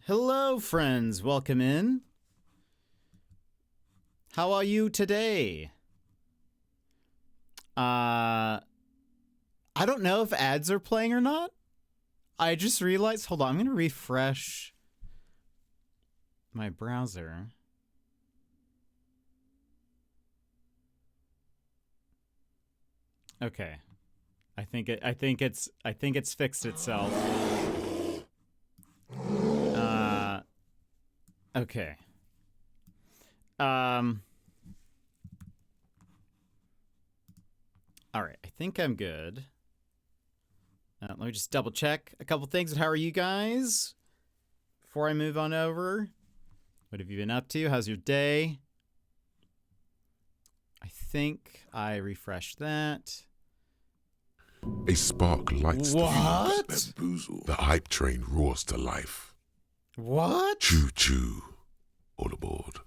Hello, friends. Welcome in. How are you today? I don't know if ads are playing or not. I just realized, hold on, I'm going to refresh my browser. Okay. I think it's fixed itself. Okay. All right, I think I'm good. Let me just double check a couple things. How are you guys? Before I move on over, what have you been up to? How's your day? I think I refreshed that. A spark lights What? the fuse, bamboozle. The hype train roars to life. What? Choo choo. All aboard.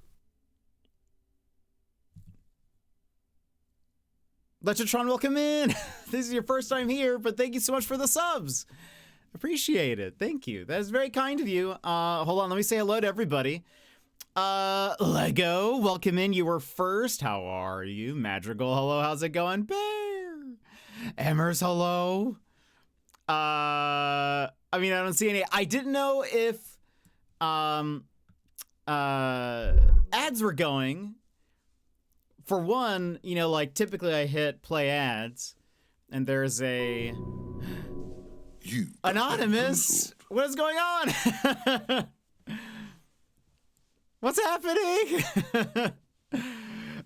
Lechatron, welcome in. This is your first time here, but thank you so much for the subs. Appreciate it. Thank you. That is very kind of you. Hold on, let me say hello to everybody. Lego, welcome in. You were first. How are you? Madrigal, hello. How's it going? Bear. Emmers, hello. I mean, I don't see any. I didn't know if ads were going. For one, you know, like typically I hit play ads and there's a anonymous. What is going on? What's happening?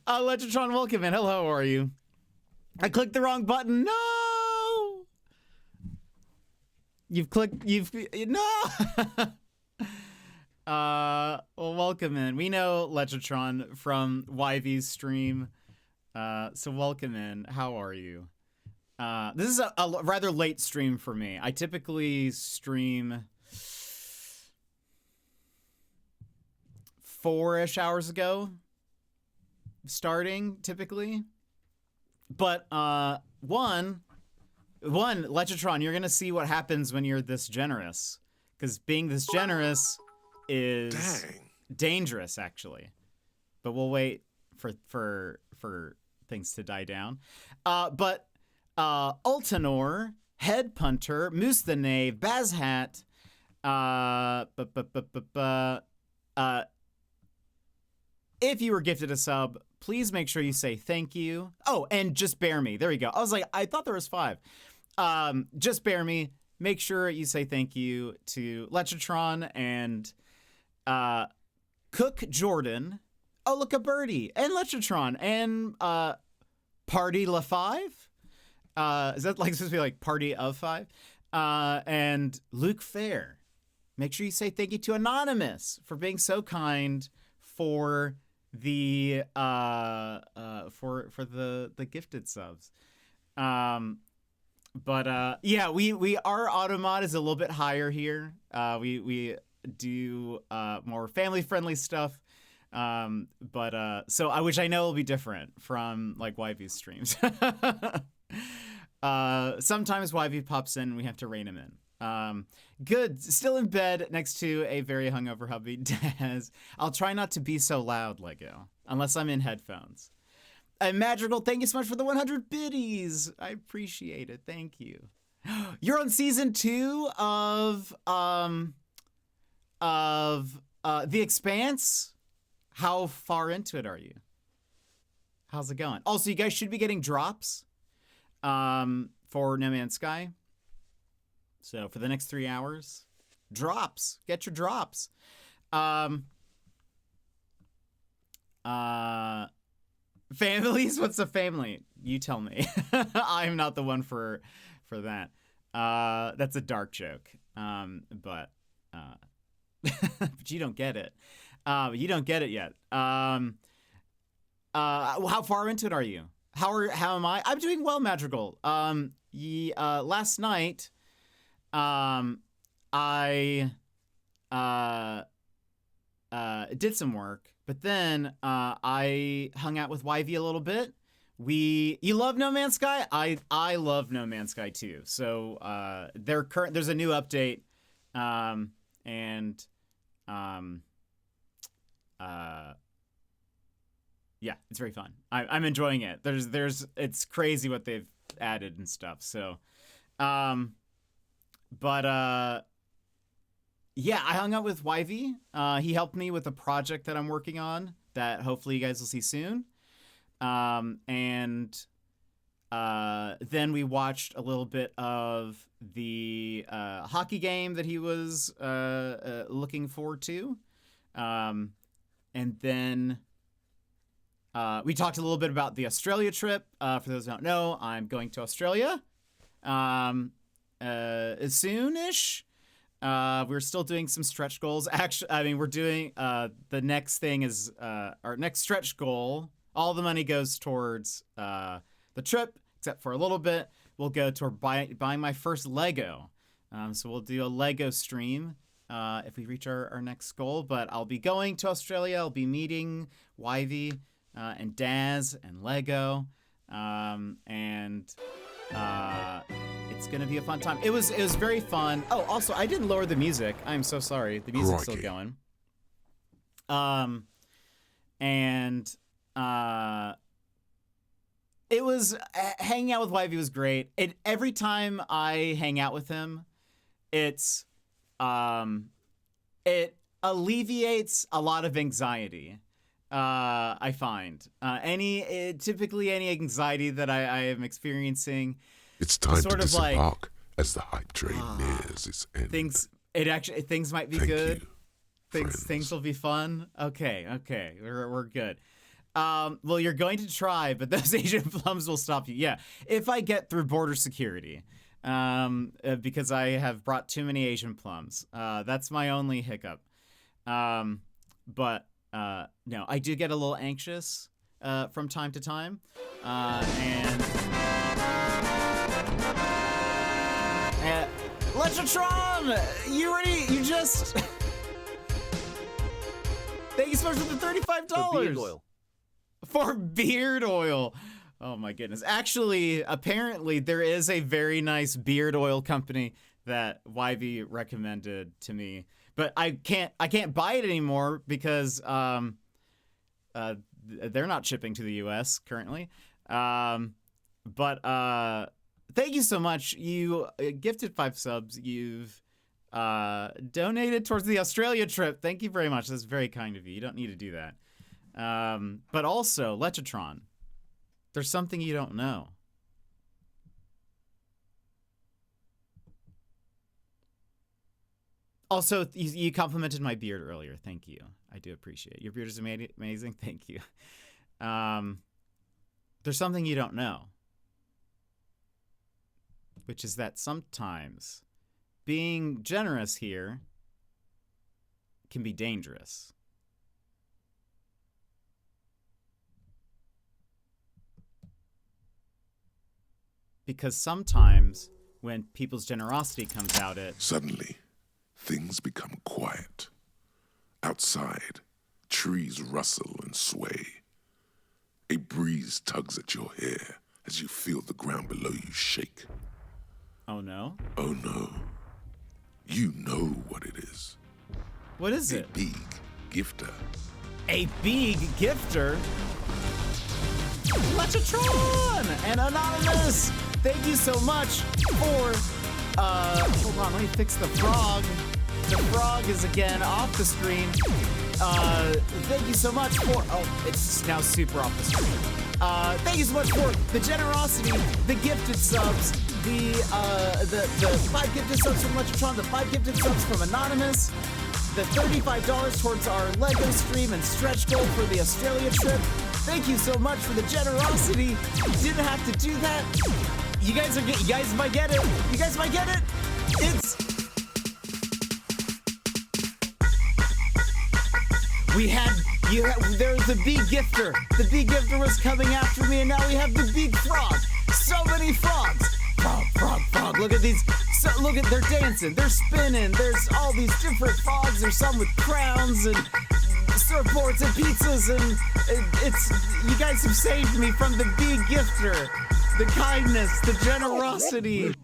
Lechatron, welcome in. Hello, how are you? I clicked the wrong button. No! No! Well, welcome in. We know Lechatron from YV's stream, so welcome in. How are you? This is a rather late stream for me. I typically stream 4-ish hours ago, starting typically. But one, Lechatron, you're gonna see what happens when you're this generous, because being this generous is dangerous, actually. But we'll wait for things to die down. But Ultanor, Head Punter, Moose the Knave, Bazhat, if you were gifted a sub, please make sure you say thank you. Oh, and Just Bear Me. There we go. I was like, I thought there was 5. Just Bear Me. Make sure you say thank you to Lechatron and Cook Jordan. Oh, look, a birdie. And Lechatron. And Party La 5. Is that like supposed to be like Party of 5? And Luke Fair. Make sure you say thank you to Anonymous for being so kind for the for the gifted subs. But yeah, our auto mod is a little bit higher here. We do more family friendly stuff. But so which I know will be different from like YV's streams. Sometimes YV pops in and we have to rein him in. Good. Still in bed next to a very hungover hubby. Daz. I'll try not to be so loud, Lego, unless I'm in headphones. And Madrigal, thank you so much for the 100 biddies. I appreciate it. Thank you. You're on season 2 of The Expanse. How far into it are you? How's it going? Also, you guys should be getting drops for No Man's Sky. So for the next 3 hours, drops. Get your drops. Families? What's a family? You tell me. I'm not the one for that. That's a dark joke. But but you don't get it. You don't get it yet. How far into it are you? How am I? I'm doing well, Madrigal. Last night, I did some work, but then I hung out with YV a little bit. You love No Man's Sky? I love No Man's Sky too. So there's a new update, and yeah, it's very fun. I'm enjoying it. It's crazy what they've added and stuff. So, yeah, I hung out with YV. He helped me with a project that I'm working on that hopefully you guys will see soon. And then we watched a little bit of the hockey game that he was looking forward to. And then we talked a little bit about the Australia trip. For those who don't know, I'm going to Australia soon-ish. We're still doing some stretch goals. Actually, I mean, we're doing the next thing is our next stretch goal. All the money goes towards the trip, except for a little bit. We'll go toward buying my first Lego. So we'll do a Lego stream if we reach our next goal. But I'll be going to Australia. I'll be meeting YV and Daz and Lego. It's gonna be a fun time. It was very fun. Oh, also, I didn't lower the music. I'm so sorry. The music's still going. It was hanging out with YV was great. Every time I hang out with him, it alleviates a lot of anxiety. I find typically any anxiety that I am experiencing. It's time to disembark as the hype train nears its end. Things might be good. Things will be fun. Okay, we're good. Well, you're going to try, but those Asian plums will stop you. Yeah, if I get through border security, because I have brought too many Asian plums. That's my only hiccup. But no, I do get a little anxious from time to time, and Lechatron, you ready? You just thank you so much for the $35 for beard oil. For beard oil. Oh my goodness! Actually, apparently there is a very nice beard oil company that YV recommended to me. But I can't buy it anymore because they're not shipping to the US currently. But thank you so much. You gifted 5 subs. You've donated towards the Australia trip. Thank you very much. That's very kind of you. You don't need to do that. But also, Lechatron, there's something you don't know. Also, you complimented my beard earlier. Thank you. I do appreciate it. Your beard is amazing. Thank you. There's something you don't know, which is that sometimes being generous here can be dangerous. Because sometimes when people's generosity comes out, Suddenly, things become quiet. Outside, trees rustle and sway. A breeze tugs at your hair as you feel the ground below you shake. Oh no? Oh no. You know what it is. What is it? A big gifter. A big gifter? Lechatron and Anonymous! Thank you so much for, hold on, let me fix the frog. The frog is again off the screen. Thank you so much for, oh, it's now super off the screen. Thank you so much for the generosity, the gifted subs, the 5 gifted subs from Lechatron, the 5 gifted subs from Anonymous, the $35 towards our Lego stream and stretch goal for the Australia trip. Thank you so much for the generosity. You didn't have to do that. You guys might get it. You guys might get it. There was the big gifter. The big gifter was coming after me, and now we have the big frog. So many frogs. Frog. Look at these. They're dancing. They're spinning. There's all these different frogs. There's some with crowns and surfboards and pizzas, and you guys have saved me from the big gifter. The kindness, the generosity.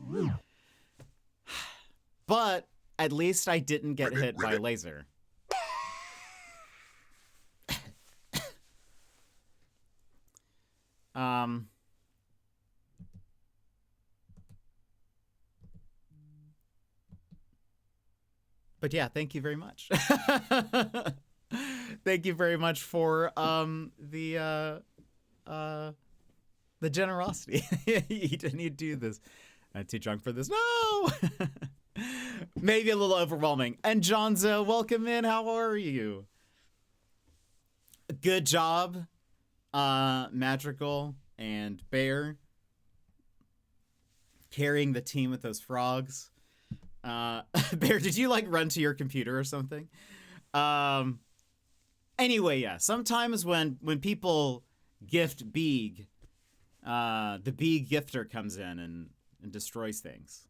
But at least I didn't get hit by a laser. But yeah, thank you very much. Thank you very much for the generosity. You didn't need to do this. I'm too drunk for this. No. Maybe a little overwhelming. And Johnzo, welcome in. How are you? Good job, Magical and Bear, carrying the team with those frogs. Bear, did you like run to your computer or something? Anyway, yeah. Sometimes when people gift Beeg, the Beeg gifter comes in and destroys things.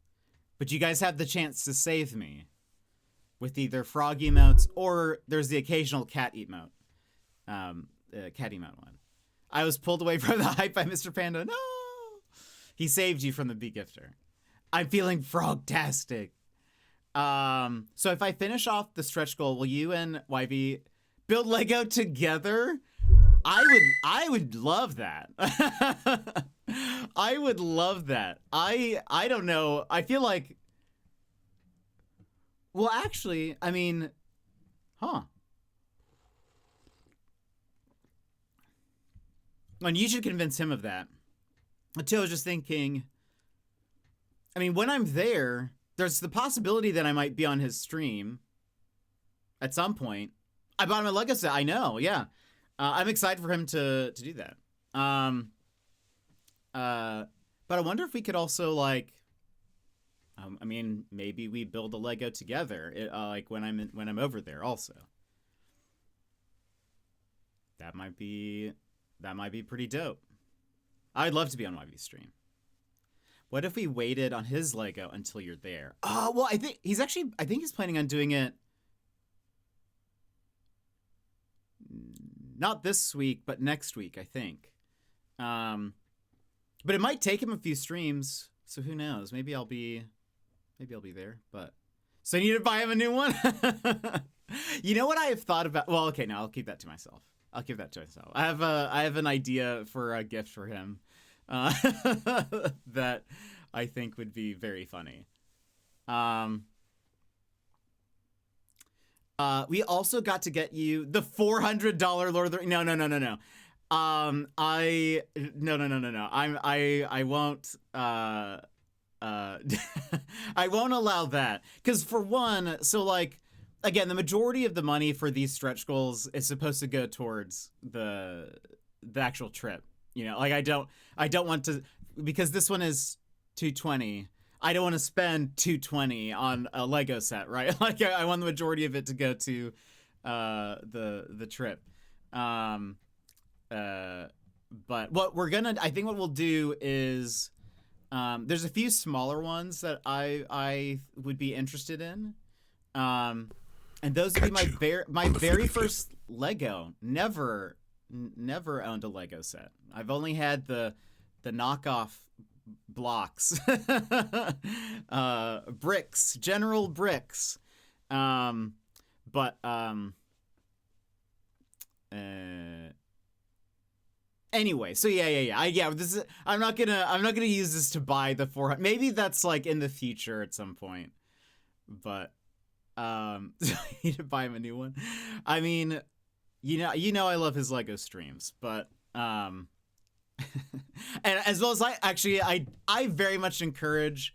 But you guys have the chance to save me with either frog emotes or there's the occasional cat emote. Cat emote one. I was pulled away from the hype by Mr. Panda. No! He saved you from the Beeg gifter. I'm feeling frogtastic. So if I finish off the stretch goal, will you and YV build Lego together? I would love that. I would love that. I don't know. I feel like, well, actually, I mean, And you should convince him of that. Until I was just thinking, I mean, when I'm there, there's the possibility that I might be on his stream at some point. I bought him a Lego set. I know, yeah. I'm excited for him to do that. But I wonder if we could also, like, I mean, maybe we build a Lego together, like when I'm over there also. That might be pretty dope. I'd love to be on YV's stream. What if we waited on his Lego until you're there? Oh, well, I think he's planning on doing it not this week, but next week, I think. But it might take him a few streams, so who knows? Maybe I'll be there, but so you need to buy him a new one? You know what I have thought about? Well, okay, no, I'll keep that to myself. I have an idea for a gift for him that I think would be very funny. We also got to get you the $400 Lord of the Rings. No. No. I won't. I won't allow that because for one, so like. Again, the majority of the money for these stretch goals is supposed to go towards the actual trip. You know, like I don't want to, because this one is $220. I don't want to spend $220 on a Lego set, right? Like I want the majority of it to go to the trip. But I think what we'll do is there's a few smaller ones that I would be interested in. And those would be my very first Lego. Never owned a Lego set. I've only had the knockoff blocks, bricks, general bricks. Anyway, so yeah. I'm not gonna use this to buy the 400. Maybe that's like in the future at some point, but. I need to buy him a new one. I mean, you know, I love his Lego streams, but and as well as I very much encourage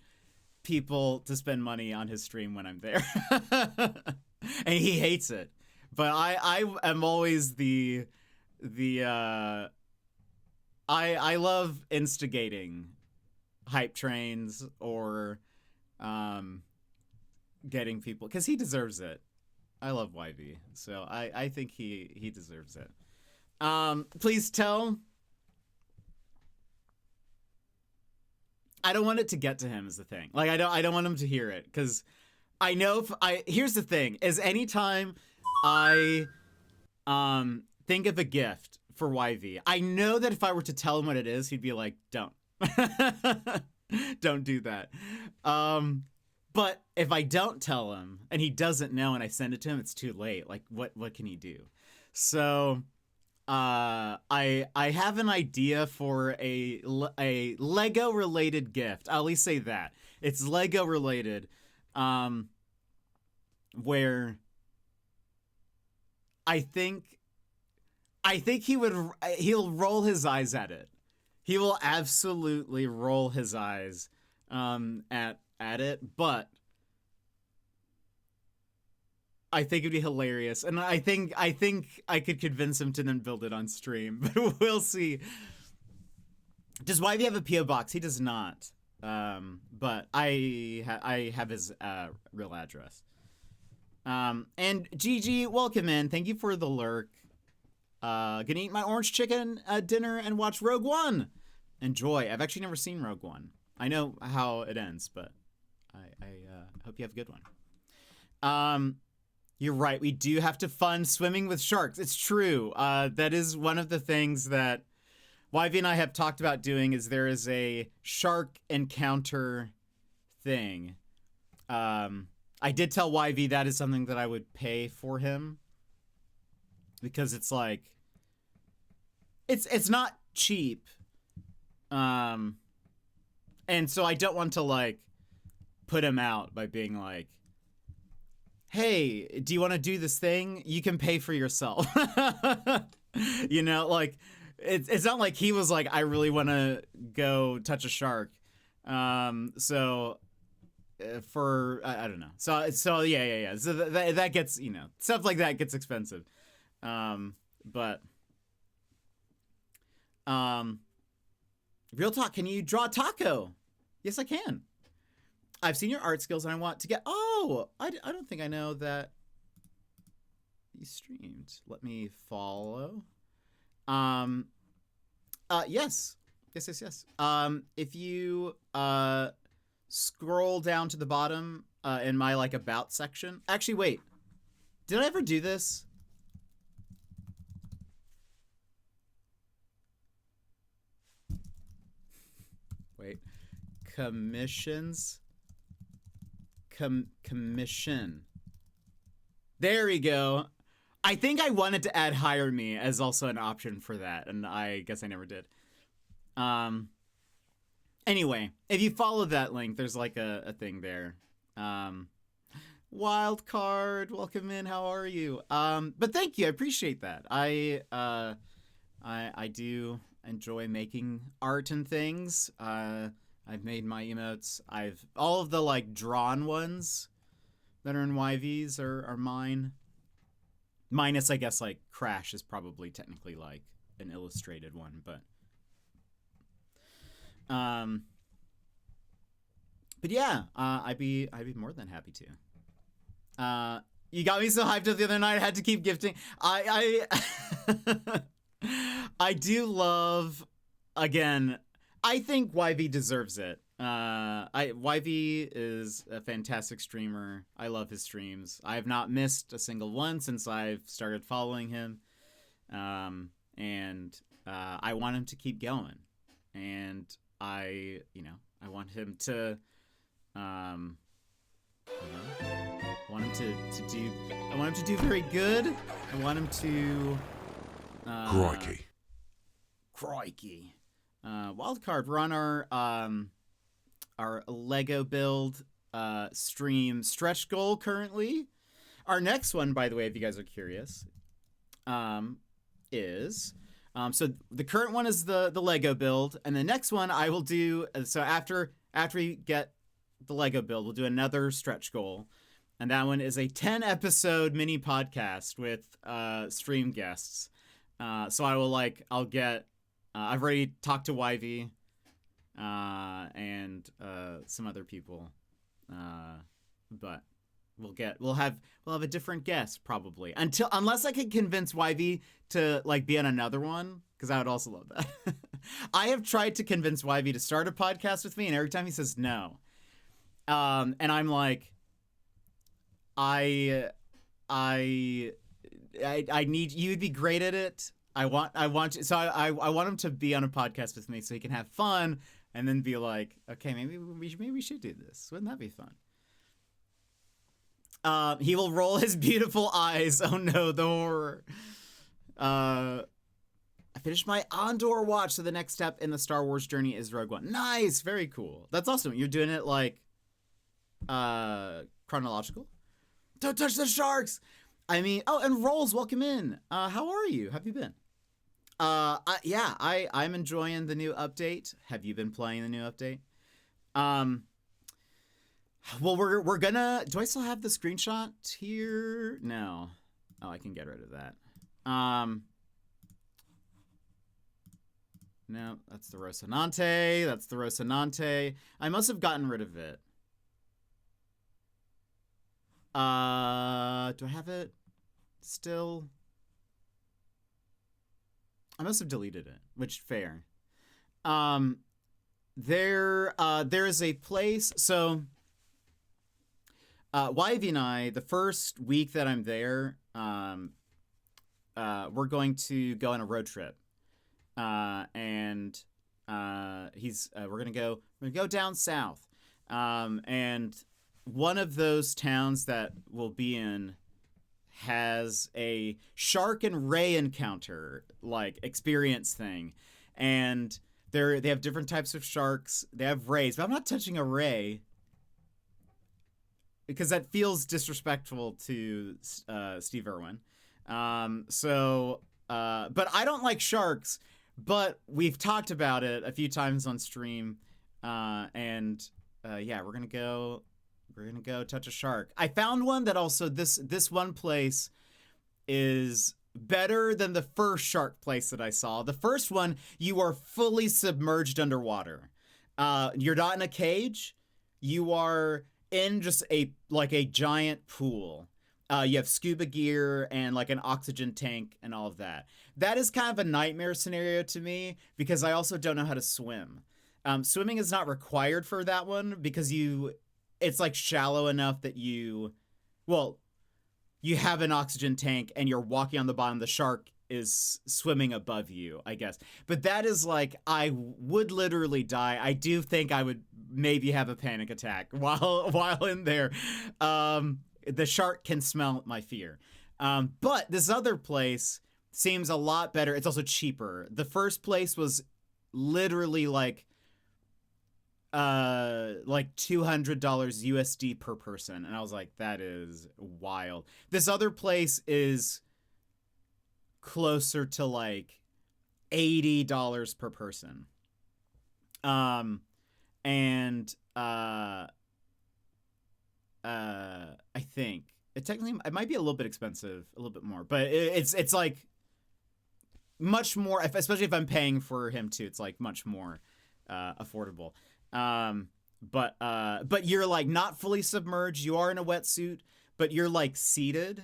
people to spend money on his stream when I'm there, and he hates it. But I am always the I love instigating hype trains or getting people, because he deserves it. I love YV, so I think he deserves it. Please tell. I don't want it to get to him is the thing. Like I don't want him to hear it, because I know here's the thing is anytime I think of a gift for YV, I know that if I were to tell him what it is, he'd be like, don't do that. But if I don't tell him and he doesn't know and I send it to him, it's too late. Like what can he do? So I have an idea for a Lego related gift. I'll at least say that it's Lego related, where I think he'll roll his eyes at it. He will absolutely roll his eyes at it, but I think it'd be hilarious, and I think I could convince him to then build it on stream, but we'll see. Does Wivey have a PO box? He does not, but I have his real address. And GG, welcome in. Thank you for the lurk. Gonna eat my orange chicken dinner and watch Rogue One. Enjoy. I've actually never seen Rogue One. I know how it ends, but I hope you have a good one. You're right. We do have to fund swimming with sharks. It's true. That is one of the things that Wivey and I have talked about doing. Is there is a shark encounter thing. I did tell Wivey that is something that I would pay for him, because it's like it's not cheap. And so I don't want to like put him out by being like, hey, do you want to do this thing? You can pay for yourself. You know, like it's not like he was like, I really want to go touch a shark. So for I don't know. So yeah. So that gets, you know, stuff like that gets expensive. But real talk, can you draw a taco? Yes, I can. I've seen your art skills and I want to get... Oh, I don't think I know that you streamed. Let me follow. Yes. If you scroll down to the bottom in my like about section. Actually, wait. Did I ever do this? Wait. Commissions. Commission. There we go. I think I wanted to add hire me as also an option for that, and I guess I never did. Anyway, if you follow that link, there's like a thing there. Wild card, welcome in. How are you? But thank you. I appreciate that. I do enjoy making art and things. I've made my emotes. All of the like drawn ones that are in YVs are mine. Minus, I guess, like Crash is probably technically like an illustrated one, but yeah, I'd be more than happy to. You got me so hyped up the other night. I had to keep gifting. I do love, again, I think YV deserves it. YV is a fantastic streamer. I love his streams. I have not missed a single one since I've started following him. And I want him to keep going. And I want him to, I want him to do very good. I want him to, Crikey. Wildcard, we're on our Lego build stream stretch goal currently. Our next one, by the way, if you guys are curious, is so the current one is the Lego build, and the next one I will do, so after we get the Lego build, we'll do another stretch goal, and that one is a 10 episode mini podcast with stream guests. So I'll get I've already talked to YV and some other people, but we'll have a different guest probably, unless I can convince YV to like be on another one, because I would also love that. I have tried to convince YV to start a podcast with me, and every time he says no, and I'm like, I need you to be great at it. I want you, so I want him to be on a podcast with me so he can have fun and then be like, okay, maybe we should do this. Wouldn't that be fun? He will roll his beautiful eyes. Oh no, the horror. I finished my Andor watch, so the next step in the Star Wars journey is Rogue One. Nice, very cool. That's awesome. You're doing it like chronological. Don't touch the sharks. I mean, oh, and Rolls, welcome in. How are you? How have you been? I'm enjoying the new update. Have you been playing the new update? Well, we're gonna. Do I still have the screenshot here? No. Oh, I can get rid of that. No, that's the Rocinante. That's the Rocinante. I must have gotten rid of it. Do I have it still? I must have deleted it, which fair. There is a place. So, Yvie and I, the first week that I'm there, we're going to go on a road trip. We're gonna go down south, and one of those towns that we'll be in has a shark and ray encounter like experience thing, and they have different types of sharks. They have rays, but I'm not touching a ray because that feels disrespectful to Steve Irwin. But I don't like sharks. But we've talked about it a few times on stream, we're gonna go touch a shark. I found one that also this one place is better than the first shark place that I saw. The first one, you are fully submerged underwater. You're not in a cage. You are in just a giant pool. You have scuba gear and like an oxygen tank and all of that. That is kind of a nightmare scenario to me because I also don't know how to swim. Swimming is not required for that one because it's like shallow enough that you have an oxygen tank and you're walking on the bottom. The shark is swimming above you, I guess. But that is like, I would literally die. I do think I would maybe have a panic attack while in there. The shark can smell my fear. But this other place seems a lot better. It's also cheaper. The first place was literally like $200 USD per person. And I was like, that is wild. This other place is closer to like $80 per person. I think it might be a little bit expensive, a little bit more, but it's like much more, especially if I'm paying for him too. It's like much more affordable. But you're like not fully submerged. You are in a wetsuit, but you're like seated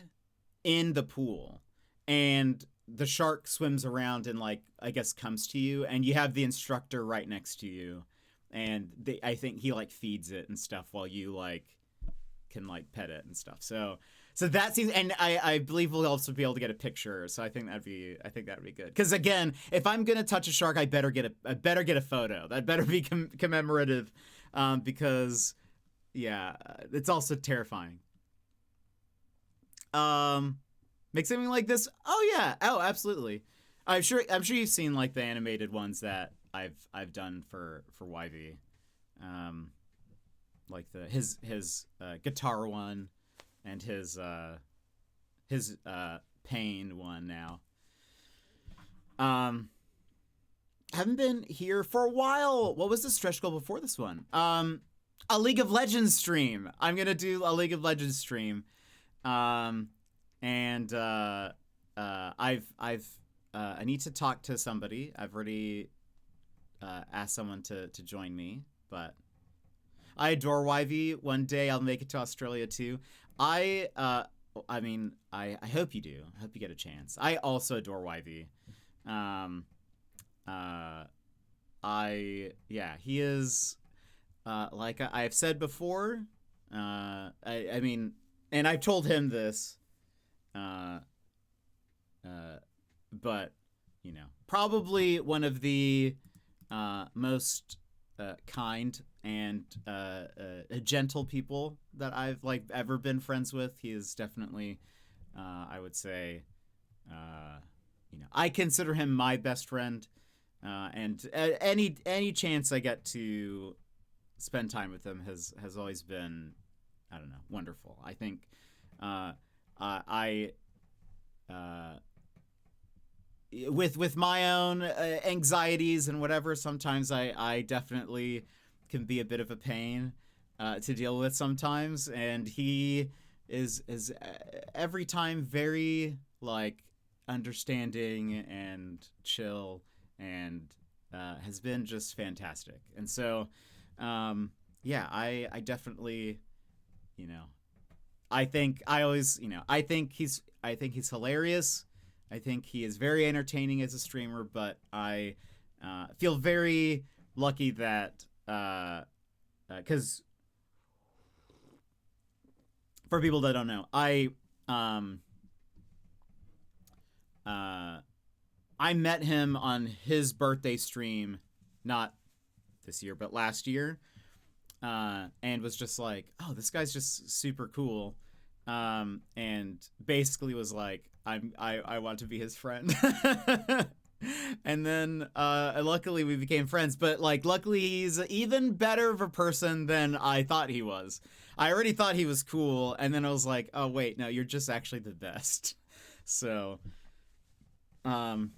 in the pool, and the shark swims around and like I guess comes to you, and you have the instructor right next to you, and I think he like feeds it and stuff while you like can like pet it and stuff. So that seems, and I believe we'll also be able to get a picture. So I think that'd be good. Because again, if I'm gonna touch a shark, I better get a photo. That better be commemorative, because yeah, it's also terrifying. Make something like this. Oh yeah. Oh, absolutely. I'm sure you've seen like the animated ones that I've done for YV. Like his guitar one and his pain one now. Haven't been here for a while. What was the stretch goal before this one? A League of Legends stream. I'm gonna do a League of Legends stream. I need to talk to somebody. I've already asked someone to join me, but I adore YV. One day I'll make it to Australia too. I hope you do. I hope you get a chance. I also adore YV. He is like I have said before. And I've told him this. But you know, probably one of the most kind and gentle people that I've like ever been friends with. He is definitely, I would say, I consider him my best friend, and any chance I get to spend time with him has always been, I don't know, wonderful. I think I with my own anxieties and whatever, sometimes I definitely can be a bit of a pain to deal with sometimes, and he is every time very like understanding and chill, and has been just fantastic. And so yeah, I definitely, I think he's hilarious. I think he is very entertaining as a streamer, but I feel very lucky that because for people that don't know, I met him on his birthday stream, not this year, but last year, and was just like, oh, this guy's just super cool, and basically was like, I want to be his friend. And then luckily we became friends, but like luckily he's even better of a person than I thought he was. I already thought he was cool, and then I was like, oh wait, no, you're just actually the best. So my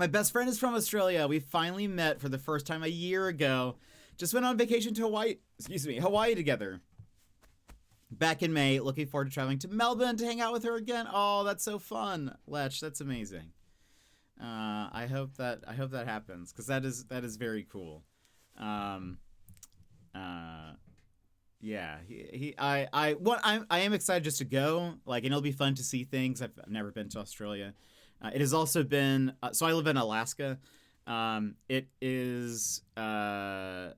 best friend is from Australia. We finally met for the first time a year ago. Just went on vacation to Hawaii together back in May. Looking forward to traveling to Melbourne to hang out with her again. Oh, that's so fun, Lech. That's amazing. I hope that happens, because that is very cool. Yeah, I am excited just to go, like, and it'll be fun to see things. I've never been to Australia. It has also been so I live in Alaska. It is I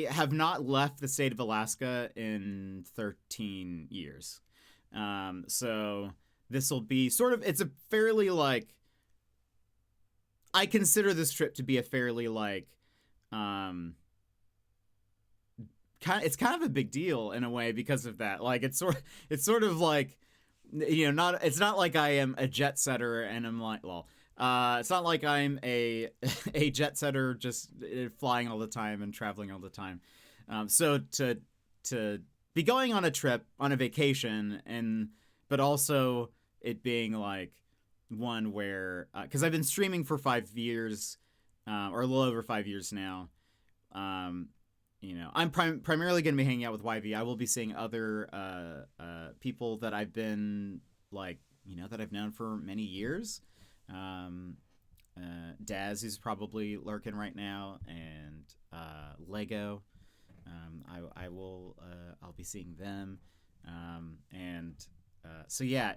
have not left the state of Alaska in 13 years. So this will be sort of, it's a fairly like, I consider this trip to be a fairly like it's kind of a big deal in a way because of that. Like it's sort of like, it's not like I am a jet setter and I'm like, well, it's not like I'm a jet setter just flying all the time and traveling all the time. So to be going on a trip, on a vacation, but also it being like one where, because I've been streaming for 5 years, or a little over 5 years now. I'm primarily going to be hanging out with YV. I will be seeing other people that I've been like, that I've known for many years. Daz, who's probably lurking right now, and Lego. I'll be seeing them. So yeah,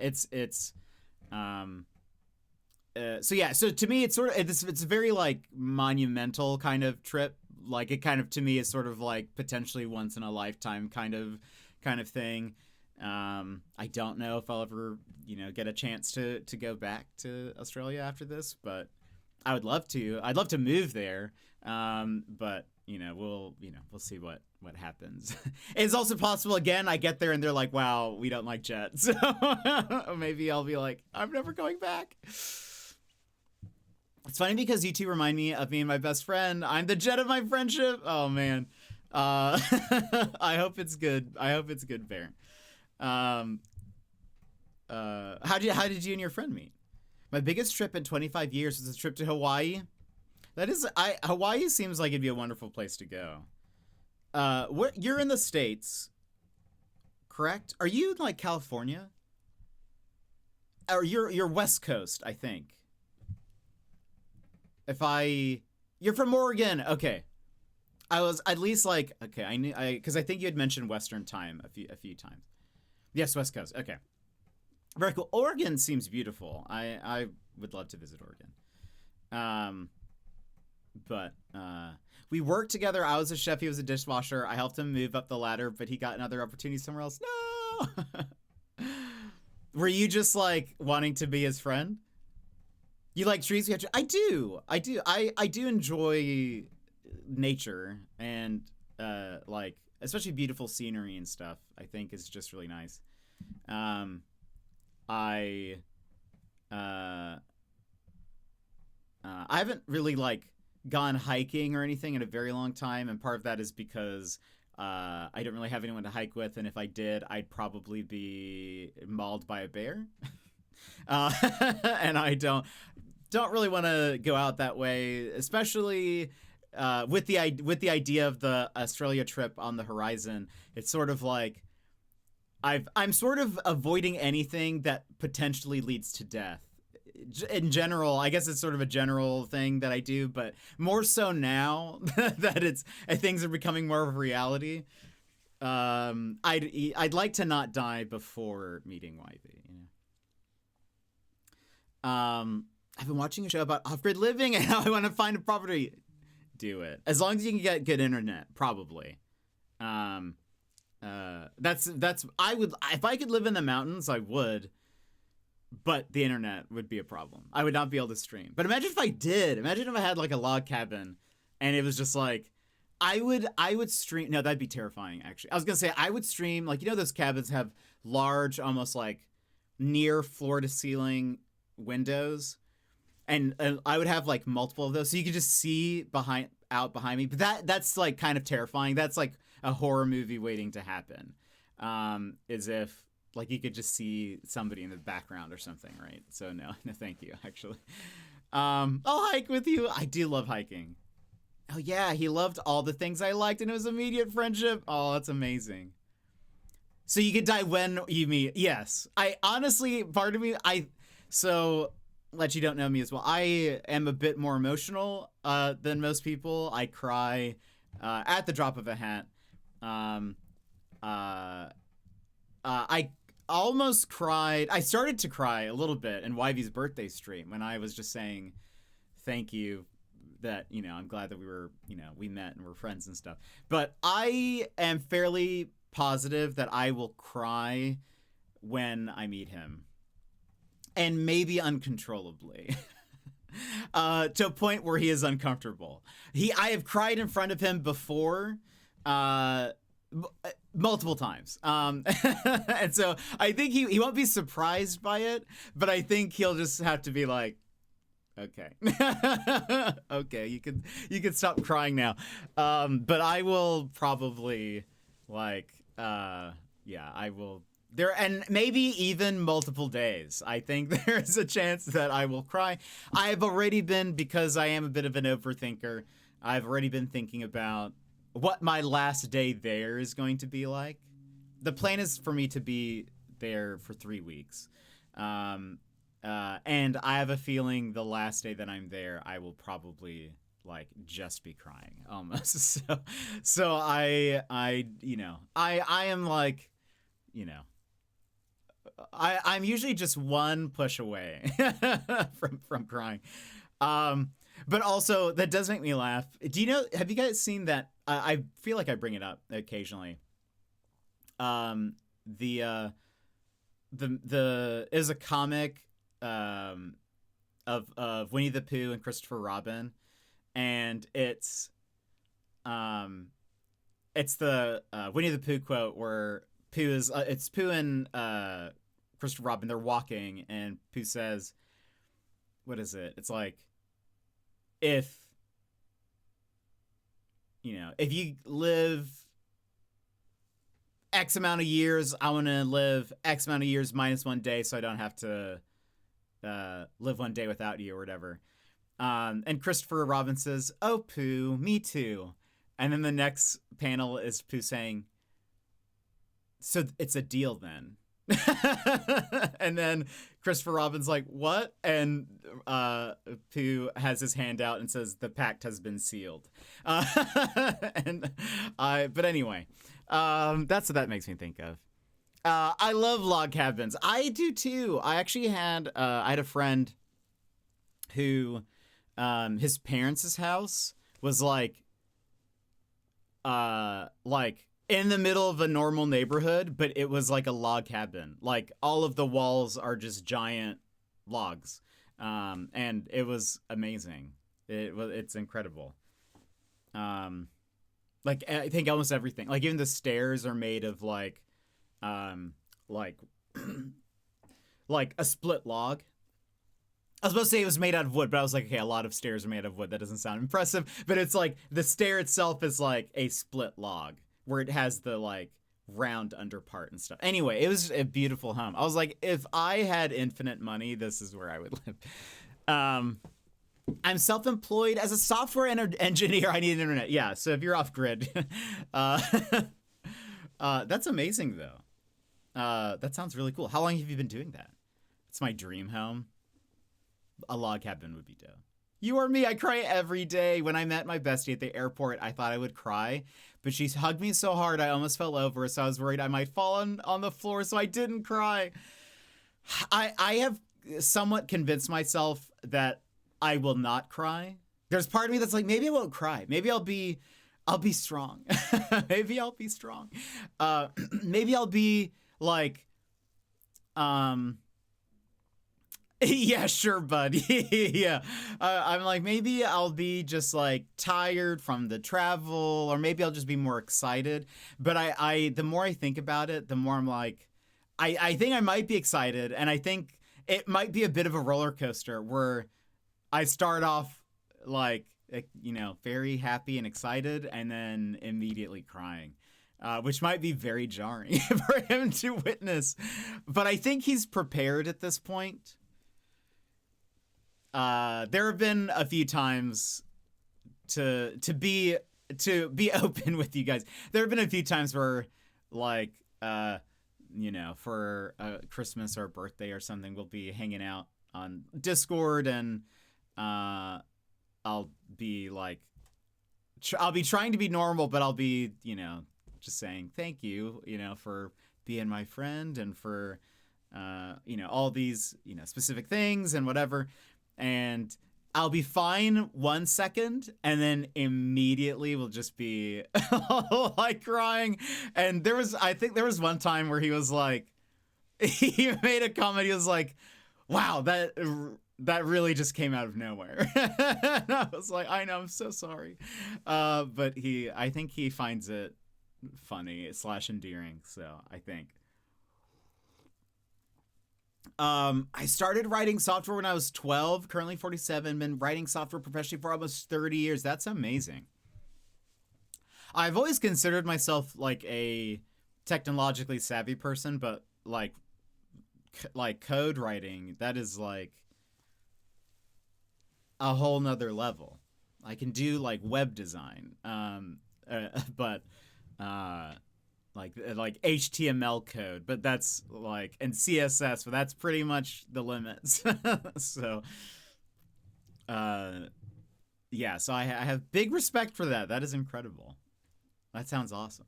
so to me, it's sort of, it's a very like monumental kind of trip. Like it kind of, to me, is sort of like potentially once in a lifetime kind of thing. I don't know if I'll ever, get a chance to go back to Australia after this, but I would love to. I'd love to move there. But we'll see what happens. It's also possible, again, I get there and they're like, wow, we don't like jets. So maybe I'll be like, I'm never going back. It's funny because you two remind me of me and my best friend. I'm the jet of my friendship. Oh man. I hope it's good. Bear. How did you and your friend meet? My biggest trip in 25 years was a trip to Hawaii. Hawaii seems like it'd be a wonderful place to go. You're in the States, correct? Are you in like California? Or you're West Coast, I think. You're from Oregon. Okay. I was at least like, okay, because I think you had mentioned Western time a few times. Yes, West Coast. Okay. Very cool. Oregon seems beautiful. I would love to visit Oregon. But we worked together. I was a chef. He was a dishwasher. I helped him move up the ladder, but he got another opportunity somewhere else. No. Were you just like wanting to be his friend? You like trees? I do. I do enjoy nature and like especially beautiful scenery and stuff. I think is just really nice. I haven't really like gone hiking or anything in a very long time, and part of that is because I don't really have anyone to hike with, and if I did, I'd probably be mauled by a bear. And I don't really want to go out that way, especially with the idea of the Australia trip on the horizon. It's sort of like I'm sort of avoiding anything that potentially leads to death. In general, I guess it's sort of a general thing that I do, but more so now that things are becoming more of a reality. I'd like to not die before meeting Wivey. You know? I've been watching a show about off-grid living and how I want to find a property. Do it as long as you can get good internet, probably. That's I would, if I could live in the mountains, I would. But the internet would be a problem. I would not be able to stream. But imagine if I did. Imagine if I had like a log cabin and it was just like, I would stream. No, that'd be terrifying, actually. I was going to say, I would stream, like, you know, those cabins have large, almost like near floor to ceiling windows. And I would have like multiple of those. So you could just see out behind me. But that's like kind of terrifying. That's like a horror movie waiting to happen. As if, like, you could just see somebody in the background or something, right? So no, thank you, actually. I'll hike with you. I do love hiking. Oh yeah, he loved all the things I liked and it was immediate friendship. Oh, that's amazing. So you could die when you meet. Yes. I honestly, part of me, so let you don't know me as well. I am a bit more emotional than most people. I cry at the drop of a hat. I almost cried. I started to cry a little bit in Wivey's birthday stream when I was just saying thank you, that, you know, I'm glad that we were, you know, we met and we're friends and stuff. But I am fairly positive that I will cry when I meet him. And maybe uncontrollably. To a point where he is uncomfortable. I have cried in front of him before. Multiple times. And so I think he won't be surprised by it, but I think he'll just have to be like, okay. Okay, you can stop crying now. But I will probably like yeah, I will there, and maybe even multiple days. I think there's a chance that I will cry. I've already been, because I am a bit of an overthinker, I've already been thinking about what my last day there is going to be like. The plan is for me to be there for 3 weeks. And I have a feeling the last day that I'm there, I will probably like just be crying almost. So I you know, I am like, you know, I'm usually just one push away from crying. But also that does make me laugh. Do you know, have you guys seen that? I feel like I bring it up occasionally. The is a comic of Winnie the Pooh and Christopher Robin, and it's the Winnie the Pooh quote where Pooh is it's Pooh and Christopher Robin, they're walking, and Pooh says, what is it? It's like, if you live X amount of years, I want to live X amount of years minus 1 day so I don't have to live 1 day without you or whatever. And Christopher Robin says, oh, Pooh, me too. And then the next panel is Pooh saying, so it's a deal then. And then Christopher Robin's like, what? And Pooh has his hand out and says, the pact has been sealed. But anyway, that's what that makes me think of. I love log cabins. I do too. I actually had I had a friend who his parents' house was like in the middle of a normal neighborhood, but it was like a log cabin. Like all of the walls are just giant logs. And it was amazing. It's incredible. Like I think almost everything, like even the stairs are made of like like a split log. I was supposed to say it was made out of wood, but I was like, okay, a lot of stairs are made out of wood. That doesn't sound impressive. But it's like the stair itself is like a split log where it has the like round under part and stuff. Anyway, it was a beautiful home. I was like, if I had infinite money, this is where I would live. I'm self-employed as a software engineer. I need an internet. Yeah, so if you're off grid, that's amazing though. That sounds really cool. How long have you been doing that? It's my dream home. A log cabin would be dope. You or me, I cry every day. When I met my bestie at the airport, I thought I would cry, but she hugged me so hard I almost fell over, so I was worried I might fall on the floor, so I didn't cry. I have somewhat convinced myself that I will not cry. There's part of me that's like, maybe I won't cry. Maybe I'll be strong. Maybe I'll be strong. Maybe I'll be like, yeah, sure, bud. Yeah. I'm like, maybe I'll be just like tired from the travel, or maybe I'll just be more excited. But the more I think about it, the more I'm like, I think I might be excited, and I think it might be a bit of a roller coaster where I start off like, you know, very happy and excited, and then immediately crying. Which might be very jarring for him to witness. But I think he's prepared at this point. There have been a few times to be open with you guys. There have been a few times where, like, you know, for Christmas or birthday or something, we'll be hanging out on Discord, and I'll be like, I'll be trying to be normal, but I'll be, you know, just saying thank you, you know, for being my friend, and for, you know, all these, you know, specific things and whatever. And I'll be fine 1 second, and then immediately we'll just be like crying. And I think there was one time where he was like, he made a comment. He was like, wow, that really just came out of nowhere. And I was like, I know, I'm so sorry. But I think he finds it funny / endearing. So I think. I started writing software when I was 12, currently 47, been writing software professionally for almost 30 years. That's amazing. I've always considered myself like a technologically savvy person, but like code writing, that is like a whole nother level. I can do like web design, but like HTML code, but that's like, and CSS, but that's pretty much the limits. So, yeah, so I have big respect for that. That is incredible. That sounds awesome.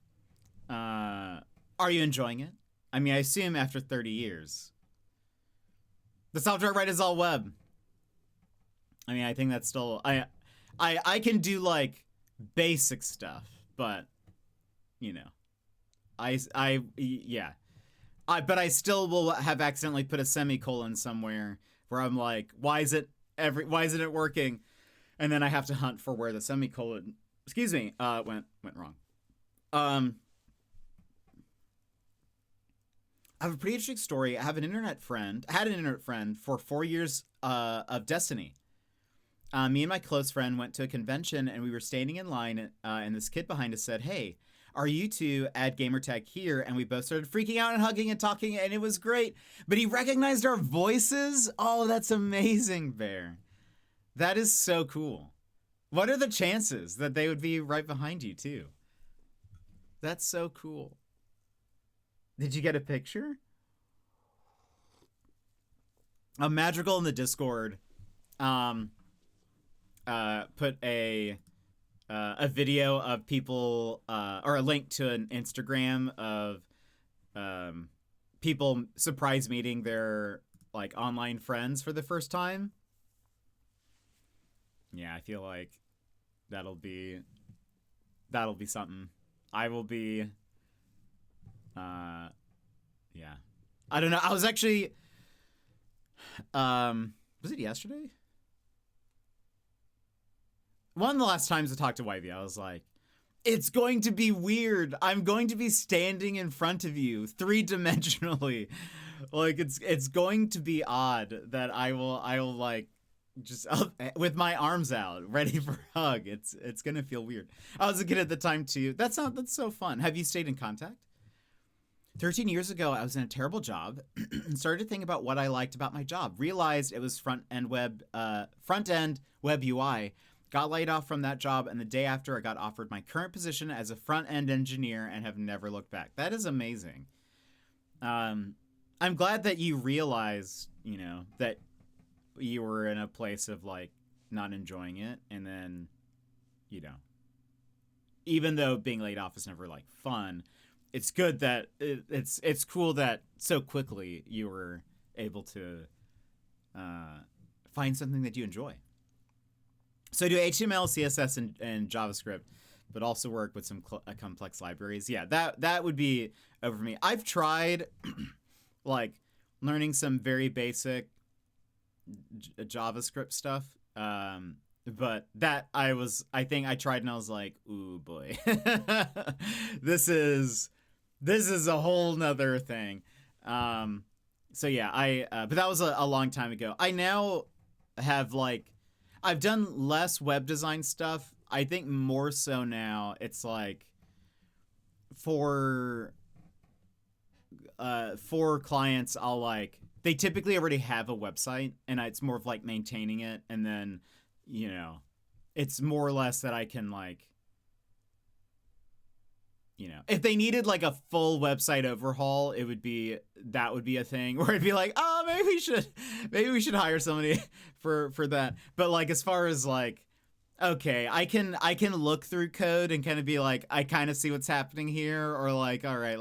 Are you enjoying it? I mean, I assume after 30 years. The software I write is all web. I mean, I think that's still, I can do like basic stuff, but you know, yeah. But I still will have accidentally put a semicolon somewhere where I'm like, why isn't it working? And then I have to hunt for where the semicolon, went wrong. I have a pretty interesting story. I had an internet friend for 4 years of Destiny. Me and my close friend went to a convention, and we were standing in line, and this kid behind us said, "Hey, are you two add gamertag here?" And we both started freaking out and hugging and talking, and it was great. But he recognized our voices. Oh, that's amazing, Bear. That is so cool. What are the chances that they would be right behind you, too? That's so cool. Did you get a picture? Madrigal in the Discord put a video of people, or a link to an Instagram of people surprise meeting their like online friends for the first time. Yeah, I feel like that'll be something. I will be, yeah. I don't know. I was actually, was it yesterday? One of the last times I talked to Wivey, I was like, it's going to be weird. I'm going to be standing in front of you 3-dimensionally Like it's going to be odd that I will like just with my arms out ready for a hug. It's gonna feel weird. I was a kid at the time too. That's so fun. Have you stayed in contact? 13 years ago, I was in a terrible job and started to think about what I liked about my job. Realized it was front end web UI. Got laid off from that job, and the day after, I got offered my current position as a front end engineer and have never looked back. That is amazing. I'm glad that you realized, that you were in a place of like not enjoying it, and then, even though being laid off is never like fun, it's good that it's cool that so quickly you were able to find something that you enjoy. So I do HTML, CSS, and JavaScript, but also work with some complex libraries. Yeah, that would be over me. I've tried like learning some very basic JavaScript stuff, but that I think I tried and I was like, ooh boy, this is a whole nother thing. So yeah, but that was a long time ago. I now have I've done less web design stuff. I think more so now it's like for clients, they typically already have a website and it's more of like maintaining it. And then, it's more or less that I can if they needed like a full website overhaul, that would be a thing where it'd be like, oh, maybe we should hire somebody for that. But like, as far as like, okay, I can look through code and kind of be like, I kind of see what's happening here, or like, all right,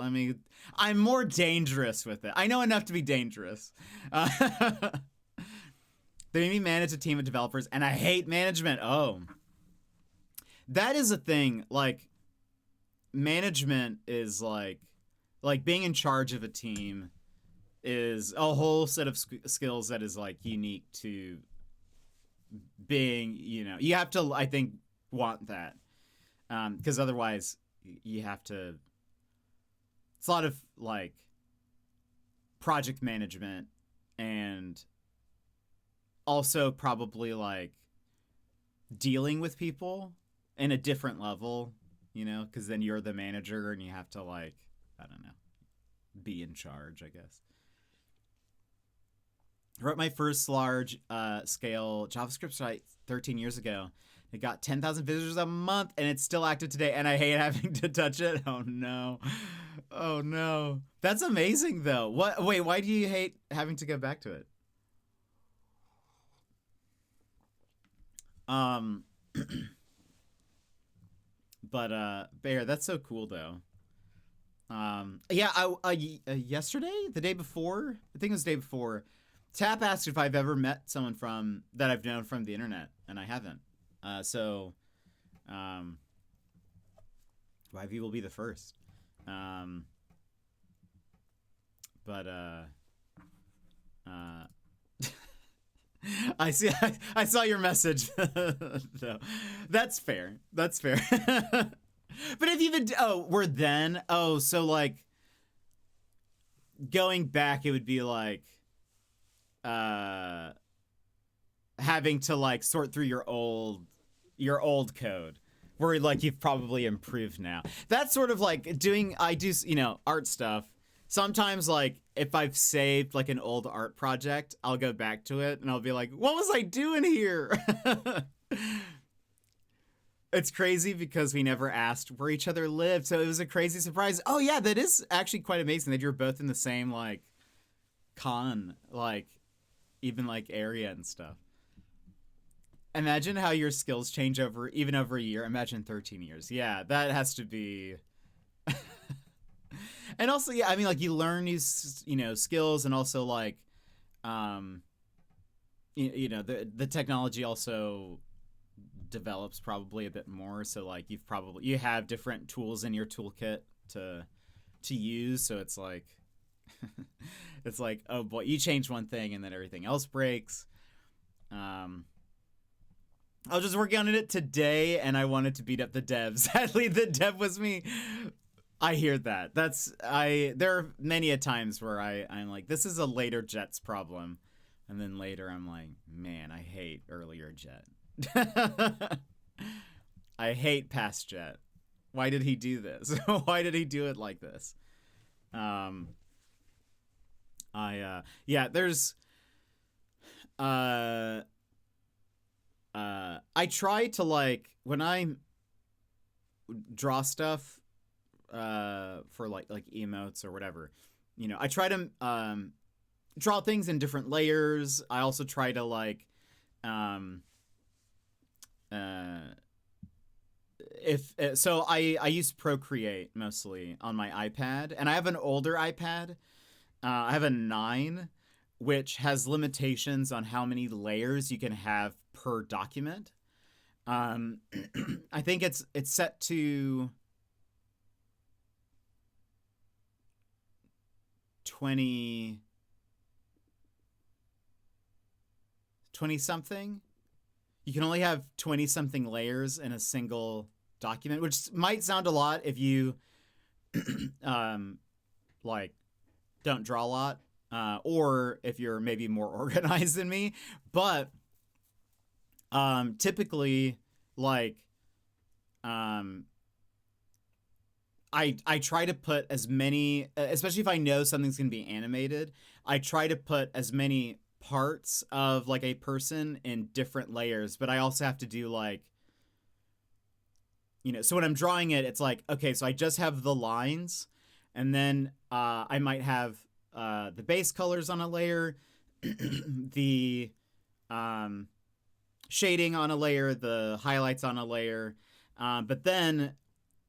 I'm more dangerous with it. I know enough to be dangerous. They made me manage a team of developers and I hate management. Oh, that is a thing. Like, management is like being in charge of a team is a whole set of skills that is like unique to being, you have to, I think, want that. Because otherwise you have to, it's a lot of like project management and also probably like dealing with people in a different level, because then you're the manager and you have to like, I don't know, be in charge, I guess. I wrote my first large scale JavaScript site 13 years ago. It got 10,000 visitors a month and it's still active today and I hate having to touch it. Oh no. Oh no. That's amazing though. Wait, why do you hate having to go back to it? But Bear, that's so cool though. Yeah, yesterday, the day before, I think it was the day before, Tap asked if I've ever met someone that I've known from the internet, and I haven't. So YV will be the first. I saw your message. So, that's fair. That's fair. But if you've been, so like going back, it would be like having to like sort through your old code where like you've probably improved now. That's sort of like I do art stuff. Sometimes, like, if I've saved, like, an old art project, I'll go back to it, and I'll be like, what was I doing here? It's crazy because we never asked where each other lived, so it was a crazy surprise. Oh, yeah, that is actually quite amazing that you're both in the same, like, even, like, area and stuff. Imagine how your skills change even over a year. Imagine 13 years. Yeah, that has to be... And also, yeah, I mean, like, you learn these, skills, and also, like, the technology also develops probably a bit more. So, like, you have different tools in your toolkit to use. So it's like, oh boy, you change one thing and then everything else breaks. I was just working on it today, and I wanted to beat up the dev. Sadly, the dev was me. I hear that. There are many a times where I'm like, this is a later Jet's problem. And then later I'm like, man, I hate earlier Jet. I hate past Jet. Why did he do this? Why did he do it like this? There's I try to, like, when I draw stuff for like emotes or whatever, you know, I try to draw things in different layers. I also try to like so I use Procreate mostly on my iPad, and I have an older iPad. I have a 9, which has limitations on how many layers you can have per document. I think it's set to 20 something. You can only have 20 something layers in a single document, which might sound a lot if you like don't draw a lot, or if you're maybe more organized than me. But typically, like, I try to put as many, especially if I know something's gonna be animated, I try to put as many parts of like a person in different layers. But I also have to do, like, you know, so when I'm drawing it, it's like, okay, so I just have the lines, and then I might have the base colors on a layer, the shading on a layer, the highlights on a layer, but then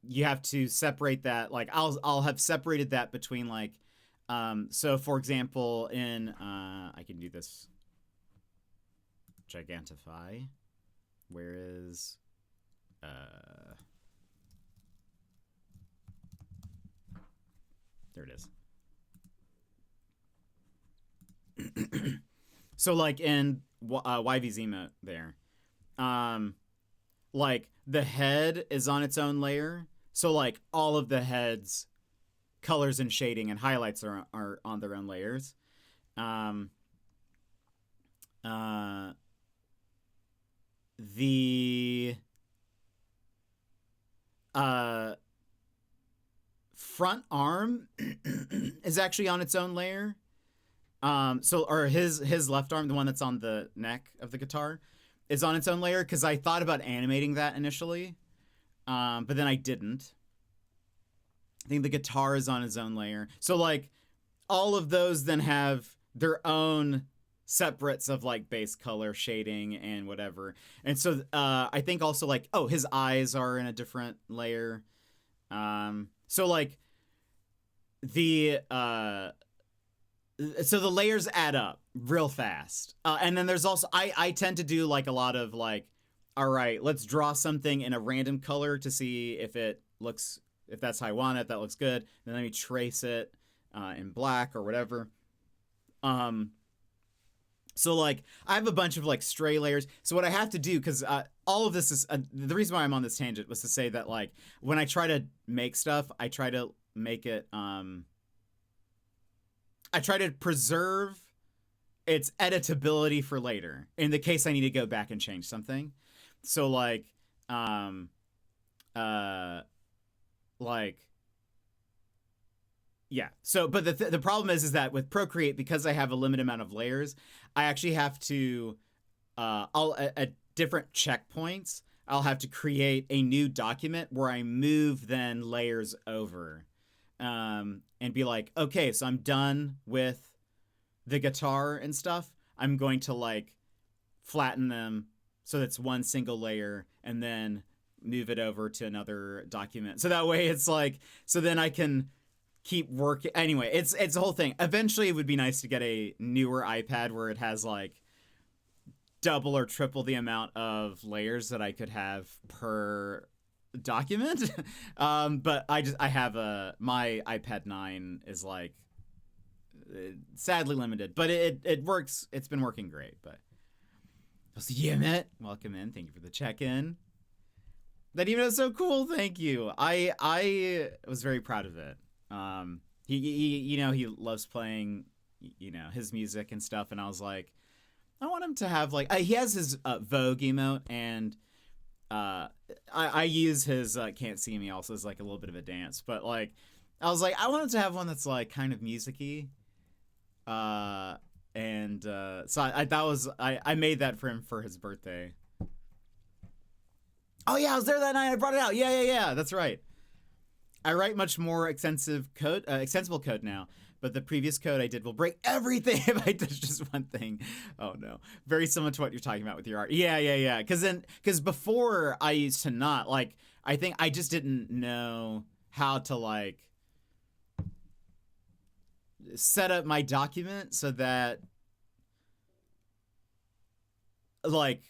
you have to separate that. Like, I'll have separated that between, like, so for example, in I can do this gigantify. Where is there it is. So like in YV's emote there, like the head is on its own layer. So like all of the heads, colors and shading and highlights are on their own layers. The front arm is actually on its own layer. Or his left arm, the one that's on the neck of the guitar, is on its own layer, because I thought about animating that initially, but then I didn't. I think the guitar is on its own layer. So like all of those then have their own separates of like base color, shading, and whatever. And so I think also like, oh, his eyes are in a different layer. So like the so the layers add up real fast. And then there's also, I tend to do like a lot of like, all right, let's draw something in a random color to see if it looks, if that's how I want it, that looks good. Then let me trace it in black or whatever. So like I have a bunch of like stray layers. So what I have to do, because all of this is, the reason why I'm on this tangent was to say that like when I try to make stuff, I try to make it, I try to preserve its editability for later in the case I need to go back and change something. So like, yeah. So, but the problem is that with Procreate, because I have a limited amount of layers, I actually have to, at different checkpoints, I'll have to create a new document where I move then layers over, and be like, okay, so I'm done with the guitar and stuff. I'm going to like flatten them so that's one single layer, and then move it over to another document. So that way it's like, so then I can keep working. Anyway, it's a whole thing. Eventually it would be nice to get a newer iPad where it has like double or triple the amount of layers that I could have per document. But I have my iPad 9 is like sadly limited, but it works. It's been working great. But yeah, Matt, welcome in. Thank you for the check-in. That emote is so cool. Thank you. I was very proud of it. He you know, he loves playing, you know, his music and stuff, and I was like, I want him to have like he has his Vogue emote, and I use his Can't See Me also as like a little bit of a dance, but like I was like, I want him to have one that's like kind of music-y. And so I made that for him for his birthday. Oh yeah, I was there that night. I brought it out. Yeah. That's right. I write much more extensible code now, but the previous code I did will break everything if I touch just one thing. Oh no, very similar to what you're talking about with your art. Yeah. Because before I used to not like. I think I just didn't know how to like set up my document so that like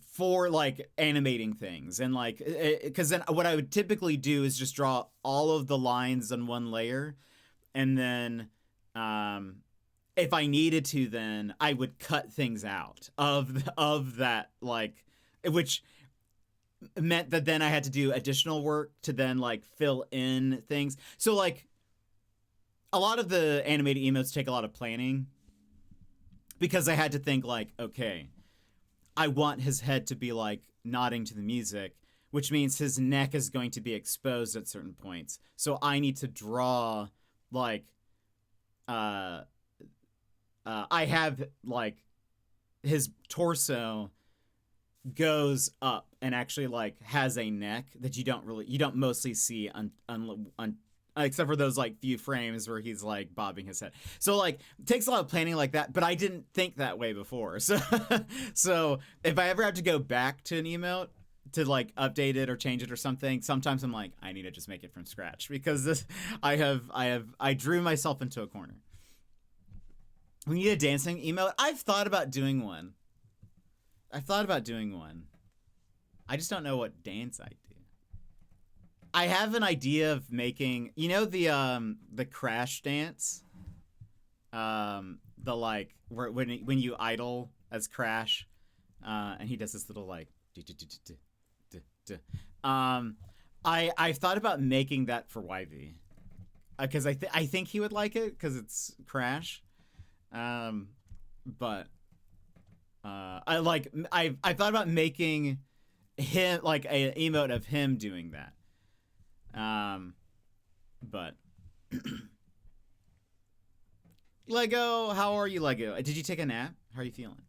for like animating things and like because then what I would typically do is just draw all of the lines on one layer, and then if I needed to, then I would cut things out of that, like, which meant that then I had to do additional work to then like fill in things. So like a lot of the animated emotes take a lot of planning, because I had to think like, okay, I want his head to be like nodding to the music, which means his neck is going to be exposed at certain points. So I need to draw like I have like his torso goes up and actually like has a neck that you don't mostly see except for those like few frames where he's like bobbing his head. So like it takes a lot of planning like that, but I didn't think that way before. So so if I ever have to go back to an emote to like update it or change it or something, sometimes I'm like, I need to just make it from scratch, because I drew myself into a corner. We need a dancing emote. I've thought about doing one. I just don't know what dance I do. I have an idea of making, you know, the crash dance, the like where when you idle as Crash, and he does this little like, I've thought about making that for YV, because I think he would like it because it's Crash, but I thought about making him like an emote of him doing that. But Lego, how are you, Lego? Did you take a nap? How are you feeling?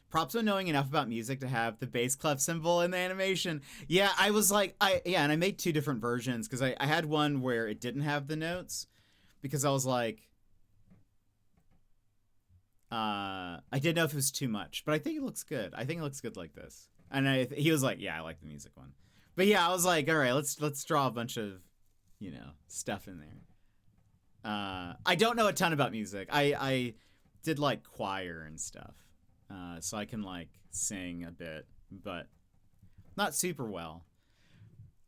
Props on knowing enough about music to have the bass clef symbol in the animation. Yeah, I was like, and I made two different versions, because I had one where it didn't have the notes, because I was like, I didn't know if it was too much, but I think it looks good. I think it looks good like this. And he was like, yeah, I like the music one. But yeah, I was like, all right, let's draw a bunch of, you know, stuff in there. I don't know a ton about music. I did like choir and stuff, so I can like sing a bit, but not super well.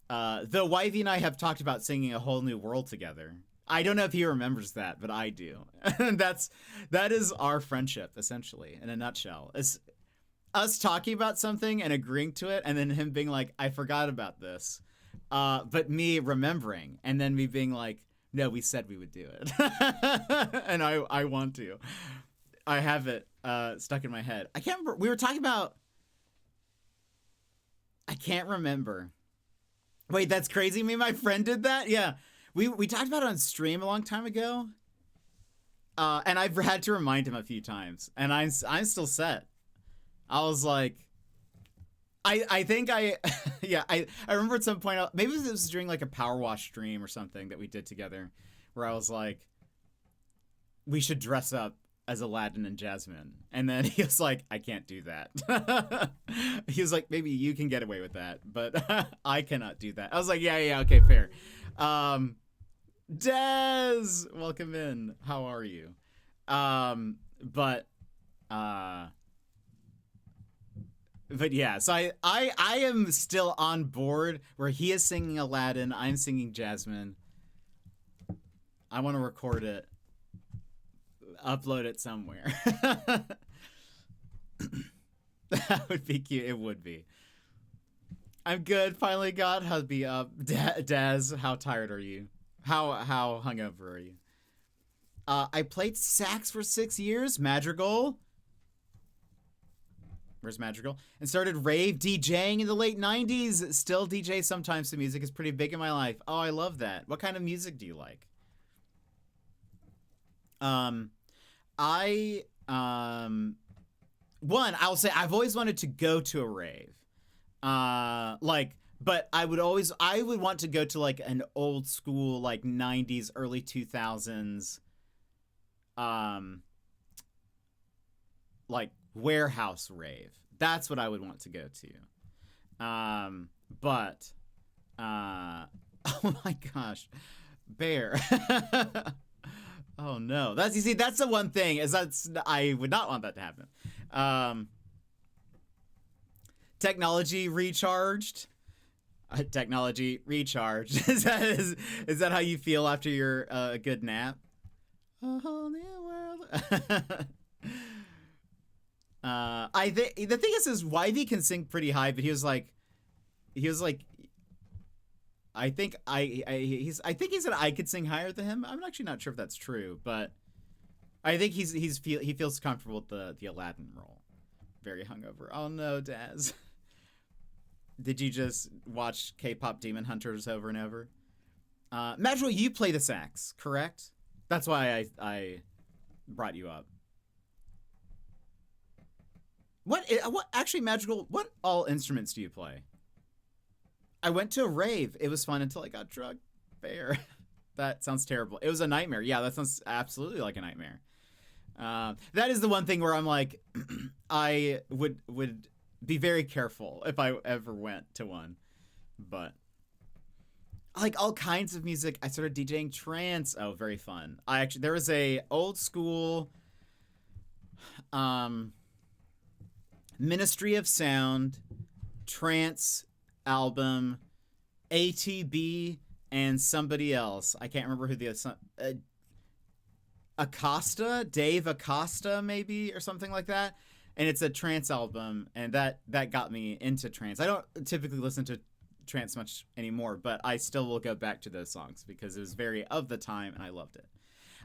Though YV and I have talked about singing A Whole New World together. I don't know if he remembers that, but I do. That is our friendship, essentially, in a nutshell. It's us talking about something and agreeing to it, and then him being like, I forgot about this. But me remembering, and then me being like, no, we said we would do it. And I want to. I have it stuck in my head. I can't remember. We were talking about... I can't remember. Wait, that's crazy. Me and my friend did that? Yeah. We talked about it on stream a long time ago. And I've had to remind him a few times. And I'm still set. I was like, I think yeah, I remember at some point, maybe it was during like a Power Wash stream or something that we did together, where I was like, we should dress up as Aladdin and Jasmine. And then he was like, I can't do that. He was like, maybe you can get away with that, but I cannot do that. I was like, yeah, okay, fair. Dez, welcome in. How are you? But yeah, so I am still on board where he is singing Aladdin, I'm singing Jasmine. I want to record it, upload it somewhere. That would be cute. It would be. I'm good. Finally got hubby up. Daz, how tired are you? How hungover are you? I played sax for 6 years. Madrigal. Where's Madrigal? And started rave DJing in the late 90s. Still DJ sometimes. The music is pretty big in my life. Oh, I love that. What kind of music do you like? One, I'll say I've always wanted to go to a rave. But I would want to go to like an old school, like 90s, early 2000s, like warehouse rave. That's what I would want to go to. Oh my gosh, Bear. Oh no, that's the one thing is I would not want that to happen. Technology recharged. Technology recharged. Is that how you feel after your good nap? A whole new world. I think the thing is Wivey can sing pretty high, but he was like, I think he said I could sing higher than him. I'm actually not sure if that's true, but I think he feels comfortable with the Aladdin role. Very hungover. Oh no, Daz. Did you just watch K-pop Demon Hunters over and over? Madrigal, you play the sax, correct? That's why I brought you up. What actually, Madrigal, what all instruments do you play? I went to a rave. It was fun until I got drugged. Fair. That sounds terrible. It was a nightmare. Yeah, that sounds absolutely like a nightmare. That is the one thing where I'm like, I would be very careful if I ever went to one. But I like all kinds of music. I started DJing trance. Oh, very fun. There was a old school Ministry of Sound trance album, ATB and somebody else. I can't remember who the Dave Acosta maybe, or something like that. And it's a trance album, and that got me into trance. I don't typically listen to trance much anymore, but I still will go back to those songs because it was very of the time, and I loved it.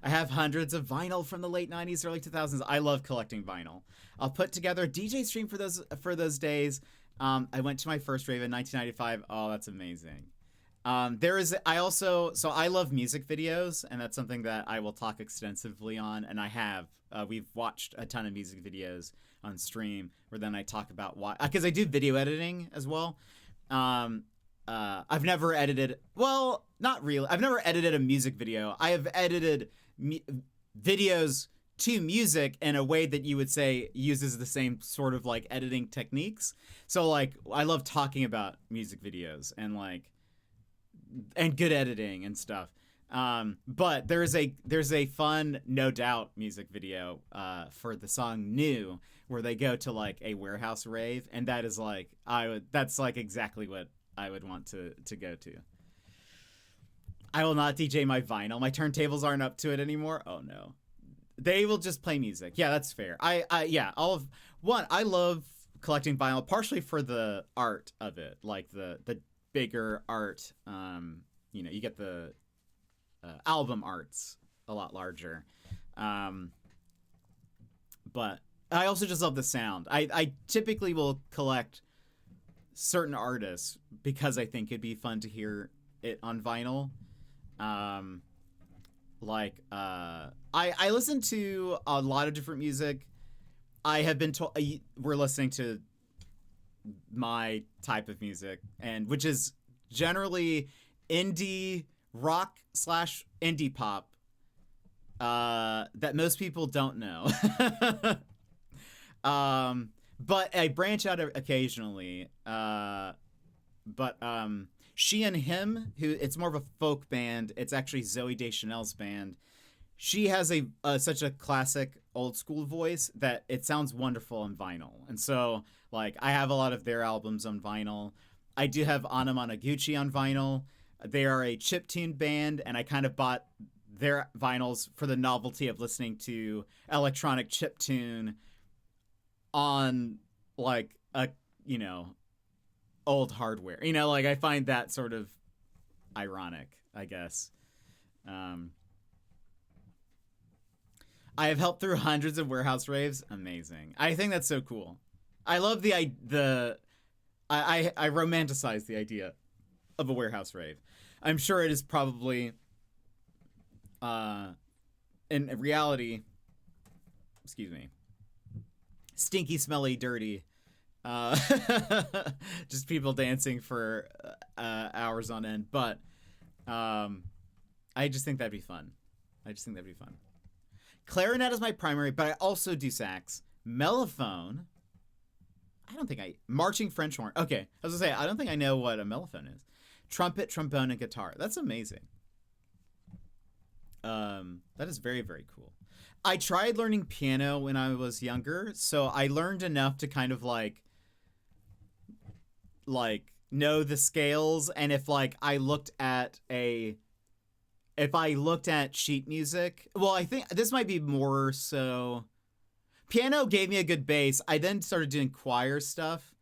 I have hundreds of vinyl from the late 90s, early 2000s. I love collecting vinyl. I'll put together a DJ stream for those days. I went to my first rave in 1995. Oh, that's amazing. I love music videos, and that's something that I will talk extensively on, and I have. We've watched a ton of music videos on stream where then I talk about why, because I do video editing as well. I've never edited, well, not really. I've never edited a music video. I have edited videos to music in a way that you would say uses the same sort of like editing techniques. So like, I love talking about music videos and good editing and stuff. But there's a fun No Doubt music video for the song New, where they go to like a warehouse rave, and that is like that's like exactly what I would want to go to. I will not DJ my vinyl. My turntables aren't up to it anymore. Oh no. They will just play music. Yeah, that's fair. I love collecting vinyl partially for the art of it, like the bigger art. You get the album arts a lot larger. But I also just love the sound. I typically will collect certain artists because I think it'd be fun to hear it on vinyl. I listen to a lot of different music. I have been told we're listening to my type of music, and which is generally indie rock / indie pop that most people don't know. But I branch out occasionally. She and Him, who it's more of a folk band. It's actually Zooey Deschanel's band. She has such a classic old school voice that it sounds wonderful on vinyl. And so like I have a lot of their albums on vinyl. I do have Anna Monoguchi on vinyl. They are a chiptune band, and I kind of bought their vinyls for the novelty of listening to electronic chiptune on like a old hardware. You know, like I find that sort of ironic, I guess. I have helped through hundreds of warehouse raves. Amazing. I think that's so cool. I love I romanticize the idea of a warehouse rave. I'm sure it is probably in reality, excuse me, stinky, smelly, dirty. Just people dancing for hours on end. But I just think that'd be fun. Clarinet is my primary, but I also do sax. Mellophone. Marching French horn. Okay, I was gonna say, I don't think I know what a mellophone is. Trumpet, trombone, and guitar. That's amazing. That is very, very cool. I tried learning piano when I was younger, so I learned enough to kind of like know the scales, and if I looked at sheet music, well, I think this might be more so. Piano gave me a good base. I then started doing choir stuff,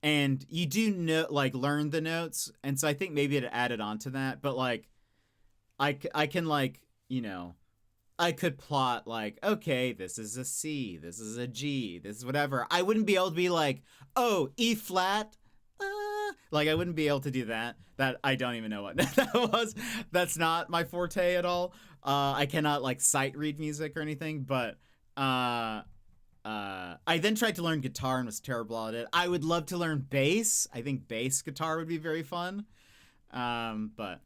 and you do learn the notes, and so I think maybe it added on to that. But I can I could plot okay, this is a C, this is a G, this is whatever. I wouldn't be able to be oh, E flat. I wouldn't be able to do that. That I don't even know what that was. That's not my forte at all. I cannot sight read music or anything, but I then tried to learn guitar and was terrible at it. I would love to learn bass. I think bass guitar would be very fun. But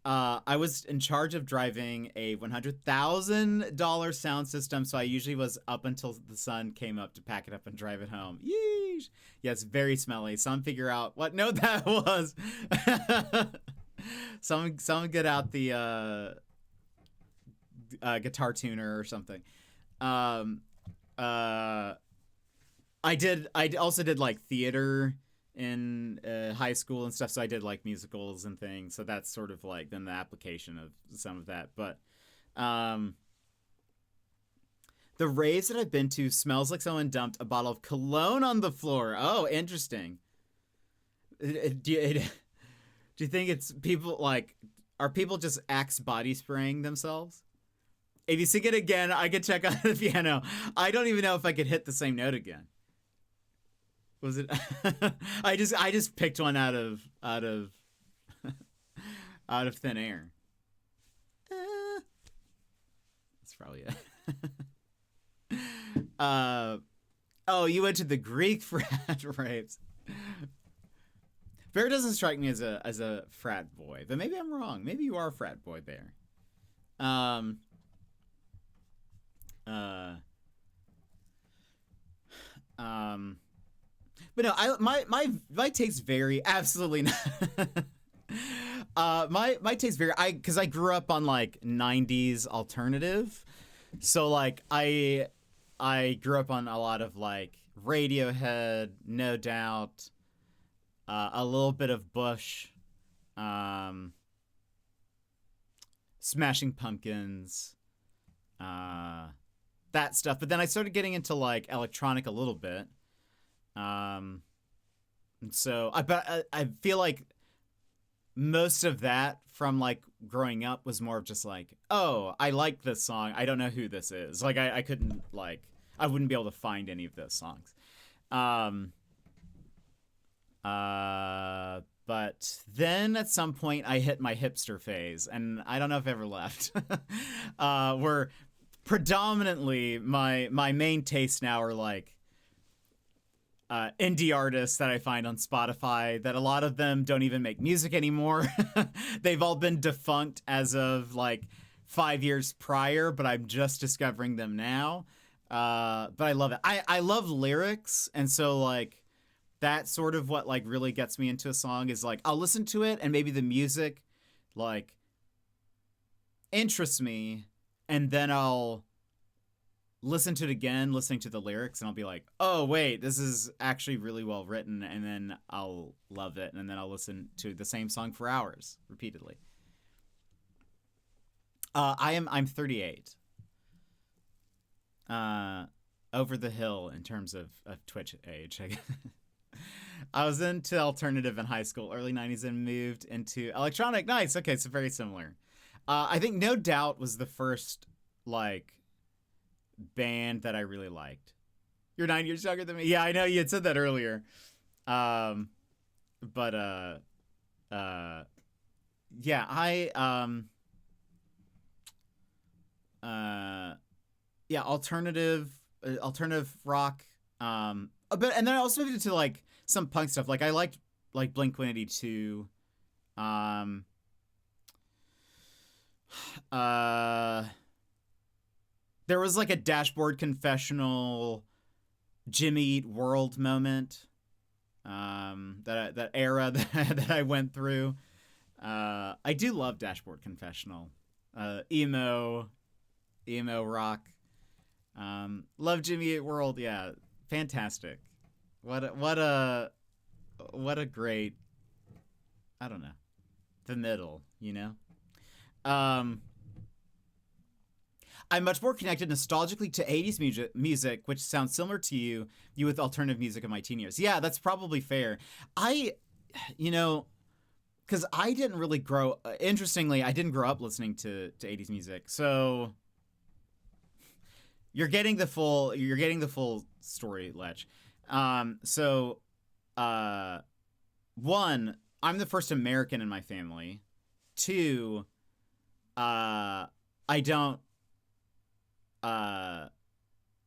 I was in charge of driving a $100,000 sound system, so I usually was up until the sun came up to pack it up and drive it home. Yeesh. Yes, very smelly. Someone figure out what note that was. Someone get out the guitar tuner or something. I also did theater in high school and stuff, so I did musicals and things, so that's sort of then the application of some of that. But the raves that I've been to smells like someone dumped a bottle of cologne on the floor. Oh, interesting. Do you think it's people are people just Axe body spraying themselves? If you sing it again, I could check out the piano. I don't even know if I could hit the same note again. Was it? I just picked one out of thin air. That's probably it. Oh, you went to the Greek frat raves. Bear doesn't strike me as a frat boy, but maybe I'm wrong. Maybe you are a frat boy, Bear. But no, my tastes vary. Absolutely not. My tastes vary. Because I grew up on 90s alternative, so I grew up on a lot of Radiohead, No Doubt, a little bit of Bush, Smashing Pumpkins, that stuff. But then I started getting into electronic a little bit. And so I feel like most of that from growing up was more of just oh, I like this song. I don't know who this is. I couldn't I wouldn't be able to find any of those songs. But then at some point I hit my hipster phase, and I don't know if I ever left. Where predominantly my main tastes now are indie artists that I find on Spotify, that a lot of them don't even make music anymore. They've all been defunct as of 5 years prior, but I'm just discovering them now. But I love it. I love lyrics, and so that's sort of what really gets me into a song is I'll listen to it and maybe the music interests me, and then I'll listen to it again, listening to the lyrics, and I'll be oh wait, this is actually really well written, and then I'll love it, and then I'll listen to the same song for hours repeatedly. I'm 38. over the hill in terms of Twitch age. I was into alternative in high school, early 90s, and moved into electronic. Nice. Okay, so very similar. I think No Doubt was the first, like, band that I really liked. You're 9 years younger than me. Yeah, I know you had said that earlier. Yeah, yeah, alternative rock. But and then I also moved into like some punk stuff. Like I liked like Blink-182. There was like a Dashboard Confessional, Jimmy Eat World moment. That era that I went through. I do love Dashboard Confessional. Emo rock. Love Jimmy Eat World. Yeah, fantastic. What a great, I don't know, the middle, you know. I'm much more connected nostalgically to 80s music, which sounds similar to you with alternative music in my teen years. Yeah, that's probably fair. Because I didn't really grow. Interestingly, I didn't grow up listening to 80s music, so you're getting the full story, Lech. One, I'm the first American in my family. Two, I don't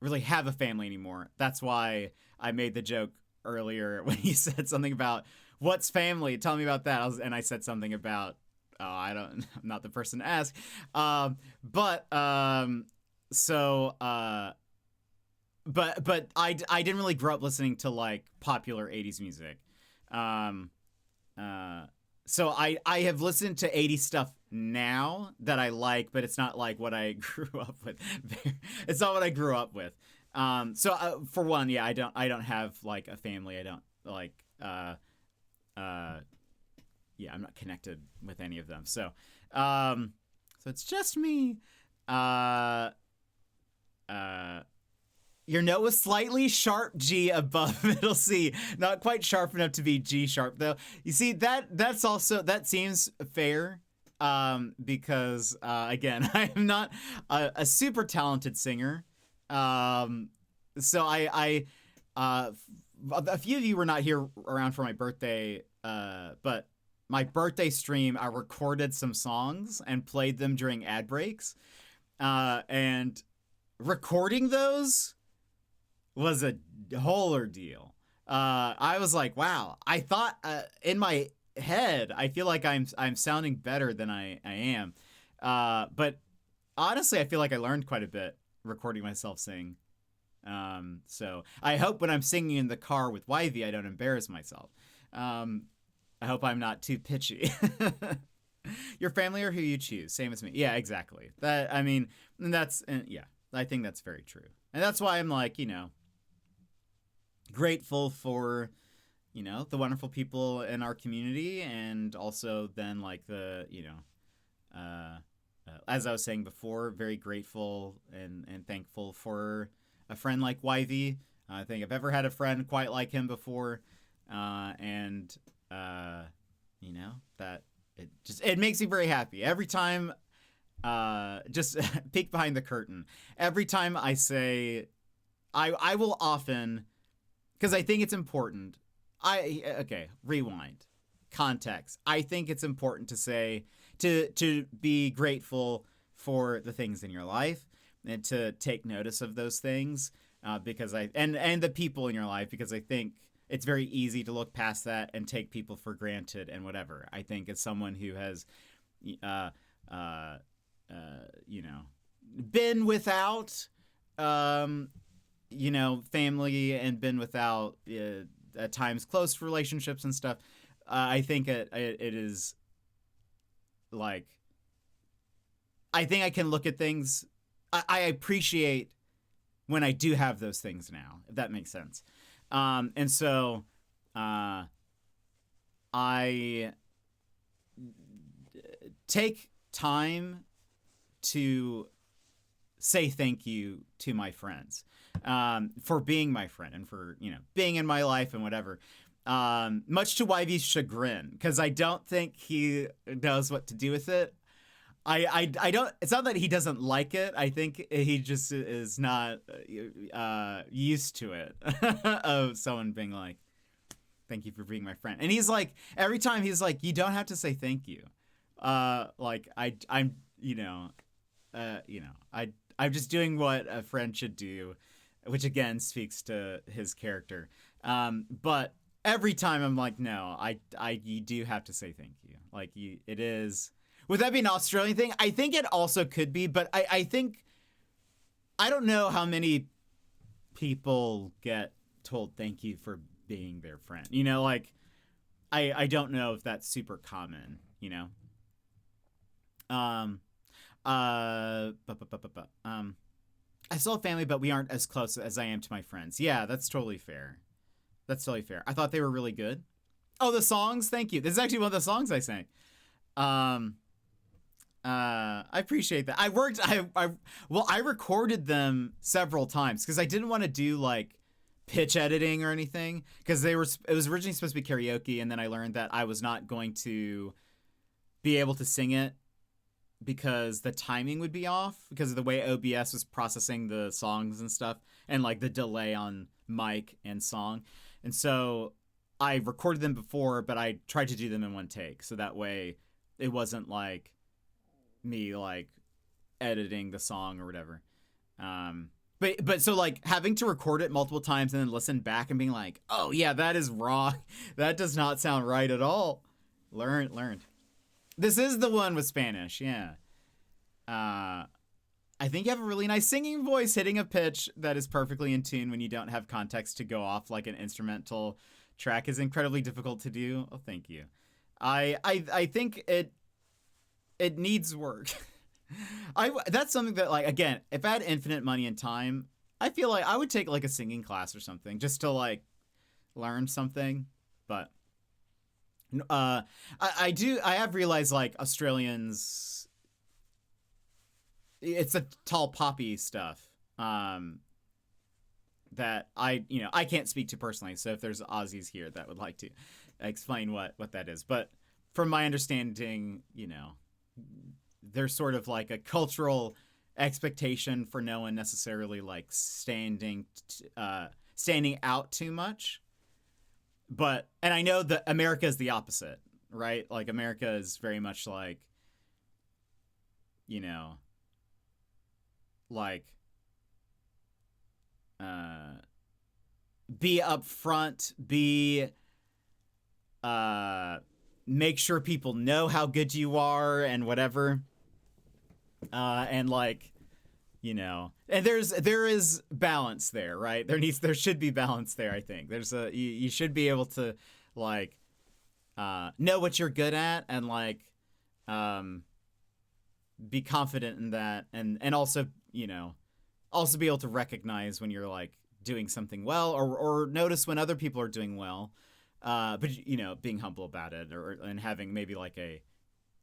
really have a family anymore. That's why I made the joke earlier when he said something about what's family. Tell me about that. I said something about I'm not the person to ask. But I didn't really grow up listening to like popular 80s music. So I have listened to 80s stuff now that I like, but it's not like what I grew up with. It's not what I grew up with. For one, yeah, I don't have like a family. I don't like, yeah, I'm not connected with any of them. So it's just me. Your note was slightly sharp G above middle C. Not quite sharp enough to be G sharp though. You see, that seems fair. Because again, I am not a super talented singer. So a few of you were not here around for my birthday, but my birthday stream, I recorded some songs and played them during ad breaks. And recording those was a whole ordeal. I was like, wow, I thought in my head, I feel like I'm sounding better than I am. But honestly, I feel like I learned quite a bit recording myself sing. So I hope when I'm singing in the car with Wivey, I don't embarrass myself. I hope I'm not too pitchy. Your family or who you choose, same as me. Yeah, exactly. Yeah, I think that's very true. And that's why I'm like, grateful for, the wonderful people in our community, and also then like the, as I was saying before, very grateful and thankful for a friend like Wivey. I think I've ever had a friend quite like him before. That it makes me very happy every time. Just peek behind the curtain. Every time I say, I will often, because I think it's important. Rewind. Context. I think it's important to say, to be grateful for the things in your life and to take notice of those things, because and the people in your life, because I think it's very easy to look past that and take people for granted and whatever. I think as someone who has, been without, family, and been without, at times, close relationships and stuff, I think it is, like, I think I can look at things, I appreciate when I do have those things now, if that makes sense. And so, I take time to say thank you to my friends. for being my friend and for, being in my life and whatever. Much to YV's chagrin, because I don't think he knows what to do with it. I don't. It's not that he doesn't like it. I think he just is not used to it of someone being like, "Thank you for being my friend." And he's like, every time he's like, "You don't have to say thank you." I'm just doing what a friend should do, which again speaks to his character. But every time I'm like, no, you do have to say thank you. Like it is. Would that be an Australian thing? I think it also could be, but I think, I don't know how many people get told thank you for being their friend. I don't know if that's super common, I still have family, but we aren't as close as I am to my friends. Yeah, that's totally fair. I thought they were really good. Oh, the songs? Thank you. This is actually one of the songs I sang. I appreciate that. I recorded them several times because I didn't want to do like pitch editing or anything, because it was originally supposed to be karaoke, and then I learned that I was not going to be able to sing it because the timing would be off because of the way OBS was processing the songs and stuff, and like the delay on mic and song. And so I recorded them before, but I tried to do them in one take, so that way it wasn't like me like editing the song or whatever. But so like having to record it multiple times and then listen back and being like, oh yeah, that is wrong. That does not sound right at all. Learned. This is the one with Spanish, yeah. I think you have a really nice singing voice. Hitting a pitch that is perfectly in tune when you don't have context to go off like an instrumental track is incredibly difficult to do. Oh, thank you. I think it needs work. That's something that, like, again, if I had infinite money and time, I feel like I would take like a singing class or something just to like learn something. But I have realized like Australians, it's the tall poppy stuff that I can't speak to personally. So if there's Aussies here that would like to explain what that is, but from my understanding, there's sort of like a cultural expectation for no one necessarily like standing out too much. But, and I know that America is the opposite, right? Like America is very much like, be upfront, make sure people know how good you are and whatever. And like, and there is balance there, right? There should be balance there. I think you should be able to like, know what you're good at and like, be confident in that. And also, also be able to recognize when you're like doing something well or notice when other people are doing well. But being humble about it and having maybe like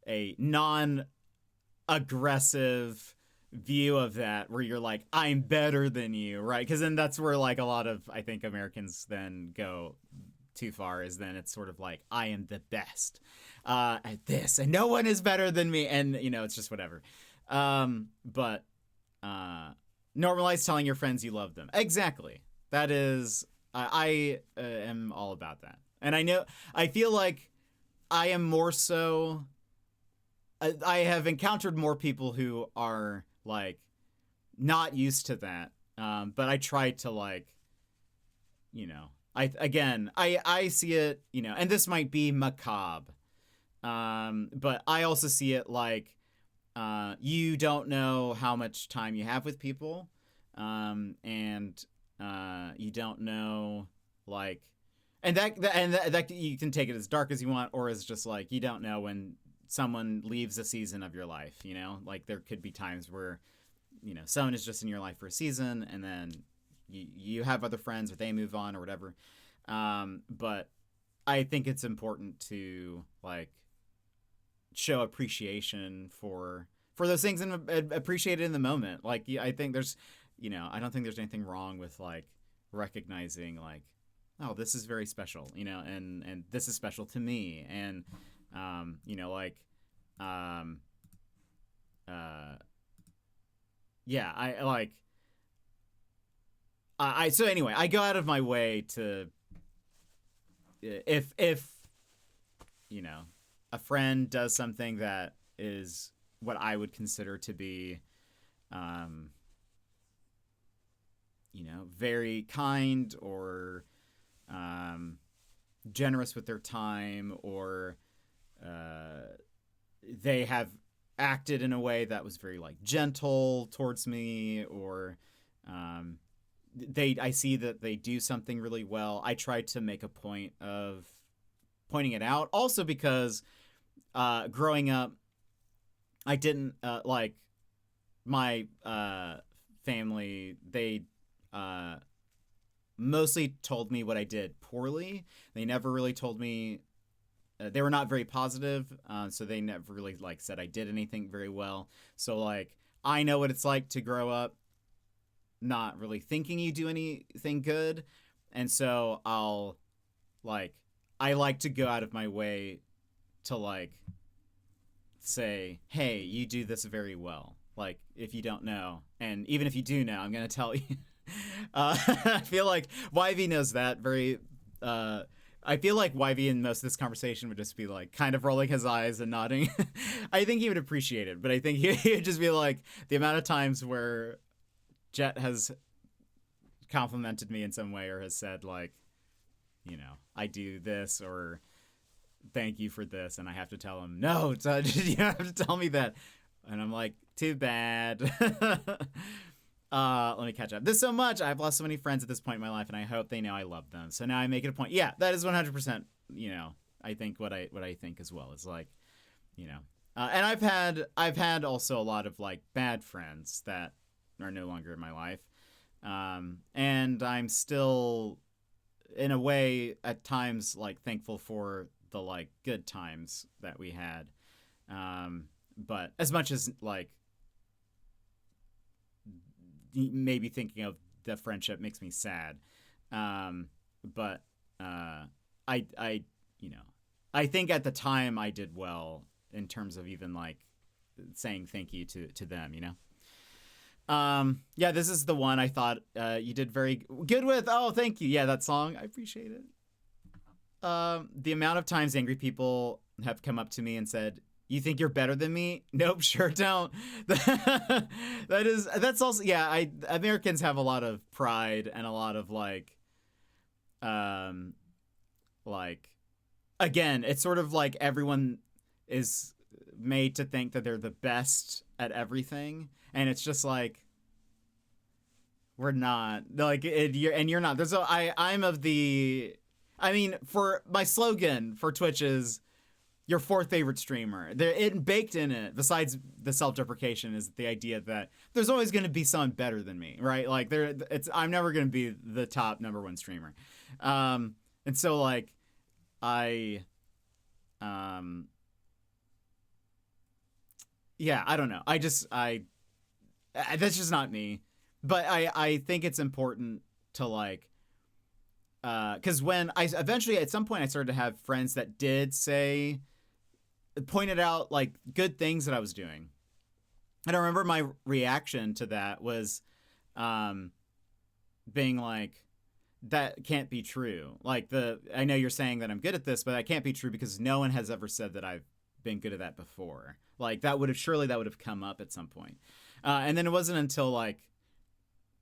a non-aggressive view of that where you're like, I'm better than you, right? Because then that's where like a lot of, I think, Americans then go too far, is then it's sort of like, I am the best at this and no one is better than me, and it's just whatever. But normalize telling your friends you love them. Exactly. That is, I am all about that. And I feel like I am more so, I have encountered more people who are like not used to that. But I try to like, I see it, and this might be macabre. But I also see it like, you don't know how much time you have with people. And you don't know like, and that you can take it as dark as you want, or as just like, you don't know when someone leaves a season of your life, like there could be times where, someone is just in your life for a season and then you have other friends or they move on or whatever. But I think it's important to like show appreciation for those things and appreciate it in the moment. Like, I think there's, I don't think there's anything wrong with like recognizing like, oh, this is very special, and this is special to me, and yeah, I like. So anyway, I go out of my way to, if a friend does something that is what I would consider to be, very kind or generous with their time, or they have acted in a way that was very like gentle towards me, or I see that they do something really well. I try to make a point of pointing it out. Also because growing up, I didn't like my family. They mostly told me what I did poorly. They never really told me. They were not very positive, so they never really like said I did anything very well. So like I know what it's like to grow up not really thinking you do anything good, and so I like to go out of my way to like say, hey, you do this very well. Like if you don't know, and even if you do know, I'm gonna tell you. I feel like YV knows that very. I feel like YV in most of this conversation would just be like kind of rolling his eyes and nodding. I think he would appreciate it, but I think he would just be like the amount of times where Jet has complimented me in some way or has said like, I do this or thank you for this, and I have to tell him, no, you have to tell me that. And I'm like, too bad. Let me catch up. There's so much. I've lost so many friends at this point in my life, and I hope they know I love them. So now I make it a point. Yeah, that is 100%, I think what I think as well is like, and I've had also a lot of like bad friends that are no longer in my life. And I'm still in a way at times like thankful for the like good times that we had. But as much as like maybe thinking of the friendship makes me sad. But I think at the time I did well in terms of even like saying thank you to them, Yeah, this is the one I thought you did very good with. Oh, thank you. Yeah, that song. I appreciate it. The amount of times angry people have come up to me and said, you think you're better than me? Nope, sure don't. That's also, yeah, Americans have a lot of pride and a lot of like, again, it's sort of like everyone is made to think that they're the best at everything. And it's just like, we're not. Like, you're not. For my slogan for Twitch is, your fourth favorite streamer. It baked in it, besides the self-deprecation, is the idea that there's always going to be someone better than me, right? Like I'm never going to be the top number one streamer. And so like yeah, I don't know. That's just not me. But I think it's important to like, because when I eventually at some point I started to have friends that did pointed out like good things that I was doing. And I remember my reaction to that was being like, that can't be true. Like I know you're saying that I'm good at this, but that can't be true because no one has ever said that I've been good at that before. Like that would have come up at some point. And then it wasn't until like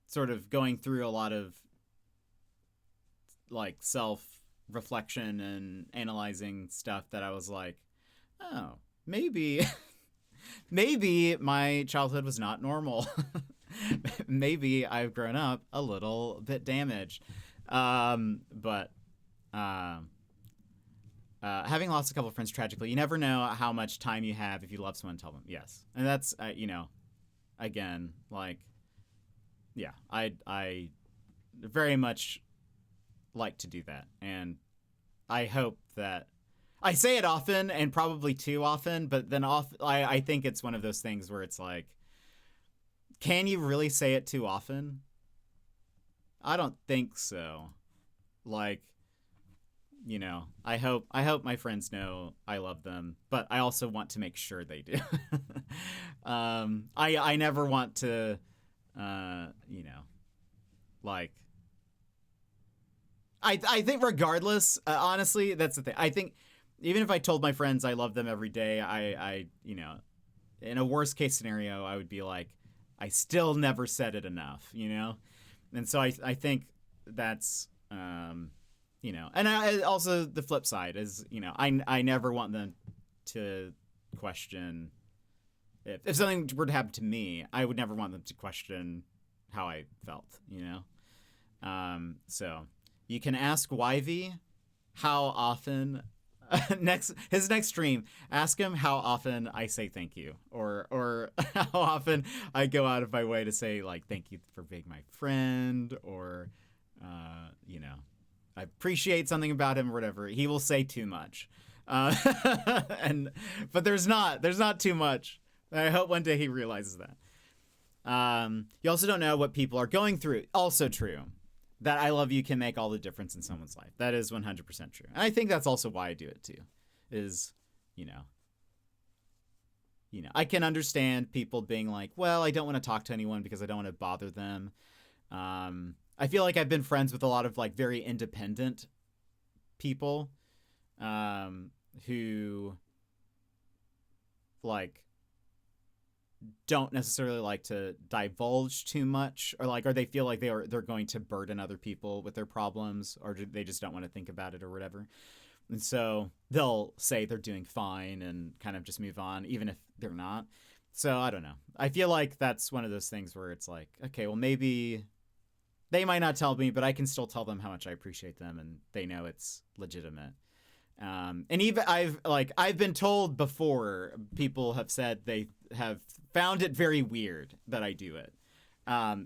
sort of going through a lot of like self-reflection and analyzing stuff that I was like, oh, maybe my childhood was not normal. Maybe I've grown up a little bit damaged. But having lost a couple of friends tragically, you never know how much time you have if you love someone, tell them. Yes. And that's, again, like, yeah, I very much like to do that. And I hope that I say it often and probably too often, but then I think it's one of those things where it's like, can you really say it too often? I don't think so. Like, you know, I hope my friends know I love them, but I also want to make sure they do. I never want to, you know, like, I think regardless, honestly, that's the thing. I think even if I told my friends I love them every day, I you know, in a worst case scenario, I would be like, I still never said it enough, you know? And so I think that's, you know, and also the flip side is, you know, I never want them to question if something were to happen to me, I would never want them to question how I felt, you know? So you can ask YV how often his next stream, ask him how often I say thank you, or how often I go out of my way to say like thank you for being my friend, or you know, I appreciate something about him or whatever. He will say too much, but there's not too much. I hope one day he realizes that. You also don't know what people are going through. Also true. That I love you can make all the difference in someone's life. That is 100% true. And I think that's also why I do it too. Is, you know, I can understand people being like, well, I don't want to talk to anyone because I don't want to bother them. I feel like I've been friends with a lot of like very independent people who like don't necessarily like to divulge too much, or they feel like they're going to burden other people with their problems, or they just don't want to think about it or whatever. And so they'll say they're doing fine and kind of just move on, even if they're not. So I don't know. I feel like that's one of those things where it's like, okay, well, maybe they might not tell me, but I can still tell them how much I appreciate them and they know it's legitimate. And even I've been told before, people have said they have found it very weird that I do it. I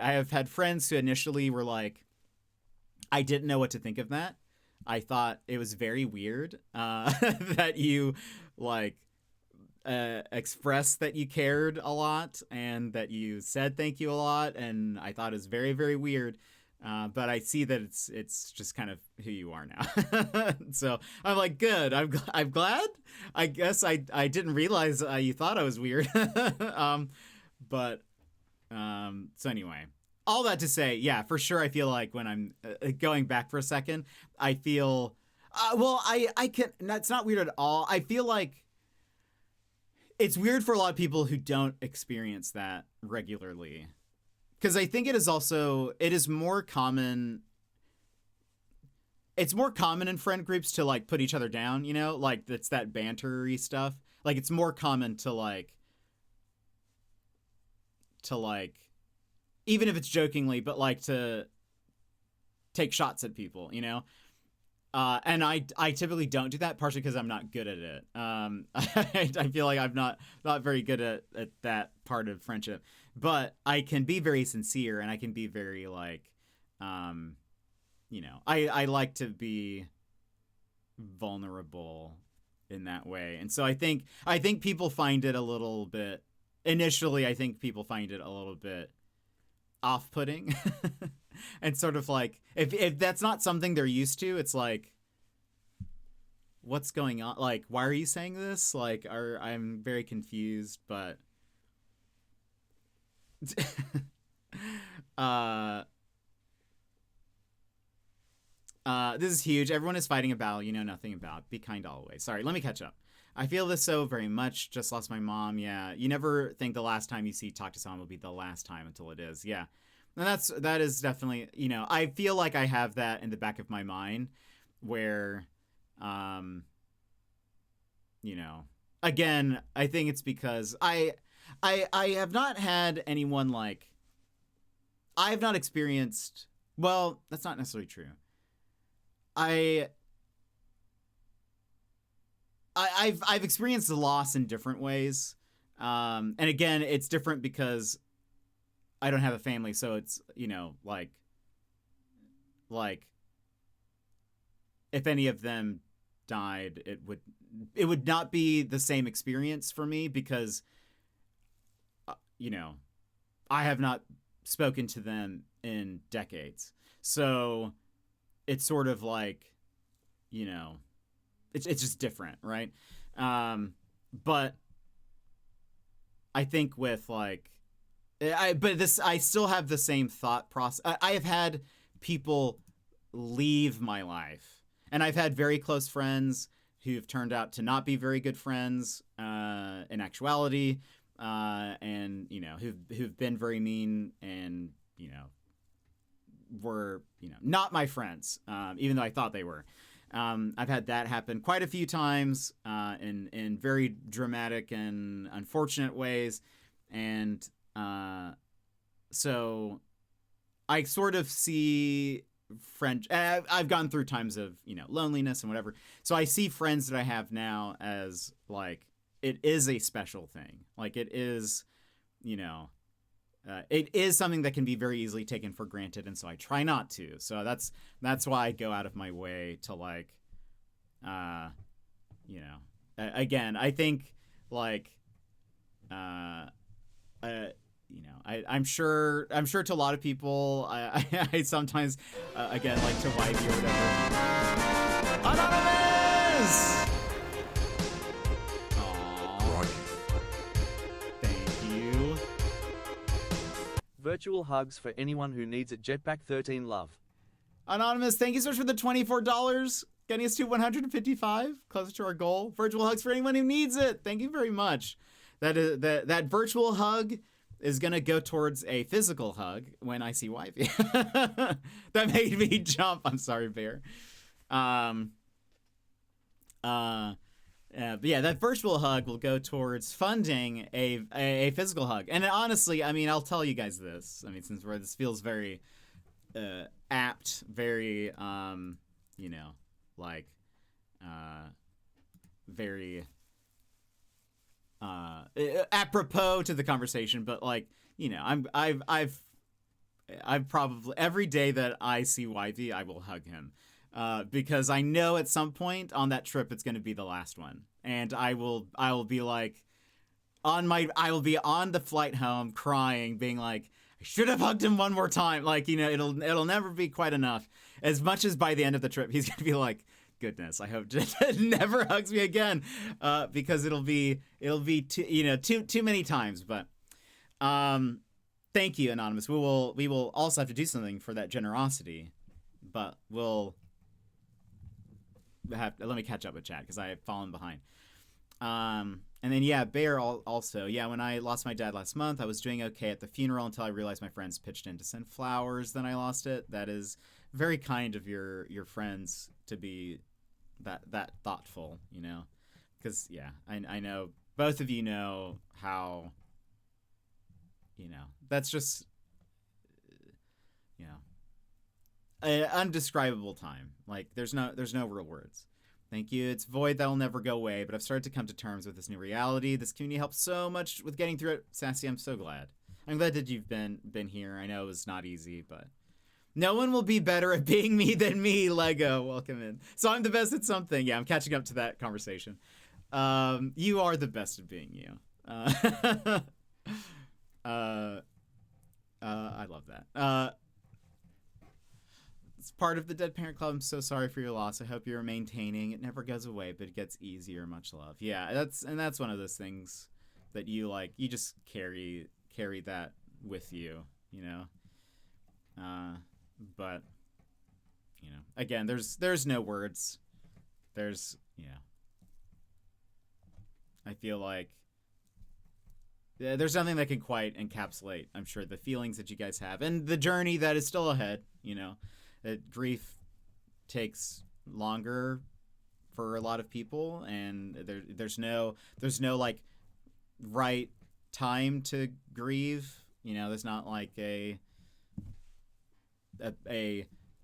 have had friends who initially were like, I didn't know what to think of that. I thought it was very weird that you like expressed that you cared a lot and that you said thank you a lot, and I thought it was very, very weird. But I see that it's just kind of who you are now. So I'm like, good. I'm glad. I guess I didn't realize you thought I was weird. But so anyway, all that to say, yeah, for sure. I feel like when I'm going back for a second, I feel, well, I can, that's not weird at all. I feel like it's weird for a lot of people who don't experience that regularly. Because I think it is more common. It's more common in friend groups to like put each other down, you know, like it's that bantery stuff. Like it's more common to like, even if it's jokingly, but like to take shots at people, you know? And I typically don't do that, partially because I'm not good at it. I feel like I'm not very good at that part of friendship. But I can be very sincere, and I can be very like, you know, I like to be vulnerable in that way. And so I think people find it a little bit, initially, I think people find it a little bit off-putting. And sort of like, if that's not something they're used to, it's like, what's going on? Like, why are you saying this? Like, I'm very confused, but this is huge. Everyone is fighting a battle you know nothing about. Be kind always. Sorry, let me catch up. I feel this so very much. Just lost my mom. Yeah, you never think the last time you talk to someone will be the last time until it is. Yeah, and that is definitely, you know, I feel like I have that in the back of my mind, where, you know, again, I think it's because I have not had anyone like, I have not experienced, well, that's not necessarily true. I've experienced the loss in different ways. And again, it's different because I don't have a family, so it's, you know, like if any of them died, it would not be the same experience for me, because you know, I have not spoken to them in decades. So it's sort of like, you know, it's just different, right? But I think with like, I still have the same thought process. I have had people leave my life, and I've had very close friends who've turned out to not be very good friends in actuality, and you know, who've been very mean and, you know, were, you know, not my friends, even though I thought they were. I've had that happen quite a few times in very dramatic and unfortunate ways, and so I sort of see I've gone through times of, you know, loneliness and whatever. So I see friends that I have now as like, it is a special thing. Like it is, you know, it is something that can be very easily taken for granted. And so I try not to. So that's why I go out of my way to like, you know, again, I think like, you know, I'm sure to a lot of people, I sometimes, again, like to wipe you or whatever. Anonymous! Aww. Thank you. Virtual hugs for anyone who needs it. Jetpack 13 love. Anonymous, thank you so much for the $24. Getting us to 155, closer to our goal. Virtual hugs for anyone who needs it. Thank you very much. That virtual hug is gonna go towards a physical hug when I see Wifey. That made me jump. I'm sorry, Bear. But yeah, that virtual hug will go towards funding a physical hug. And honestly, I mean, I'll tell you guys this. I mean, since this feels very apt, very you know, like very apropos to the conversation, but like, you know, I've probably every day that I see Wifey, I will hug him, because I know at some point on that trip it's going to be the last one, and I will be like I will be on the flight home crying, being like, I should have hugged him one more time. Like, you know, it'll never be quite enough. As much as by the end of the trip he's gonna be like, goodness, I hope Jet never hugs me again, because it'll be too many times. But thank you, Anonymous. We will also have to do something for that generosity, but we'll have let me catch up with chat because I have fallen behind. And then yeah, Bear also, yeah, when I lost my dad last month, I was doing okay at the funeral until I realized my friends pitched in to send flowers. Then I lost it. That is very kind of your friends to be that thoughtful, you know, because yeah, I know both of you know how, you know, that's just, you know, an undescribable time. Like there's no real words. Thank you. It's void that will never go away, but I've started to come to terms with this new reality. This community helps so much with getting through it. Sassy, I'm so glad. I'm glad that you've been here. I know it was not easy, but no one will be better at being me than me, Lego. Welcome in. So I'm the best at something. Yeah, I'm catching up to that conversation. You are the best at being you. I love that. It's part of the Dead Parent Club. I'm so sorry for your loss. I hope you're maintaining. It never goes away, but it gets easier. Much love. Yeah, that's one of those things that you like. You just carry that with you, you know. But you know, again, there's no words. There's, you know, I feel like there's nothing that can quite encapsulate, I'm sure, the feelings that you guys have and the journey that is still ahead, you know. Grief takes longer for a lot of people, and there's no like right time to grieve. You know, there's not like a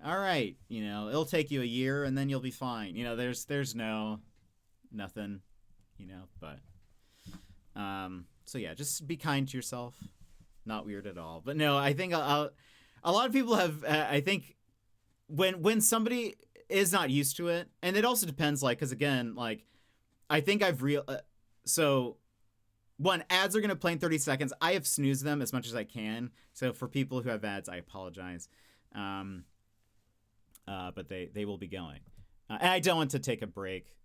all right, you know, it'll take you a year and then you'll be fine. You know, there's nothing, you know, but so yeah, just be kind to yourself. Not weird at all. But no, I think a lot of people have I think when somebody is not used to it, and it also depends, like, because again, like, I think I've so one, ads are going to play in 30 seconds. I have snoozed them as much as I can. So for people who have ads, I apologize. But they will be going. And I don't want to take a break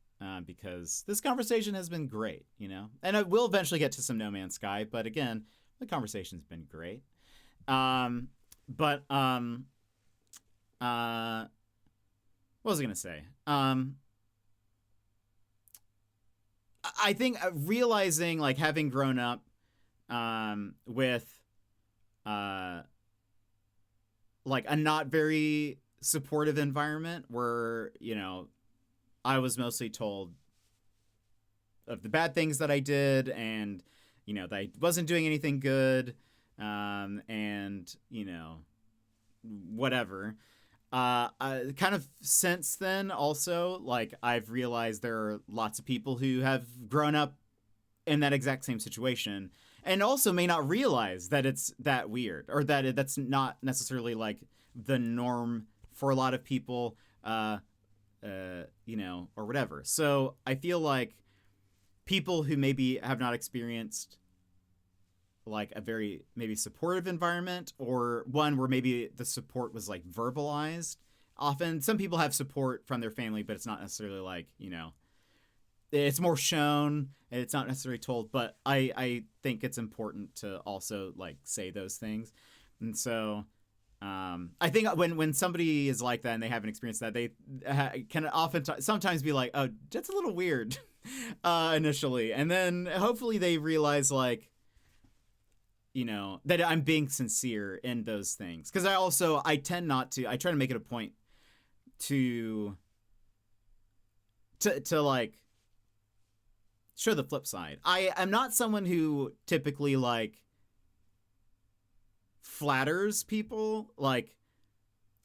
because this conversation has been great, you know? And I will eventually get to some No Man's Sky, but again, the conversation's been great. What was I going to say? I think realizing, like, having grown up with like a not very supportive environment where, you know, I was mostly told of the bad things that I did and, you know, that I wasn't doing anything good, and, you know, whatever. Kind of since then also, like, I've realized there are lots of people who have grown up in that exact same situation and also may not realize that it's that weird or that that's not necessarily like the norm for a lot of people, you know, or whatever. So I feel like people who maybe have not experienced like a very maybe supportive environment, or one where maybe the support was like verbalized. Often some people have support from their family, but it's not necessarily like, you know, it's more shown and it's not necessarily told, but I think it's important to also like say those things. And so I think when somebody is like that and they haven't experienced that, they can often sometimes be like, oh, that's a little weird initially. And then hopefully they realize, like, you know, that I'm being sincere in those things. Because I tend not to, I try to make it a point to like show the flip side. I'm not someone who typically like flatters people. Like,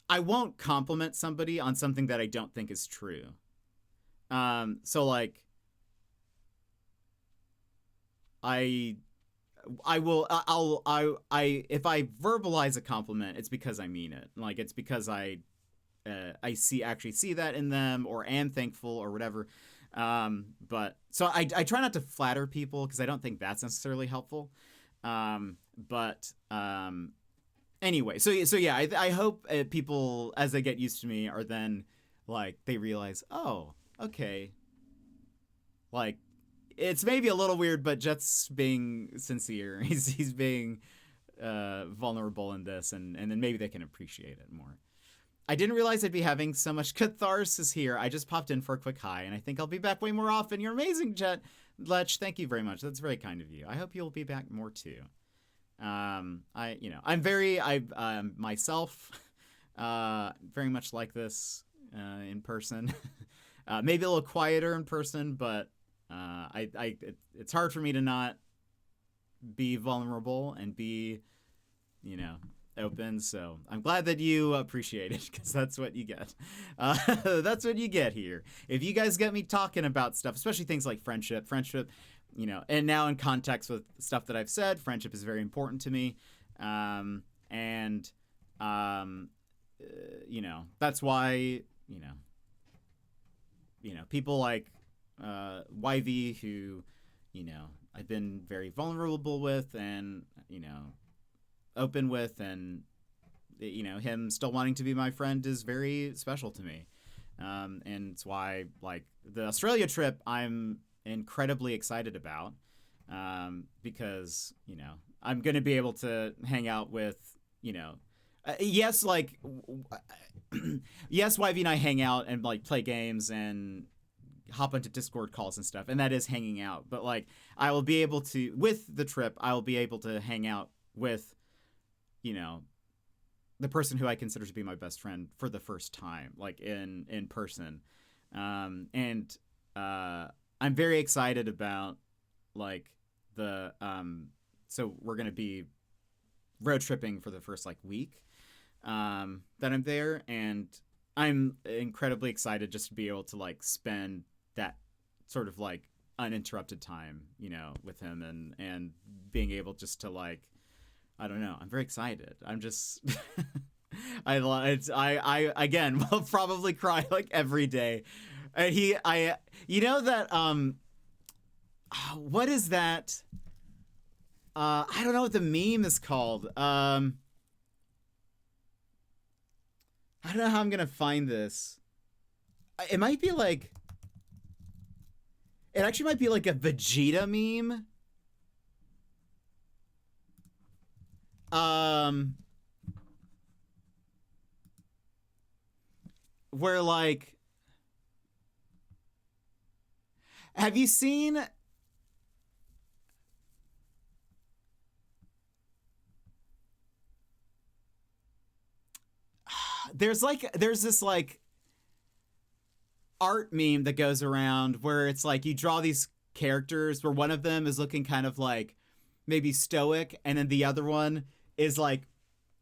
I won't compliment somebody on something that I don't think is true. So like I if I verbalize a compliment, it's because I mean it. Like, it's because I actually see that in them, or am thankful, or whatever. But so I try not to flatter people because I don't think that's necessarily helpful. Anyway, so yeah, I hope people, as they get used to me, are then like, they realize, oh, okay, like, it's maybe a little weird, but Jet's being sincere. He's being vulnerable in this, and then maybe they can appreciate it more. I didn't realize I'd be having so much catharsis here. I just popped in for a quick hi, and I think I'll be back way more often. You're amazing, Jet. Lech, thank you very much. That's very kind of you. I hope you'll be back more too. I'm myself, very much like this in person. Maybe a little quieter in person, but it's hard for me to not be vulnerable and be, you know, open. So I'm glad that you appreciate it, because that's what you get. That's what you get here. If you guys get me talking about stuff, especially things like friendship, you know, and now in context with stuff that I've said, friendship is very important to me. You know, that's why, you know, people like YV, who, you know, I've been very vulnerable with and, you know, open with, and, you know, him still wanting to be my friend is very special to me. And it's why, like, the Australia trip I'm incredibly excited about, because, you know, I'm going to be able to hang out with, you know, yes, like, yes, YV and I hang out and, like, play games and hop into Discord calls and stuff, and that is hanging out. But, like, I will be able to, with the trip, I will be able to hang out with, you know, the person who I consider to be my best friend for the first time, like, in person. I'm very excited about, like, the so we're gonna be road tripping for the first, like, week that I'm there, and I'm incredibly excited just to be able to, like, spend that sort of, like, uninterrupted time, you know, with him, and being able just to, like, I don't know, I'm very excited. I'm just I again will probably cry, like, every day. You know that what is that I don't know what the meme is called. I don't know how I'm gonna find this. It might be like... It actually might be like a Vegeta meme. Where like... Have you seen... There's this like art meme that goes around where it's like you draw these characters where one of them is looking kind of like maybe stoic, and then the other one is like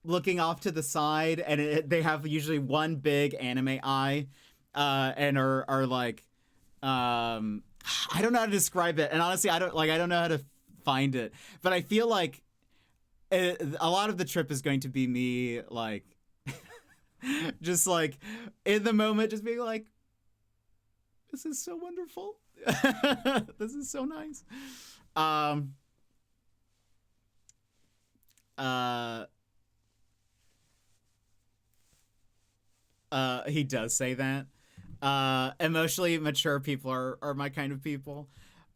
looking off to the side, and they have usually one big anime eye, and are like, I don't know how to describe it, and honestly, I don't know how to find it, but I feel like a lot of the trip is going to be me like. Just like in the moment, just being like, this is so wonderful. This is so nice. He does say that. Emotionally mature people are my kind of people.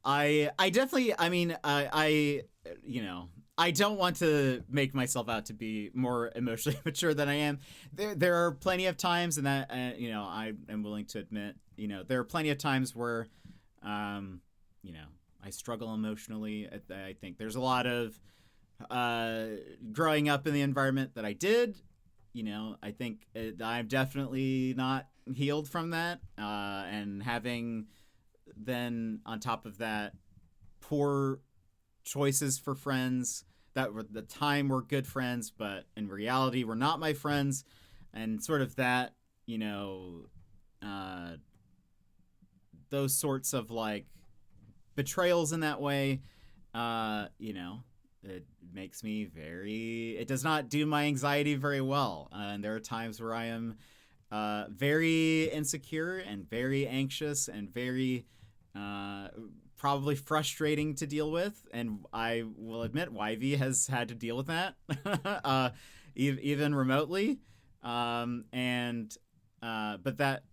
I definitely, I mean, I you know, I don't want to make myself out to be more emotionally mature than I am. There are plenty of times, and that you know, I am willing to admit, you know, there are plenty of times where, you know, I struggle emotionally. I think there's a lot of growing up in the environment that I did. You know, I think I'm definitely not healed from that, and having then on top of that poor choices for friends that were at the time were good friends, but in reality were not my friends, and sort of that, you know, those sorts of like betrayals in that way, you know, it makes me it does not do my anxiety very well, and there are times where I am very insecure and very anxious and very probably frustrating to deal with, and I will admit YV has had to deal with that even remotely, and but that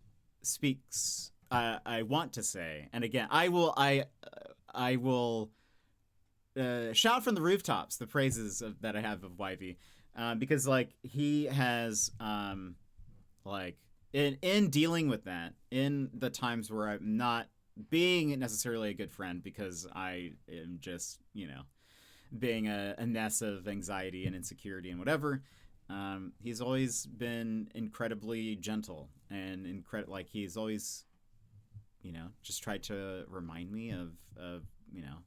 speaks, I want to say, and again I will shout from the rooftops the praises that I have of YV, because like he has like in dealing with that in the times where I'm not being necessarily a good friend because I am just, you know, being a mess of anxiety and insecurity and whatever, he's always been incredibly gentle and like he's always, you know, just tried to remind me of you know,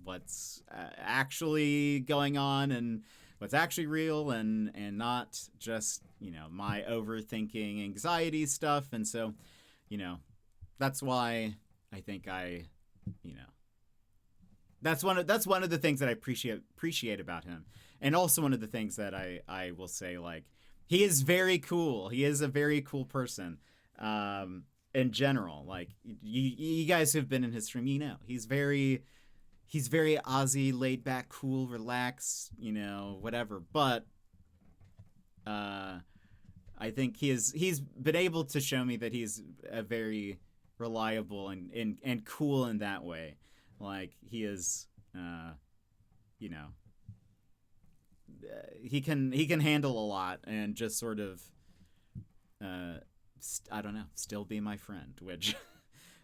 what's actually going on and what's actually real, and not just, you know, my overthinking anxiety stuff. And so, you know, that's why I think you know, that's one of the things that I appreciate about him. And also one of the things that I will say, like, he is very cool. He is a very cool person. In general, like you guys who've been in his stream, you know, he's very Aussie, laid back, cool, relaxed, you know, whatever. But I think he's been able to show me that he's a very reliable and cool in that way. Like he is, you know, he can handle a lot and just sort of, I don't know, still be my friend, which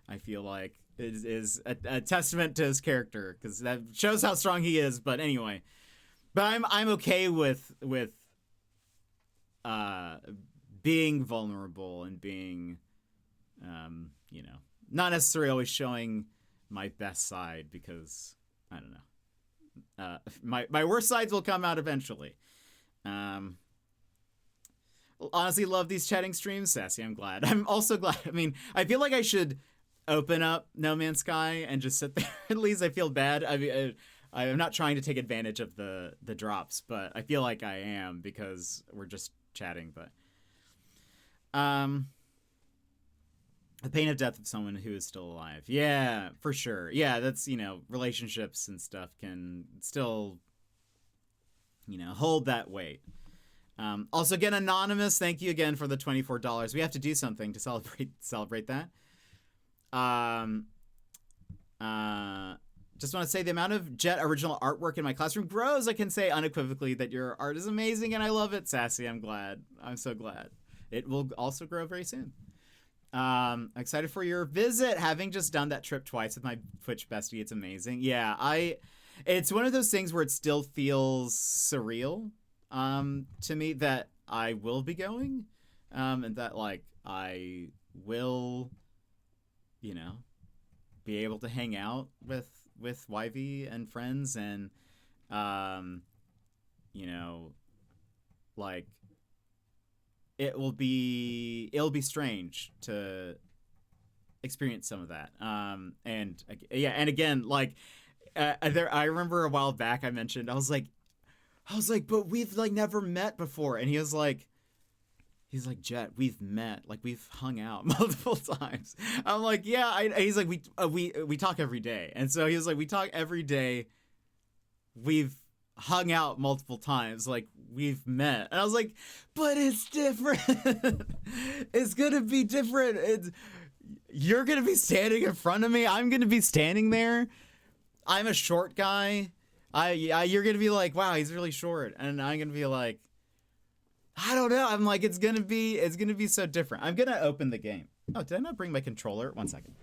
I feel like is a testament to his character, because that shows how strong he is. But anyway, but I'm okay with being vulnerable and being, you know, not necessarily always showing my best side, because I don't know, my worst sides will come out eventually. Honestly, love these chatting streams, Sassy. I'm glad. I'm also glad. I mean, I feel like I should open up No Man's Sky and just sit there. At least I feel bad. I mean, I'm not trying to take advantage of the drops, but I feel like I am because we're just chatting. But The pain of death of someone who is still alive. Yeah, for sure. Yeah, that's, you know, relationships and stuff can still, you know, hold that weight. Also, again, Anonymous, thank you again for the $24. We have to do something to celebrate that. Just want to say the amount of Jet original artwork in my classroom grows. I can say unequivocally that your art is amazing and I love it. Sassy, I'm glad. I'm so glad. It will also grow very soon. Excited for your visit. Having just done that trip twice with my Twitch bestie, it's amazing. Yeah, it's one of those things where it still feels surreal to me that I will be going, and that like I will, you know, be able to hang out with YV and friends, and you know, like it'll be strange to experience some of that. And yeah, and again, like I remember a while back I mentioned I was like, but we've like never met before, and he's like, Jet, we've met, like we've hung out multiple times. I'm like, yeah. He's like, we talk every day, and so he was like, we talk every day. We've hung out multiple times, like we've met, and I was like, but it's different. It's gonna be different. You're gonna be standing in front of me. I'm gonna be standing there. I'm a short guy. You're gonna be like, wow, he's really short, and I'm gonna be like, I don't know. I'm like, it's gonna be so different. I'm gonna open the game. Oh, did I not bring my controller? 1 second.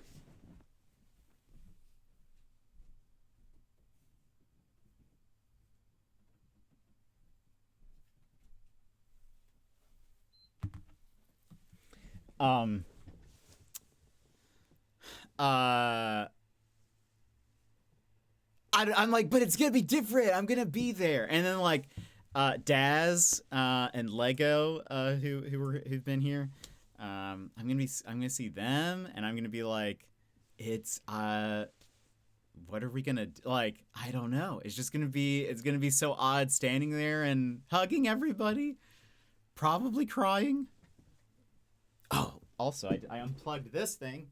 I'm like, but it's gonna be different. I'm gonna be there, and then like, Daz and Lego, who've been here, I'm gonna see them, and I'm gonna be like, it's what are we gonna do? Like, I don't know. It's gonna be so odd standing there and hugging everybody, probably crying. Oh, also I unplugged this thing.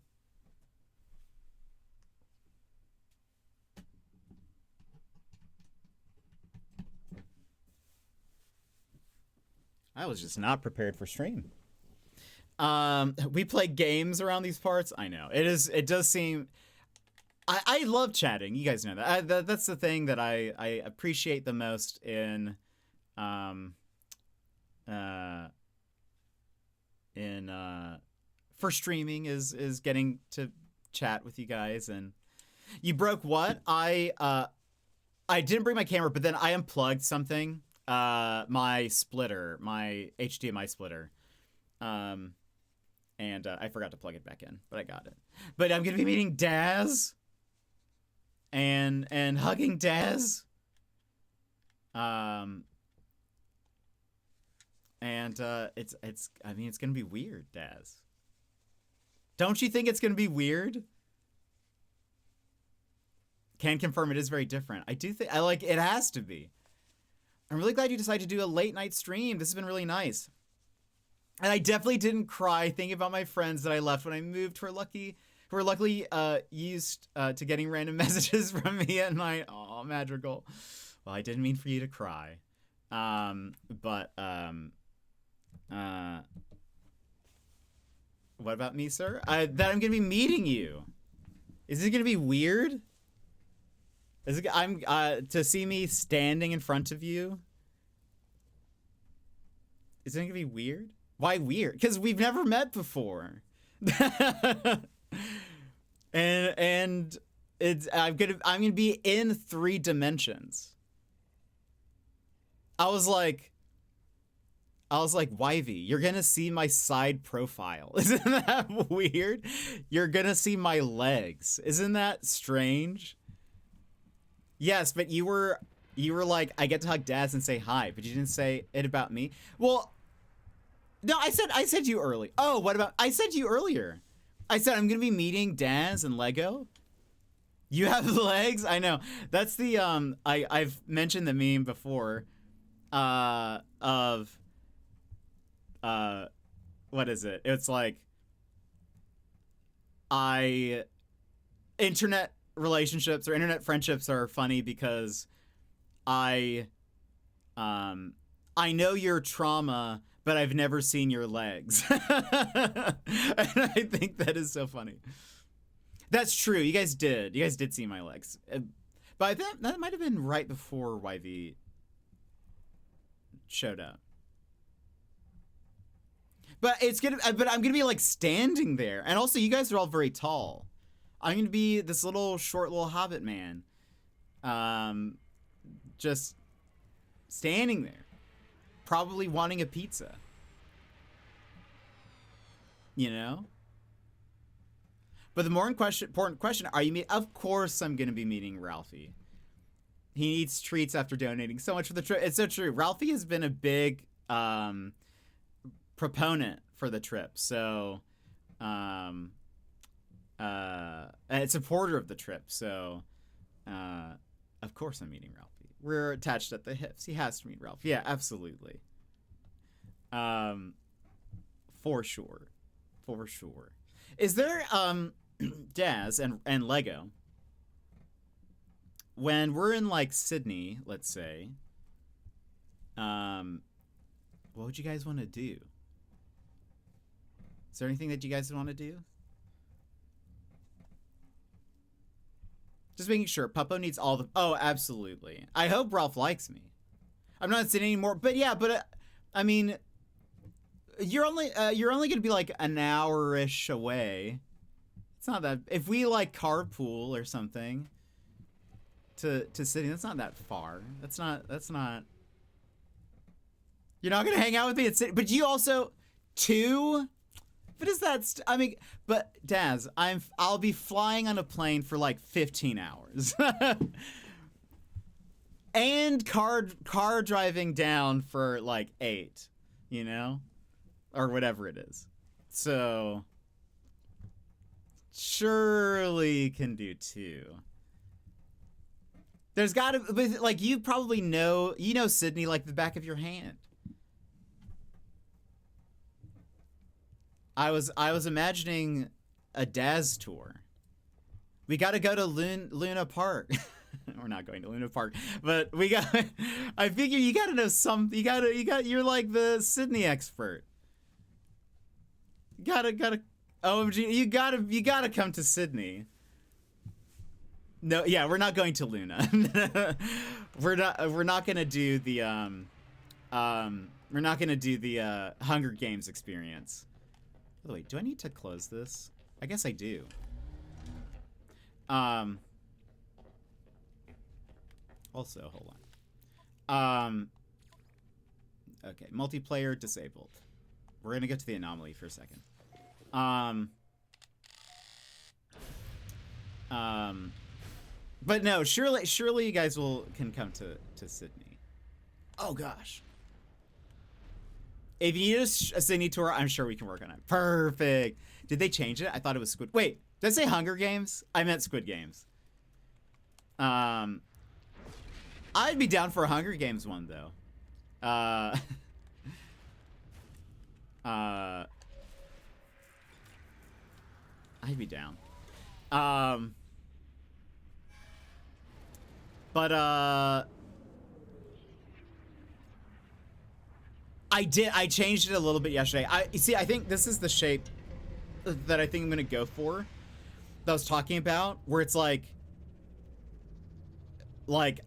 I was just not prepared for stream. We play games around these parts. I know it does seem. I love chatting. You guys know that. That's the thing that I appreciate the most in for streaming is getting to chat with you guys. And you broke what? I didn't bring my camera, but then I unplugged something. My splitter, my HDMI splitter. And I forgot to plug it back in, but I got it. But I'm gonna be meeting Daz and hugging Daz. It's gonna be weird, Daz. Don't you think it's gonna be weird? Can confirm it is very different. I do think it has to be. I'm really glad you decided to do a late night stream. This has been really nice. And I definitely didn't cry thinking about my friends that I left when I moved, who were luckily used to getting random messages from me at night. Aw, Madrigal. Well, I didn't mean for you to cry. What about me, sir? That I'm gonna be meeting you. Is it gonna be weird? To see me standing in front of you? Is it gonna be weird? Why weird? Because we've never met before. and I'm gonna be in 3 dimensions. I was like, Wivey, you're gonna see my side profile. Isn't that weird? You're gonna see my legs. Isn't that strange? Yes, but you were like, I get to hug Daz and say hi, but you didn't say it about me. Well, no, I said you early. Oh, what about? I said you earlier. I said I'm gonna be meeting Daz and Lego. You have legs? I know. That's the I've mentioned the meme before. Of what is it? It's like internet relationships or internet friendships are funny because I know your trauma, but I've never seen your legs. And I think that is so funny. That's true. You guys did see my legs. But I think that might have been right before YV showed up. But I'm gonna be like standing there. And also you guys are all very tall. I'm gonna be this short little hobbit man. Just standing there. Probably wanting a pizza. You know? But the more important question, are you of course I'm going to be meeting Ralphie. He eats treats after donating so much for the trip. It's so true. Ralphie has been a big proponent for the trip. So a supporter of the trip. So of course I'm meeting Ralphie. We're attached at the hips. He has to meet Ralphie. Yeah, absolutely. For sure. For sure. Is there Daz and Lego, when we're in like Sydney, let's say, what would you guys want to do? Is there anything that you guys want to do? Just making sure. Puppo needs all the... Oh, absolutely. I hope Ralph likes me. I'm not sitting anymore. But yeah, I mean, you're only going to be like an hour-ish away. It's not that... If we like carpool or something to Sydney, that's not that far. That's not... You're not going to hang out with me at Sydney. But you also... Two... But is that... I mean, but Daz, I'll be flying on a plane for like 15 hours. And car driving down for like 8, you know? Or whatever it is. So... Surely can do 2. There's gotta... Like, you probably know... You know Sydney like the back of your hand. I was imagining a Daz tour. We got to go to Luna Park. We're not going to Luna Park, but we got. I figure you got to know some. You're like the Sydney expert. Gotta. OMG, you gotta come to Sydney. No, yeah, we're not going to Luna. We're not gonna do the we're not gonna do the Hunger Games experience. By the way, do I need to close this? I guess I do. Also, hold on. Okay, multiplayer disabled. We're gonna get to the anomaly for a second. But no, surely you guys can come to Sydney. Oh gosh. If you need a Sydney tour, I'm sure we can work on it. Perfect. Did they change it? I thought it was Squid. Wait, did I say Hunger Games? I meant Squid Games. I'd be down for a Hunger Games one though. I'd be down. I changed it a little bit yesterday. You see, I think this is the shape that I think I'm gonna go for, that I was talking about, where it's like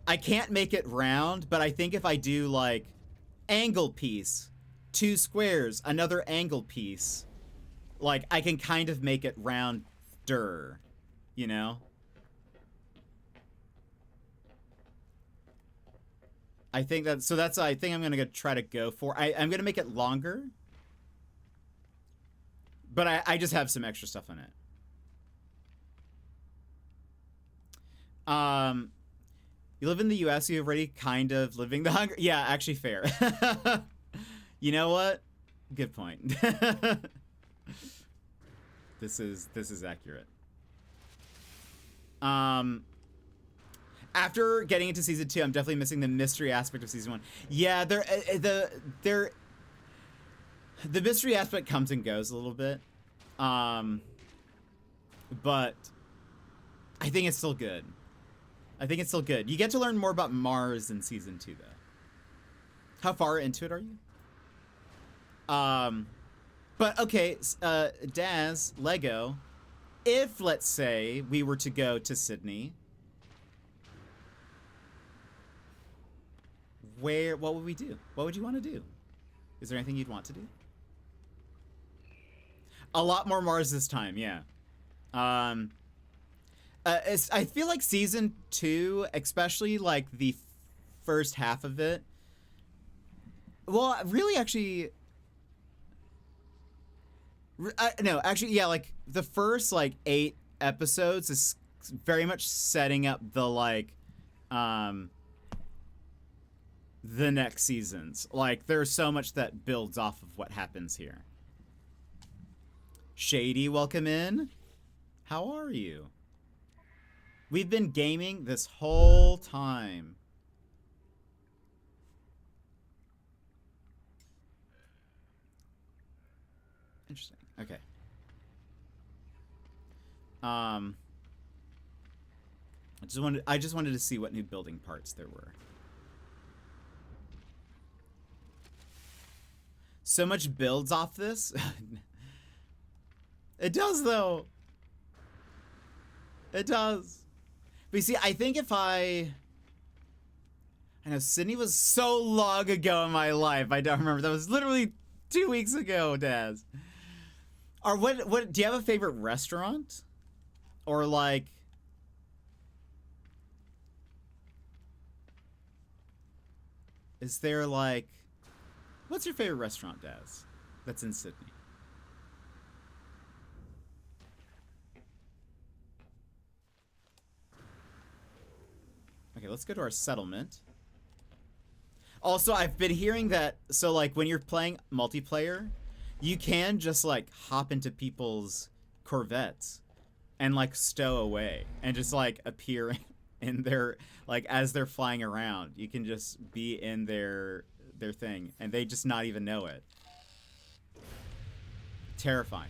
I can't make it round, but I think if I do like angle piece, 2 squares, another angle piece, like I can kind of make it rounder, you know? I think I think I'm gonna try to go for. I'm gonna make it longer, but I just have some extra stuff on it. You live in the U.S. You're already kind of living the hunger. Yeah, actually, fair. You know what? Good point. This is accurate. After getting into season 2, I'm definitely missing the mystery aspect of season 1. Yeah, the mystery aspect comes and goes a little bit. but I think it's still good. I think it's still good. You get to learn more about Mars in season 2, though. How far into it are you? But okay, Daz, Lego, if, let's say, we were to go to Sydney, what would we do? What would you want to do? Is there anything you'd want to do? A lot more Mars this time, yeah. I feel like season 2, especially like the first half of it. Well, really, actually, no, actually, yeah, like the first like 8 episodes is very much setting up the like, the next seasons. Like, there's so much that builds off of what happens here. Shady, welcome in. How are you? We've been gaming this whole time. Interesting. Okay. I just wanted to see what new building parts there were. So much builds off this. It does, though. It does. But you see, I think if I know Sydney was so long ago in my life. I don't remember. That was literally 2 weeks ago, Daz. Or what do you have a favorite restaurant? Or like is there like what's your favorite restaurant, Daz? That's in Sydney. Okay, let's go to our settlement. Also, I've been hearing that, so like when you're playing multiplayer, you can just like hop into people's Corvettes and like stow away and just like appear in their, like as they're flying around. You can just be in their thing and they just not even know it. Terrifying.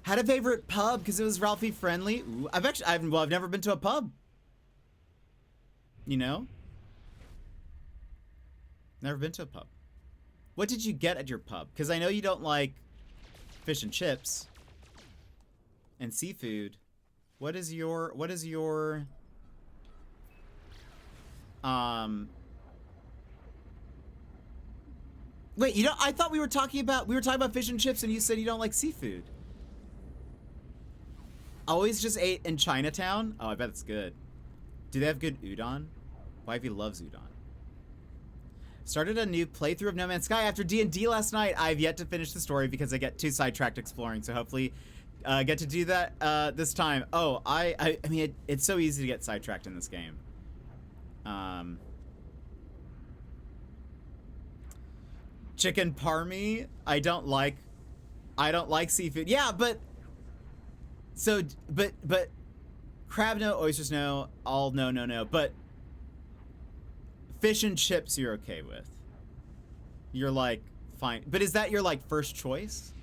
Had a favorite pub because it was Ralphie friendly. Ooh, I've never been to a pub. You know? Never been to a pub. What did you get at your pub? Because I know you don't like fish and chips and seafood. What is your wait, you know, I thought we were talking about fish and chips and you said you don't like seafood. Always just ate in Chinatown? Oh, I bet it's good. Do they have good udon? Wifey loves udon. Started a new playthrough of No Man's Sky after D&D last night. I've yet to finish the story because I get too sidetracked exploring, so hopefully get to do that this time. Oh, I mean, it's so easy to get sidetracked in this game. Chicken parmy? I don't like seafood. Yeah, but crab no, oysters no, all no. But fish and chips you're okay with. You're like fine. But is that your like first choice?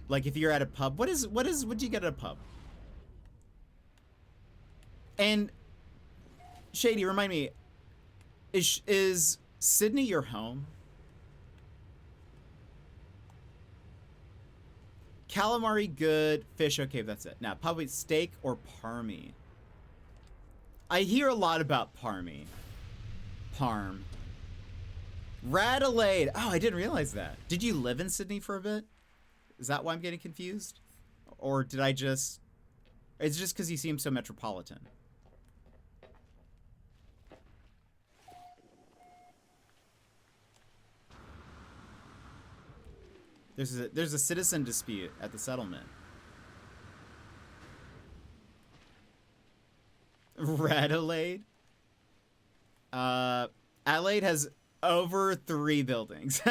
Like if you're at a pub, what do you get at a pub? And Shady, remind me, is Sydney your home? Calamari good, fish okay, that's it. Now, probably steak or parmy. I hear a lot about parmy. Parm. Radelaide. Oh, I didn't realize that. Did you live in Sydney for a bit? Is that why I'm getting confused? Or did I just... It's just because you seem so metropolitan. There's a citizen dispute at the settlement. Radelaide? Adelaide has over 3 buildings.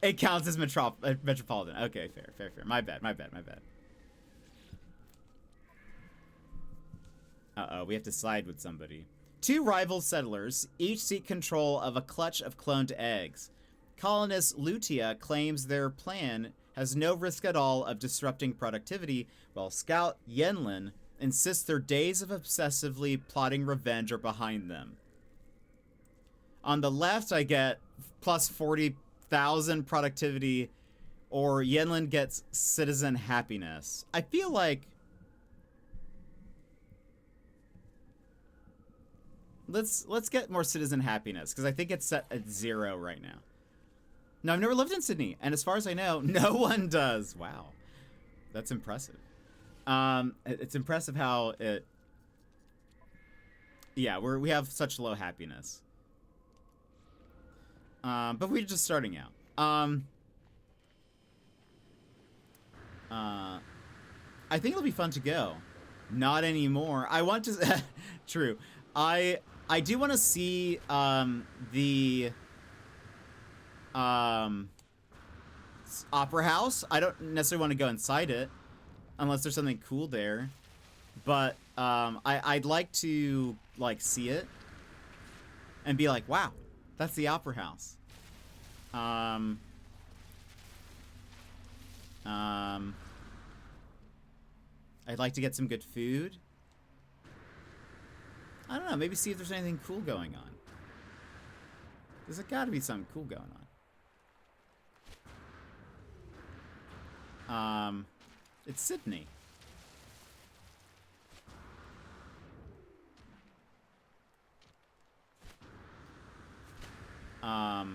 It counts as metropolitan. Okay, fair. My bad. Uh-oh, we have to side with somebody. 2 rival settlers each seek control of a clutch of cloned eggs. Colonist Lutia claims their plan has no risk at all of disrupting productivity, while Scout Yenlin insists their days of obsessively plotting revenge are behind them. On the left, I get plus 40,000 productivity, or Yenlin gets citizen happiness. I feel like... Let's get more citizen happiness, because I think it's set at 0 right now. No, I've never lived in Sydney, and as far as I know, no one does. Wow. That's impressive. It's impressive how it... Yeah, we have such low happiness. But we're just starting out. I think it'll be fun to go. Not anymore. I want to... True. I do want to see the opera house. I don't necessarily want to go inside it unless there's something cool there. But I'd like to like see it and be like, wow, that's the opera house. I'd like to get some good food. I don't know, maybe see if there's anything cool going on. There's gotta be something cool going on. It's Sydney. Ow.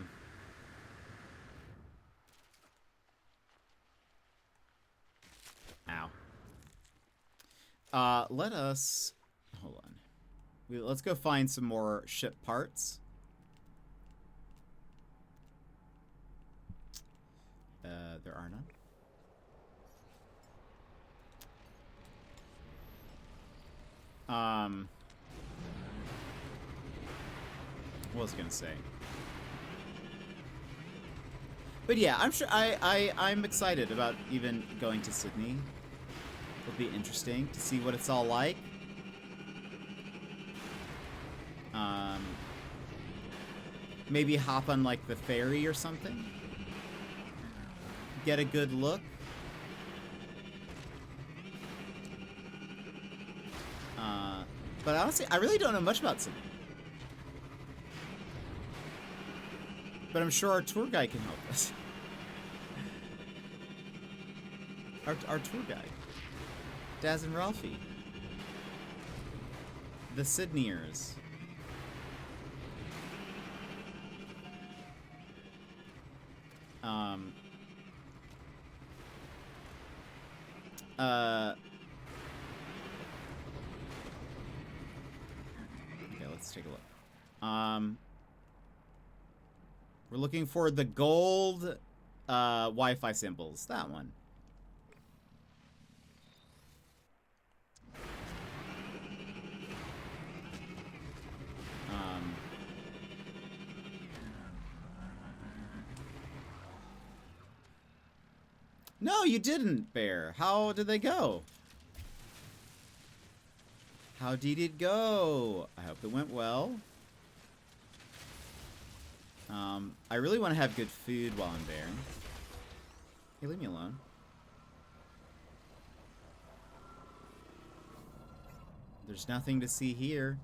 Let us... Hold on. Let's go find some more ship parts. There are none. What was I gonna say? But yeah, I'm sure I'm excited about even going to Sydney. It'll be interesting to see what it's all like. Maybe hop on like the ferry or something. Get a good look. But honestly, I really don't know much about Sydney. But I'm sure our tour guide can help us. Our tour guide. Daz and Ralphie. The Sydneyers. Okay, let's take a look. We're looking for the gold Wi-Fi symbols. That one. No, you didn't, Bear. How did they go? How did it go? I hope it went well. I really want to have good food while I'm there. Hey, leave me alone. There's nothing to see here.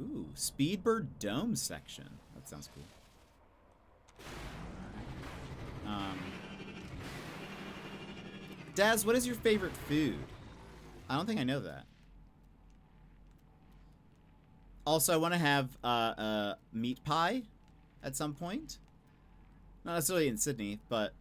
Ooh, Speedbird Dome section. That sounds cool. Daz, what is your favorite food? I don't think I know that. Also, I want to have a meat pie at some point. Not necessarily in Sydney, but...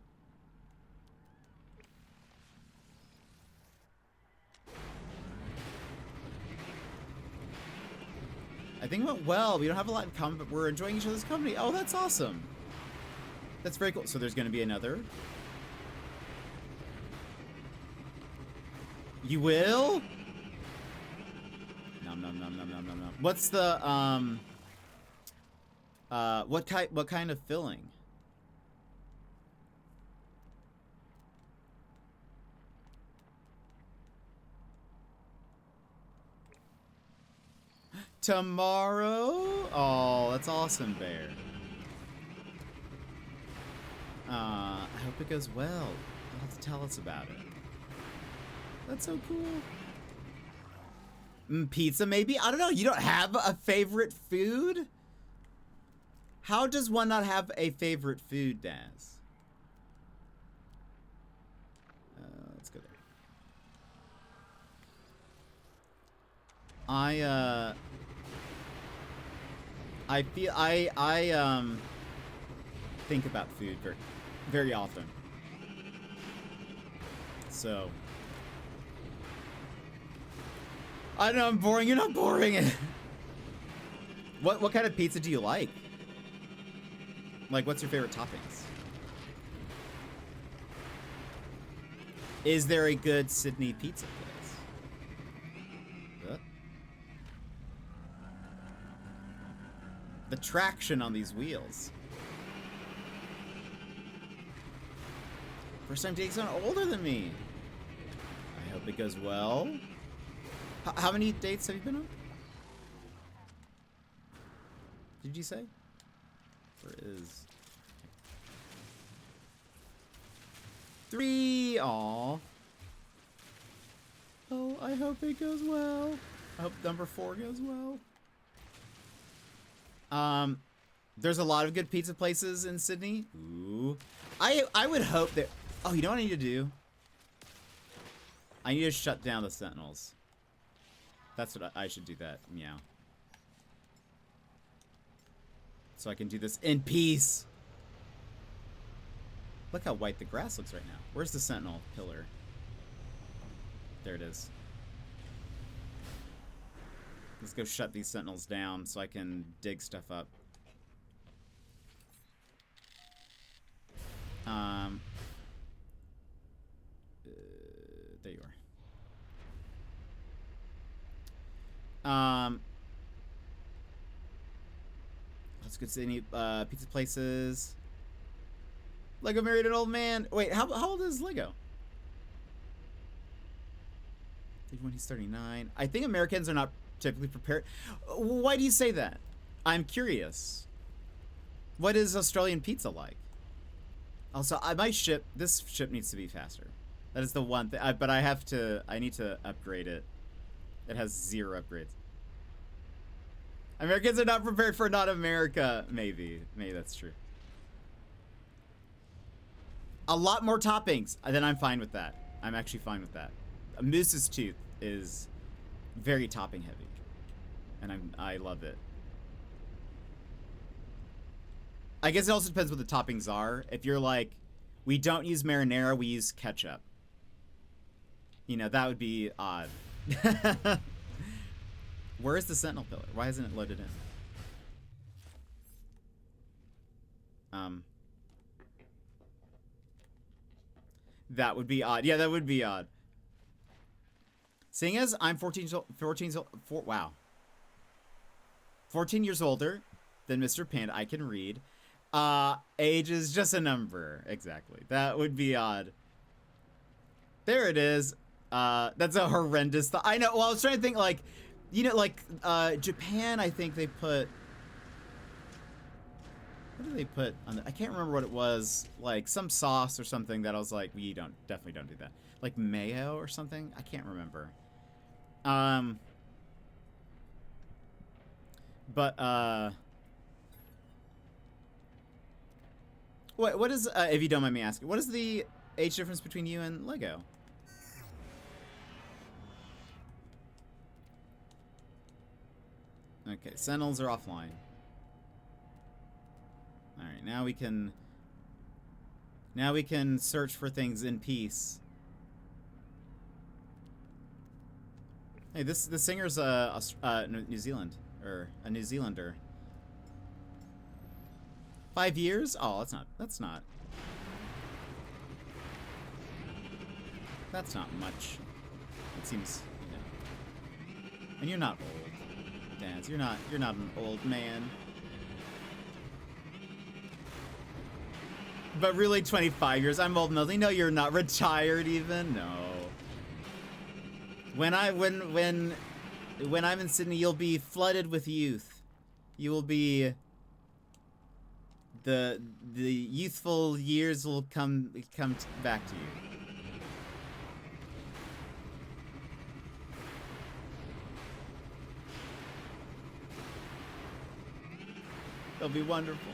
I think it went well. We don't have a lot in common, but we're enjoying each other's company. Oh, that's awesome. That's very cool. So there's going to be another. You will? Nom nom nom nom nom nom nom. What's the what kind of filling? tomorrow. Oh, that's awesome, Bear. I hope it goes well. You'll have to tell us about it. That's so cool. Pizza, maybe? I don't know. You don't have a favorite food? How does one not have a favorite food, Daz? Let's go there. I think about food very often. So I know I'm boring. You're not boring. What kind of pizza do you like? Like, what's your favorite toppings? Is there a good Sydney pizza place? The traction on these wheels. First time dating someone older than me. I hope it goes well. How many dates have you been on? Did you say? Or is 3? Aw. Oh, I hope it goes well. I hope number 4 goes well. There's a lot of good pizza places in Sydney. Ooh. I would hope that. Oh, you know what I need to do? I need to shut down the Sentinels. That's what I should do that. Meow. So I can do this in peace. Look how white the grass looks right now. Where's the Sentinel pillar? There it is. Let's go shut these Sentinels down so I can dig stuff up. There you are. Let's go to any pizza places. Lego married an old man. Wait, how old is Lego? When he's 39. I think Americans are not typically prepared. Why do you say that? I'm curious. What is Australian pizza like? Also, this ship needs to be faster. That is the one thing. But I need to upgrade it. It has 0 upgrades. Americans are not prepared for not America. Maybe that's true. A lot more toppings. Then I'm fine with that. I'm actually fine with that. A moose's tooth is very topping heavy. And I love it. I guess it also depends what the toppings are. If you're like, we don't use marinara, we use ketchup. You know, that would be odd. Where is the Sentinel pillar? Why isn't it loaded in? That would be odd. Yeah, that would be odd. Seeing as I'm 14 years older than Mr. Panda, I can read. Age is just a number. Exactly. That would be odd. There it is. That's a horrendous thought. I know. Well, I was trying to think, like, you know, like, Japan, I think they put... What did they put on the... I can't remember what it was. Like, some sauce or something that I was like, we definitely don't do that. Like mayo or something? I can't remember. What is, if you don't mind me asking, what is the age difference between you and Lego? Okay, Sentinels are offline. Alright, now we can search for things in peace. Hey, the singer's New Zealand, or a New Zealander. 5 years? Oh, that's not much. It seems, you know. And you're not old, Dance. You're not an old man. But really, 25 years. I'm old, Mildy. No, you're not retired even. No. When when I'm in Sydney, you'll be flooded with youth. You will be... The youthful years will come back to you. They'll be wonderful.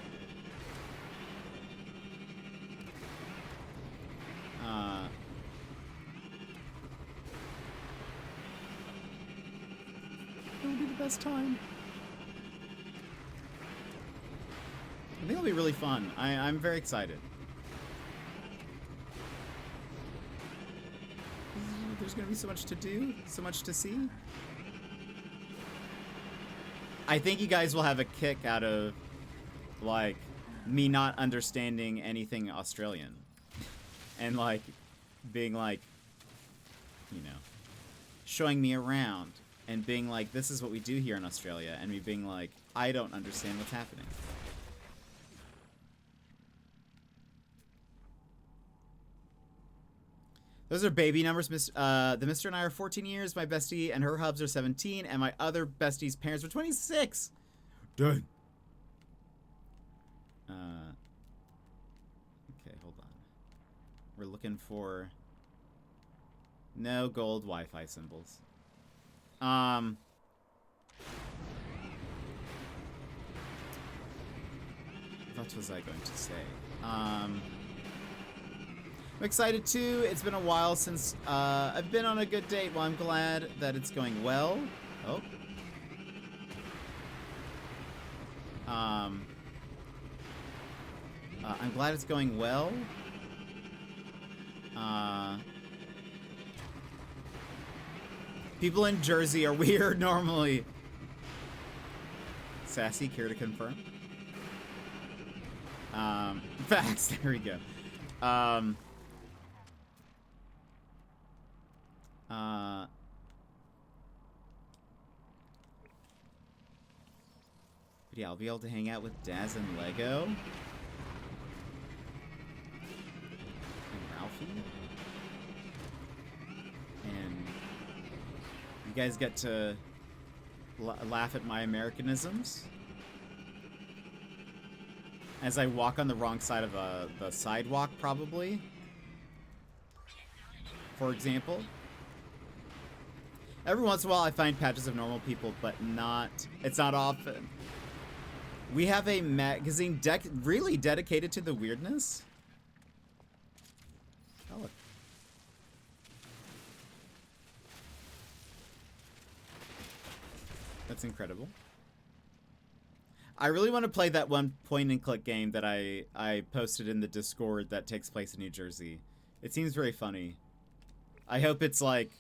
It'll be the best time. I think it'll be really fun. I'm very excited. There's gonna be so much to do, so much to see. I think you guys will have a kick out of, like, me not understanding anything Australian. And, like, being like, you know, showing me around and being like, this is what we do here in Australia. And me being like, I don't understand what's happening. Those are baby numbers. The Mr. and I are 14 years. My bestie and her hubs are 17. And my other bestie's parents were 26. Dang. Okay, hold on. We're looking for... No gold Wi-Fi symbols. What was I going to say? I'm excited too. It's been a while since I've been on a good date. Well, I'm glad that it's going well. Oh. I'm glad it's going well. People in Jersey are weird normally. Sassy, care to confirm? Facts, there we go. But yeah, I'll be able to hang out with Daz and Lego. And Ralphie. And you guys get to laugh at my Americanisms. As I walk on the wrong side of the sidewalk, probably. For example. Every once in a while I find patches of normal people, but it's not often. We have a magazine really dedicated to the weirdness. Oh, look. That's incredible. I really want to play that one point-and-click game that I posted in the Discord that takes place in New Jersey. It seems very funny. I hope it's like...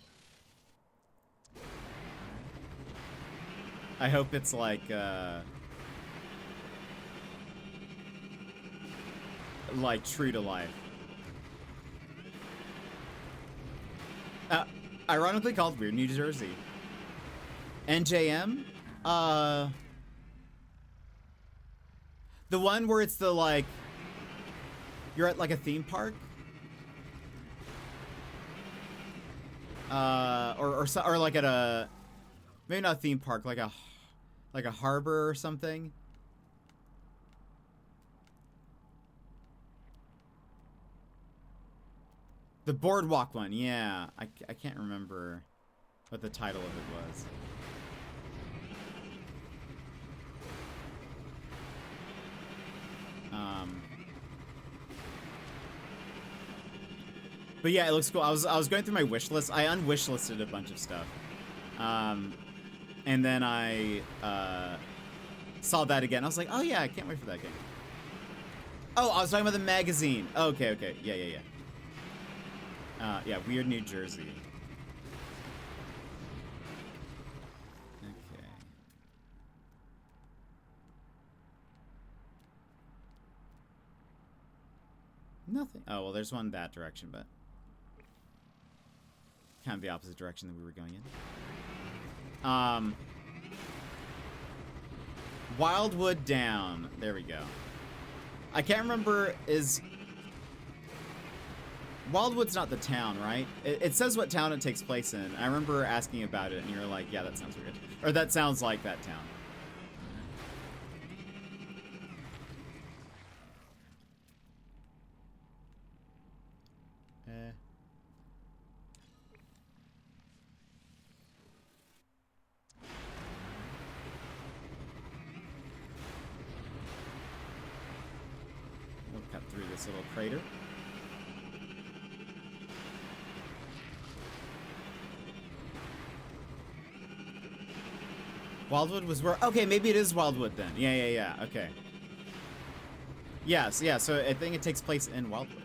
like true to life. Ironically called Weird New Jersey. NJM? The one where it's the, like, you're at, like, a theme park? Or like at a, maybe not a theme park, like a harbor or something? The boardwalk one, yeah. I can't remember what the title of it was. But yeah, it looks cool. I was going through my wish list. I unwishlisted a bunch of stuff. And then I saw that again. I was like, oh yeah, I can't wait for that game. Oh, I was talking about the magazine. Okay. Yeah. Yeah, Weird New Jersey. Okay. Nothing. Oh, well, there's one that direction, but kind of the opposite direction that we were going in. Wildwood Down. There we go. I can't remember, Wildwood's not the town, right? It says what town it takes place in. I remember asking about it, and you were like, yeah, that sounds weird. Or that sounds like that town. We'll cut through this little crater. Wildwood was where... Okay, maybe it is Wildwood then. Yeah. Okay. Yes, yeah, so I think it takes place in Wildwood.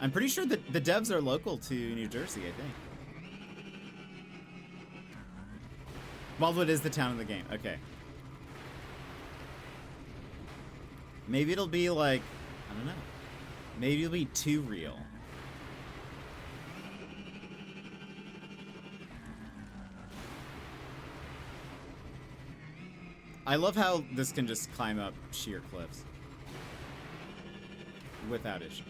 I'm pretty sure that the devs are local to New Jersey, I think. Wildwood is the town in the game. Okay. Maybe it'll be like... I don't know. Maybe it'll be too real. I love how this can just climb up sheer cliffs without issue.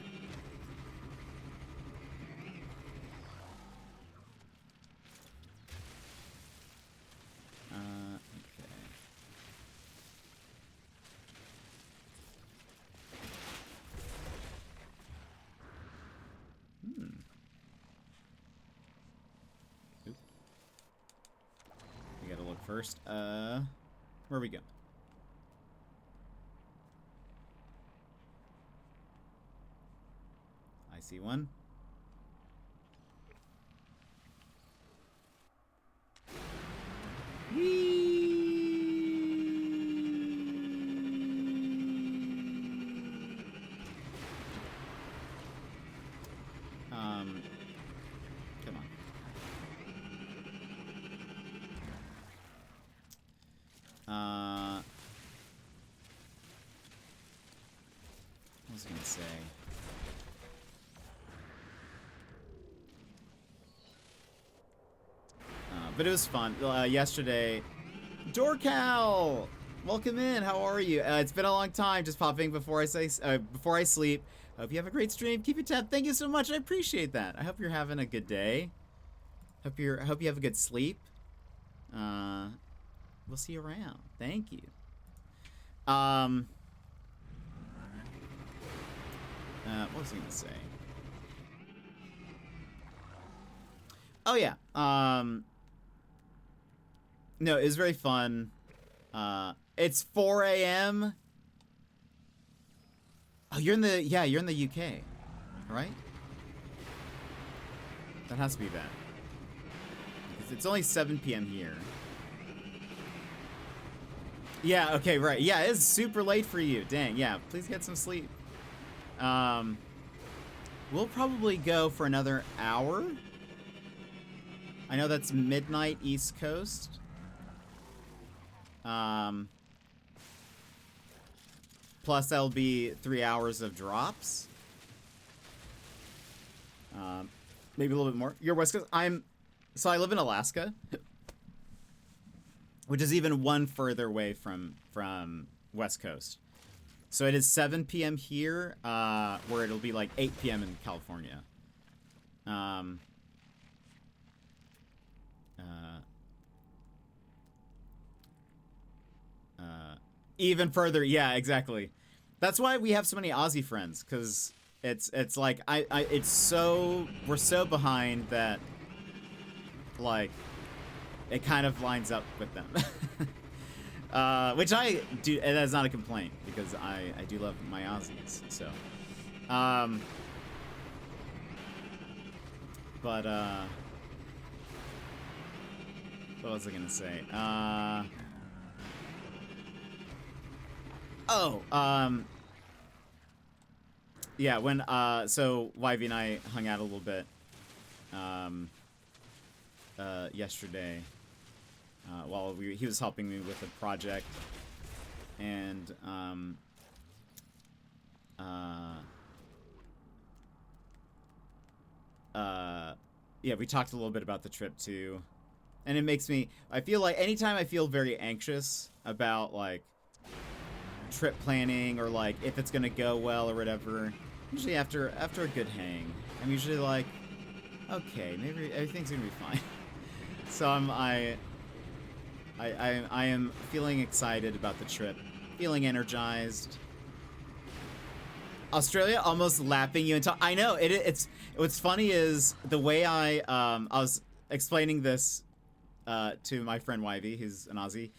Okay. Oop. We gotta look first. Where we go? I see one. Come on. What was I gonna say? But it was fun. Yesterday, Dorcal, welcome in. How are you? It's been a long time. Just popping before I sleep. Hope you have a great stream. Keep it tapped. Thank you so much. I appreciate that. I hope you're having a good day. Hope you have a good sleep. We'll see you around. Thank you. What was I gonna say? Oh yeah. No, it was very fun. It's 4 a.m. Oh, you're in the UK, right? That has to be that. It's only 7 p.m. here. Yeah, okay, right. Yeah, it's super late for you. Dang, yeah. Please get some sleep. We'll probably go for another hour. I know that's midnight East Coast. Plus that'll be 3 hours of drops. Maybe a little bit more. You're West Coast. So I live in Alaska, which is even one further away from West Coast. So it is 7 p.m. here, where it'll be like 8 p.m. in California. Even further, yeah, exactly. That's why we have so many Aussie friends, because it's like we're so behind that, like, it kind of lines up with them. Which I do, and that's not a complaint, because I do love my Aussies, so. But, what was I gonna say? Yeah, when, so YV and I hung out a little bit, yesterday, while he was helping me with a project, and, yeah, we talked a little bit about the trip too, and it makes me, I feel like anytime I feel very anxious about, like, trip planning, or like if it's gonna go well or whatever, Usually after a good hang, I'm usually like, okay, maybe everything's gonna be fine. So I am feeling excited about the trip, feeling energized. Australia almost lapping you into. I know it's. What's funny is the way I was explaining this to my friend Yvy, who's an Aussie.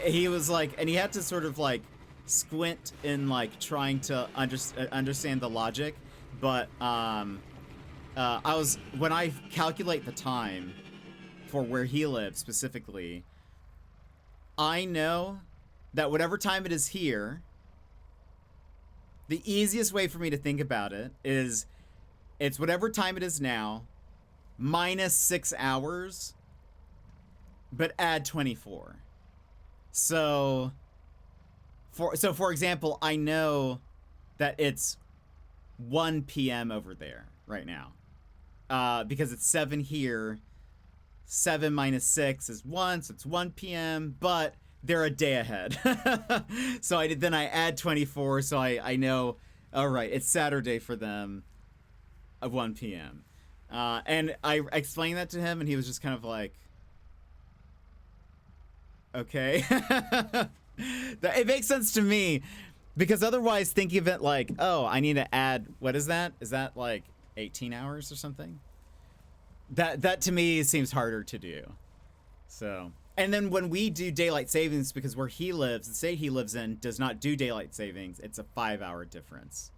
He was like, and he had to sort of like squint in like trying to understand the logic, but when I calculate the time for where he lives specifically, I know that whatever time it is here, the easiest way for me to think about it is it's whatever time it is now minus 6 hours, but add 24. So for example, I know that it's 1 p.m. over there right now. Because it's 7 here. 7 minus 6 is 1, so it's 1 p.m., but they're a day ahead. So then I add 24, so I know, all right, it's Saturday for them at 1 p.m. And I explained that to him, and he was just kind of like, okay. It makes sense to me, because otherwise thinking of it like, oh, I need to add, what is that? Is that like 18 hours or something? That to me seems harder to do. So, and then when we do daylight savings, because where he lives, the state he lives in does not do daylight savings, it's a 5-hour difference.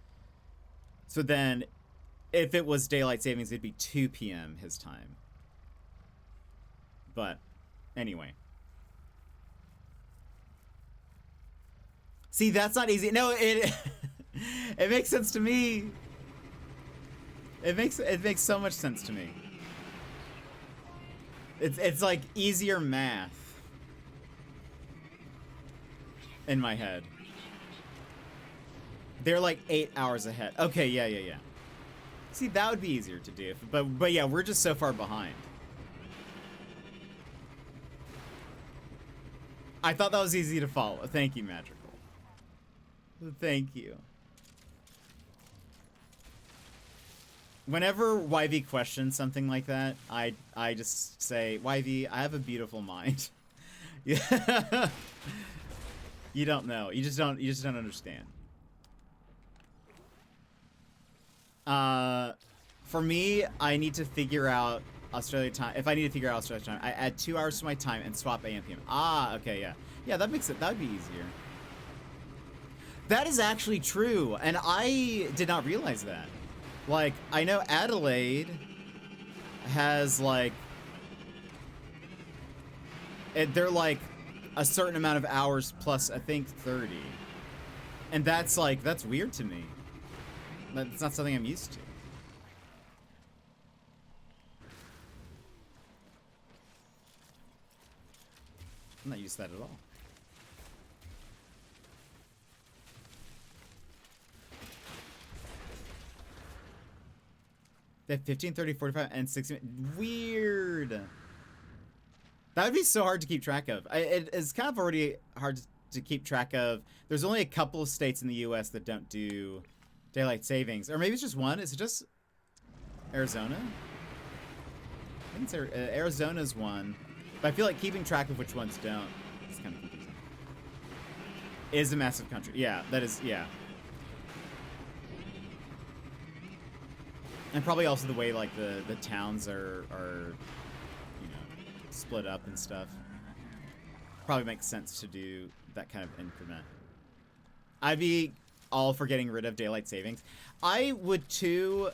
So then if it was daylight savings, it'd be 2 p.m. his time. But anyway. See, that's not easy. No, it makes sense to me. It makes so much sense to me. It's like easier math in my head. They're like 8 hours ahead. Okay, yeah. See, that would be easier to do. But yeah, we're just so far behind. I thought that was easy to follow. Thank you, Magical. Thank you. Whenever Yvy questions something like that, I just say, Yvy, I have a beautiful mind. Yeah. You don't know. You just don't understand. For me, I need to figure out Australia time. If I need to figure out Australia time, I add 2 hours to my time and swap AM PM. Ah, okay, yeah. Yeah, that makes it, that would be easier. That is actually true, and I did not realize that. Like, I know Adelaide has, like, they're, like, a certain amount of hours plus, I think, 30. And that's, like, that's weird to me. That's not something I'm used to. I'm not used to that at all. They have 15, 30, 45, and 60. Weird. That would be so hard to keep track of. It's kind of already hard to keep track of. There's only a couple of states in the U.S. that don't do daylight savings. Or maybe it's just one. Is it just Arizona? I think it's Arizona's one. But I feel like keeping track of which ones don't is kind of confusing. Is a massive country. Yeah, that is, yeah. And probably also the way, like, the towns are, you know, split up and stuff. Probably makes sense to do that kind of increment. I'd be all for getting rid of daylight savings. I would, too.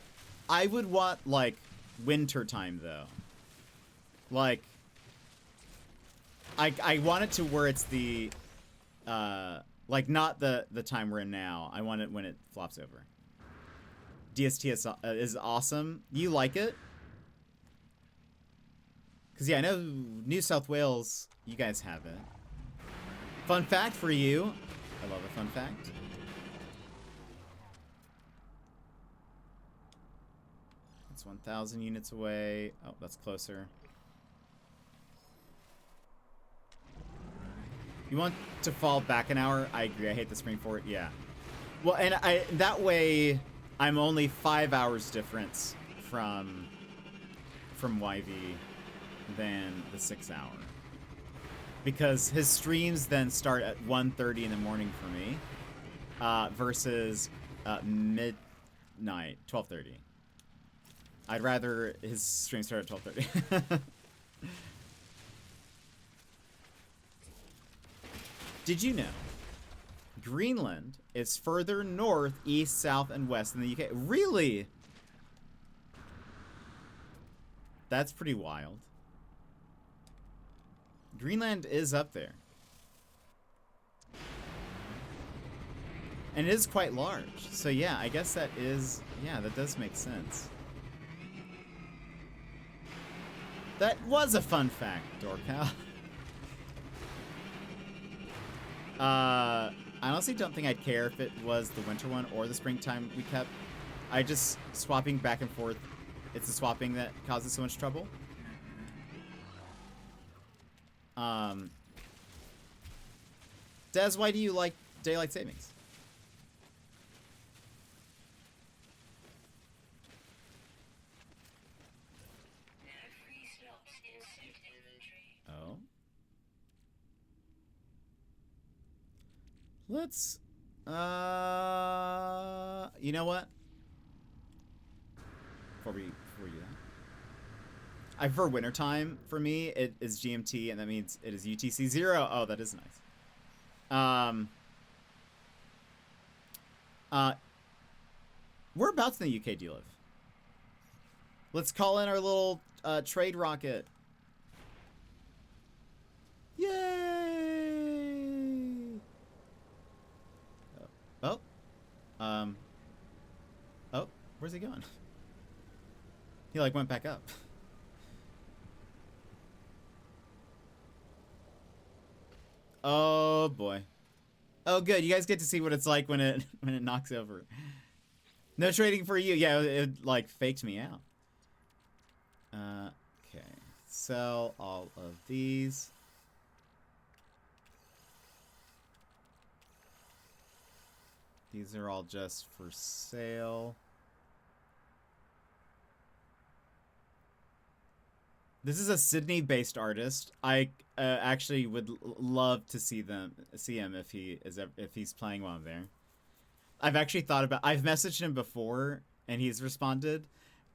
I would want, like, winter time, though. Like, I want it to where it's the, like, not the time we're in now. I want it when it flops over. DST is awesome. You like it? Because, yeah, I know New South Wales, you guys have it. Fun fact for you. I love a fun fact. It's 1,000 units away. Oh, that's closer. You want to fall back an hour? I agree. I hate the spring for it. Yeah. Well, and that way I'm only 5 hours difference from YV than the 6 hour. Because his streams then start at 1:30 in the morning for me, versus midnight, 12:30. I'd rather his stream start at 12:30. Did you know Greenland is further north, east, south, and west than the UK? Really? That's pretty wild. Greenland is up there. And it is quite large. So yeah, I guess that is, yeah, that does make sense. That was a fun fact, Dorcal. I honestly don't think I'd care if it was the winter one or the springtime we kept. I just swapping back and forth. It's the swapping that causes so much trouble. Des, why do you like daylight savings? Oh. Let's, you know what? Before we do that. I prefer wintertime for me. It is GMT, and that means it is UTC 0. Oh, that is nice. Whereabouts in the UK do you live? Let's call in our little trade rocket. Yay! Oh. Oh, where's he going? He like went back up. Oh boy. Oh good, you guys get to see what it's like when it knocks over. No trading for you. Yeah, it like faked me out. Okay. Sell all of these. These are all just for sale. This is a Sydney-based artist. I actually would love to see him if he's playing while I'm there. I've actually thought about. I've messaged him before, and he's responded,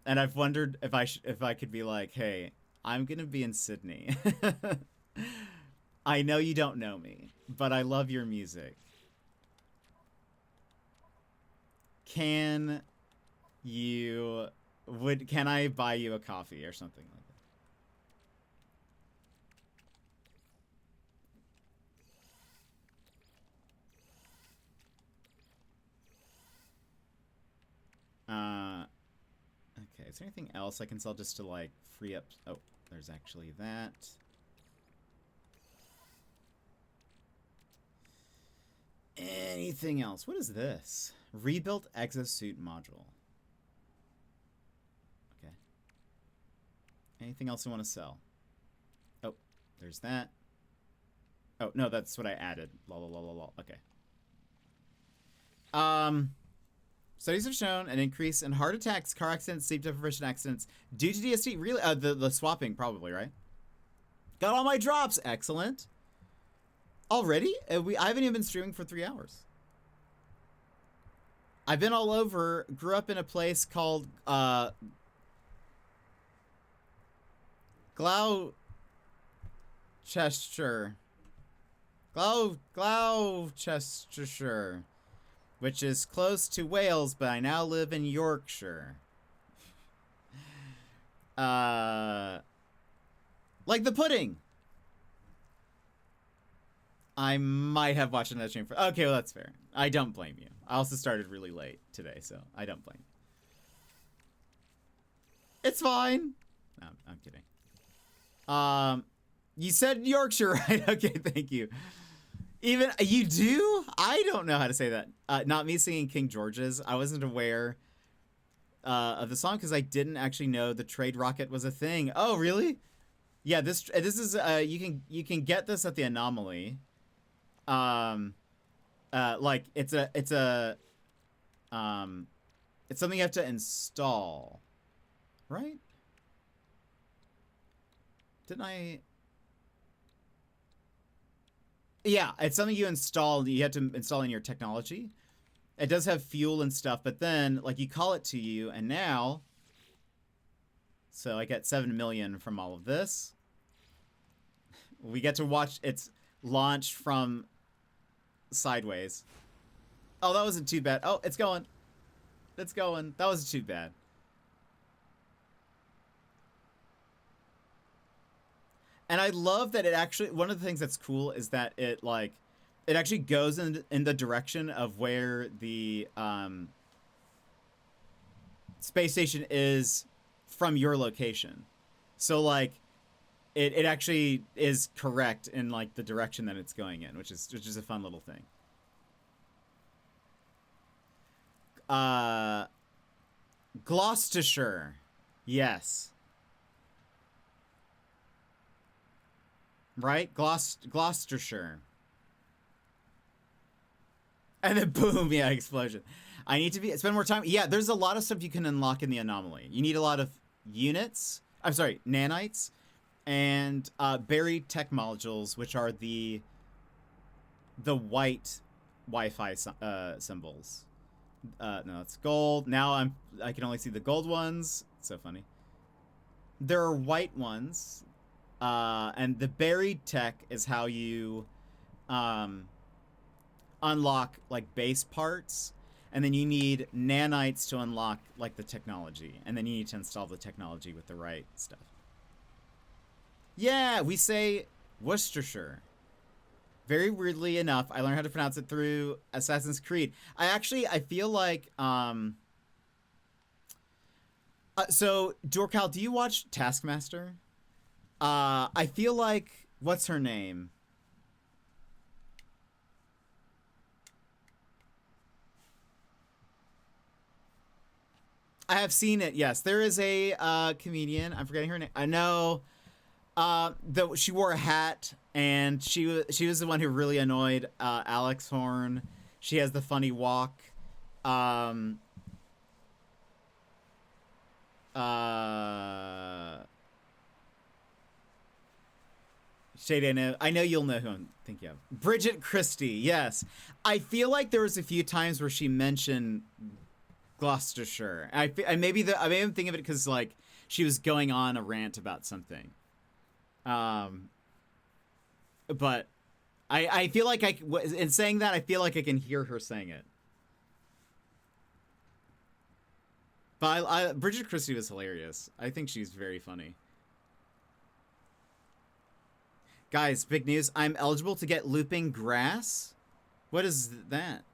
and I've wondered if I could be like, hey, I'm gonna be in Sydney. I know you don't know me, but I love your music. Can I buy you a coffee or something like that? Okay, is there anything else I can sell just to like free up? Oh, there's actually that. Anything else? What is this? Rebuilt exosuit module. Okay. Anything else I want to sell? Oh, there's that. Oh, no, that's what I added. Lol. Okay. Studies have shown an increase in heart attacks, car accidents, sleep deprivation accidents due to DST. Really? The swapping, probably, right? Got all my drops. Excellent. Already? I haven't even been streaming for 3 hours. I've been all over. Grew up in a place called Gloucestershire. Gloucestershire, which is close to Wales, but I now live in Yorkshire. Like the pudding. I might have watched another stream for. Okay, well that's fair. I don't blame you. I also started really late today, so I don't blame you. It's fine. No, I'm kidding. You said Yorkshire, right? Okay, thank you. Even you do? I don't know how to say that. Not me singing King George's. I wasn't aware of the song because I didn't actually know the trade rocket was a thing. Oh, really? Yeah, this is you can get this at the Anomaly. Like it's a it's something you have to install, right? Didn't I? Yeah, it's something you install. You have to install in your technology. It does have fuel and stuff, but then like you call it to you, and now, so I get 7 million from all of this. We get to watch its launch from sideways. Oh, that wasn't too bad. Oh, it's going. It's going. That wasn't too bad. And I love that it actually, one of the things that's cool is that it like, it actually goes in the direction of where the space station is from your location. So like, it actually is correct in like the direction that it's going in, which is a fun little thing. Gloucestershire. Yes. Right? Gloucestershire. And then boom, yeah, explosion. I need to spend more time. Yeah, there's a lot of stuff you can unlock in the anomaly. You need a lot of units. I'm sorry, nanites. And buried tech modules, which are the white Wi-Fi symbols. No, it's gold. Now I can only see the gold ones. It's so funny. There are white ones, and the buried tech is how you unlock like base parts, and then you need nanites to unlock like the technology, and then you need to install the technology with the right stuff. Yeah, we say Worcestershire. Very weirdly enough, I learned how to pronounce it through Assassin's Creed. I feel like, so, Dorcal, do you watch Taskmaster? I feel like, what's her name? I have seen it, yes. There is a comedian, I'm forgetting her name. I know, she wore a hat, and she was the one who really annoyed Alex Horn. She has the funny walk. Shade, I know you'll know who I'm thinking of. Bridget Christie, yes. I feel like there was a few times where she mentioned Gloucestershire. Maybe I'm thinking of it because like she was going on a rant about something. But I feel like in saying that, I feel like I can hear her saying it. But Bridget Christie was hilarious. I think she's very funny. Guys, big news. I'm eligible to get looping grass. What is that?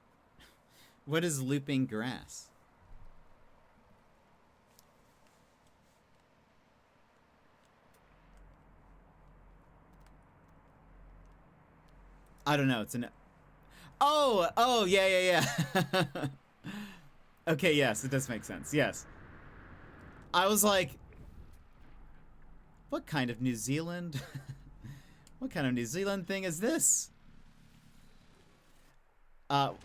What is looping grass? I don't know. It's an... Oh, yeah. Okay, yes, it does make sense. Yes. I was like, what kind of New Zealand? What kind of New Zealand thing is this?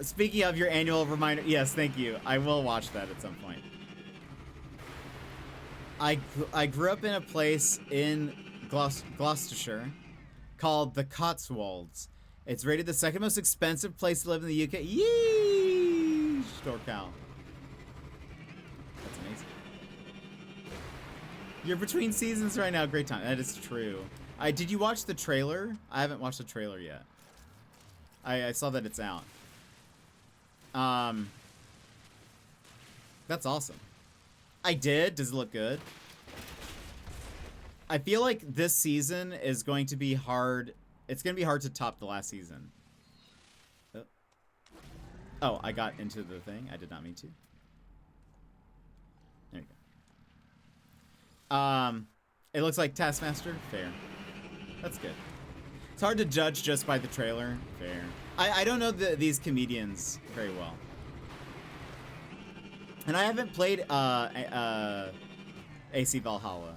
Speaking of your annual reminder, yes, thank you. I will watch that at some point. I grew up in a place in Gloucestershire called the Cotswolds. It's rated the second most expensive place to live in the UK. Yee! Storcow. That's amazing. You're between seasons right now. Great time. That is true. Did you watch the trailer? I haven't watched the trailer yet. I saw that it's out. That's awesome. I did. Does it look good? I feel like this season is going to be hard. It's going to be hard to top the last season. Oh, I got into the thing. I did not mean to. There you go. It looks like Taskmaster. Fair. That's good. It's hard to judge just by the trailer. Fair. I don't know these comedians very well. And I haven't played AC Valhalla.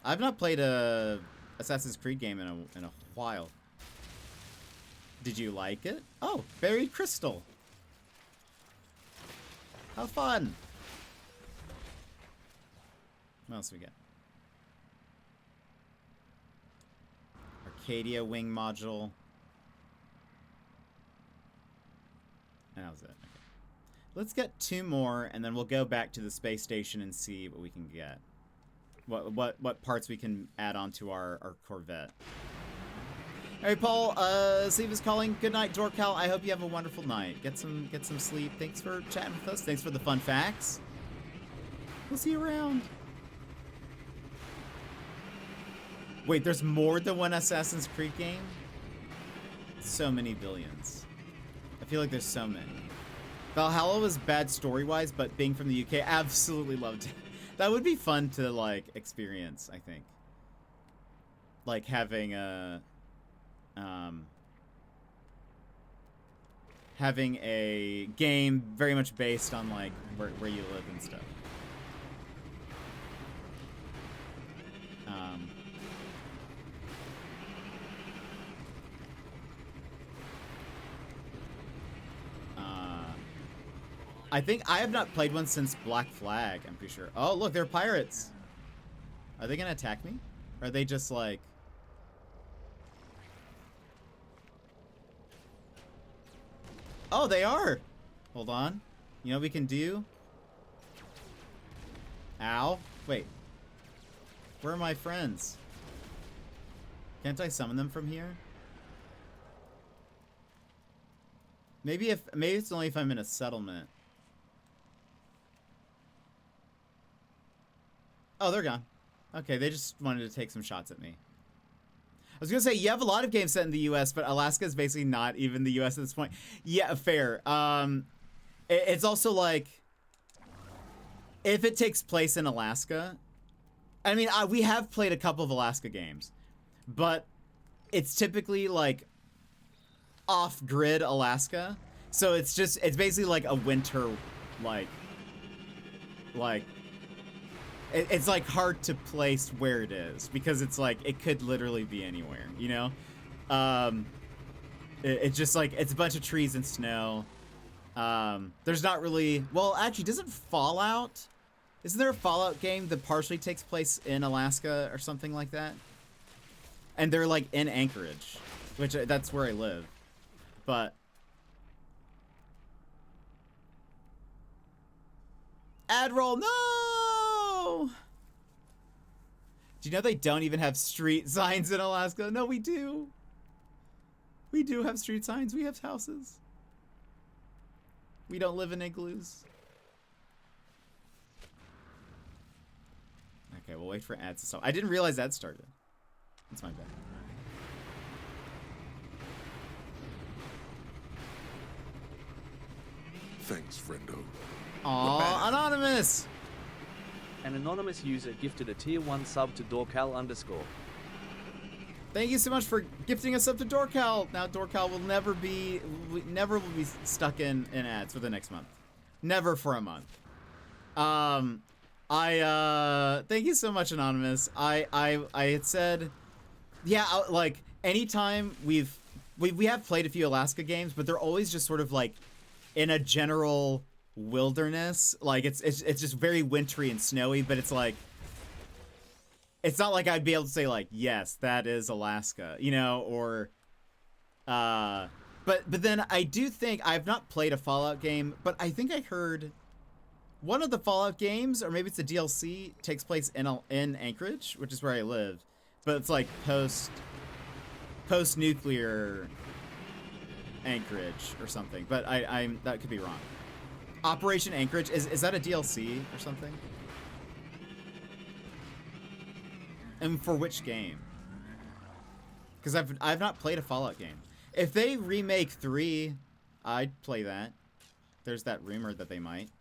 I've not played a Assassin's Creed game in a while. Did you like it? Oh, Buried Crystal. How fun! What else we got? Arcadia wing module. And that was it. Okay. Let's get 2 more, and then we'll go back to the space station and see what we can get. What parts we can add on to our Corvette. Hey Paul, Steve is calling. Good night, Dorcal. I hope you have a wonderful night. Get some sleep. Thanks for chatting with us. Thanks for the fun facts. We'll see you around. Wait, there's more than one Assassin's Creed game? So many billions. I feel like there's so many. Valhalla was bad story-wise, but being from the UK, absolutely loved it. That would be fun to, like, experience, I think. Like, having a... having a game very much based on, like, where you live and stuff. I think I have not played one since Black Flag, I'm pretty sure. Oh, look, they're pirates. Are they gonna attack me? Or are they just like... Oh, they are! Hold on. You know what we can do? Ow. Wait. Where are my friends? Can't I summon them from here? Maybe it's only if I'm in a settlement. Oh, they're gone. Okay, they just wanted to take some shots at me. I was gonna say, you have a lot of games set in the US, but Alaska is basically not even the US at this point. Yeah, fair. It's also like, if it takes place in Alaska, I mean, we have played a couple of Alaska games, but it's typically like off-grid Alaska. So it's basically like a winter, it's like hard to place where it is because it's like it could literally be anywhere, you know. It's just like it's a bunch of trees and snow. There's not really, well, actually, isn't there a Fallout game that partially takes place in Alaska or something like that? And they're like in Anchorage, which that's where I live, but ad roll, no. Do you know they don't even have street signs in Alaska? No, we do. We do have street signs. We have houses. We don't live in igloos. Okay, we'll wait for ads to stop. I didn't realize that started. That's my bad. Thanks, friendo. Aw, anonymous! An anonymous user gifted a tier 1 sub to Dorcal_. Thank you so much for gifting us up to Dorcal. Now Dorcal will never be stuck in ads for the next month. Never for a month. Thank you so much, anonymous. I had said, yeah, like anytime we have played a few Alaska games, but they're always just sort of like in a general wilderness. Like it's just very wintry and snowy, but it's like, it's not like I'd be able to say like, yes, that is Alaska, you know, or but then I do think I've not played a Fallout game, but I think I heard one of the Fallout games, or maybe it's a DLC, takes place in Anchorage, which is where I live, but it's like post nuclear Anchorage or something, but I'm that could be wrong. Operation Anchorage, is that a DLC or something? And for which game? Because I've not played a Fallout game. If they remake 3, I'd play that. There's that rumor that they might.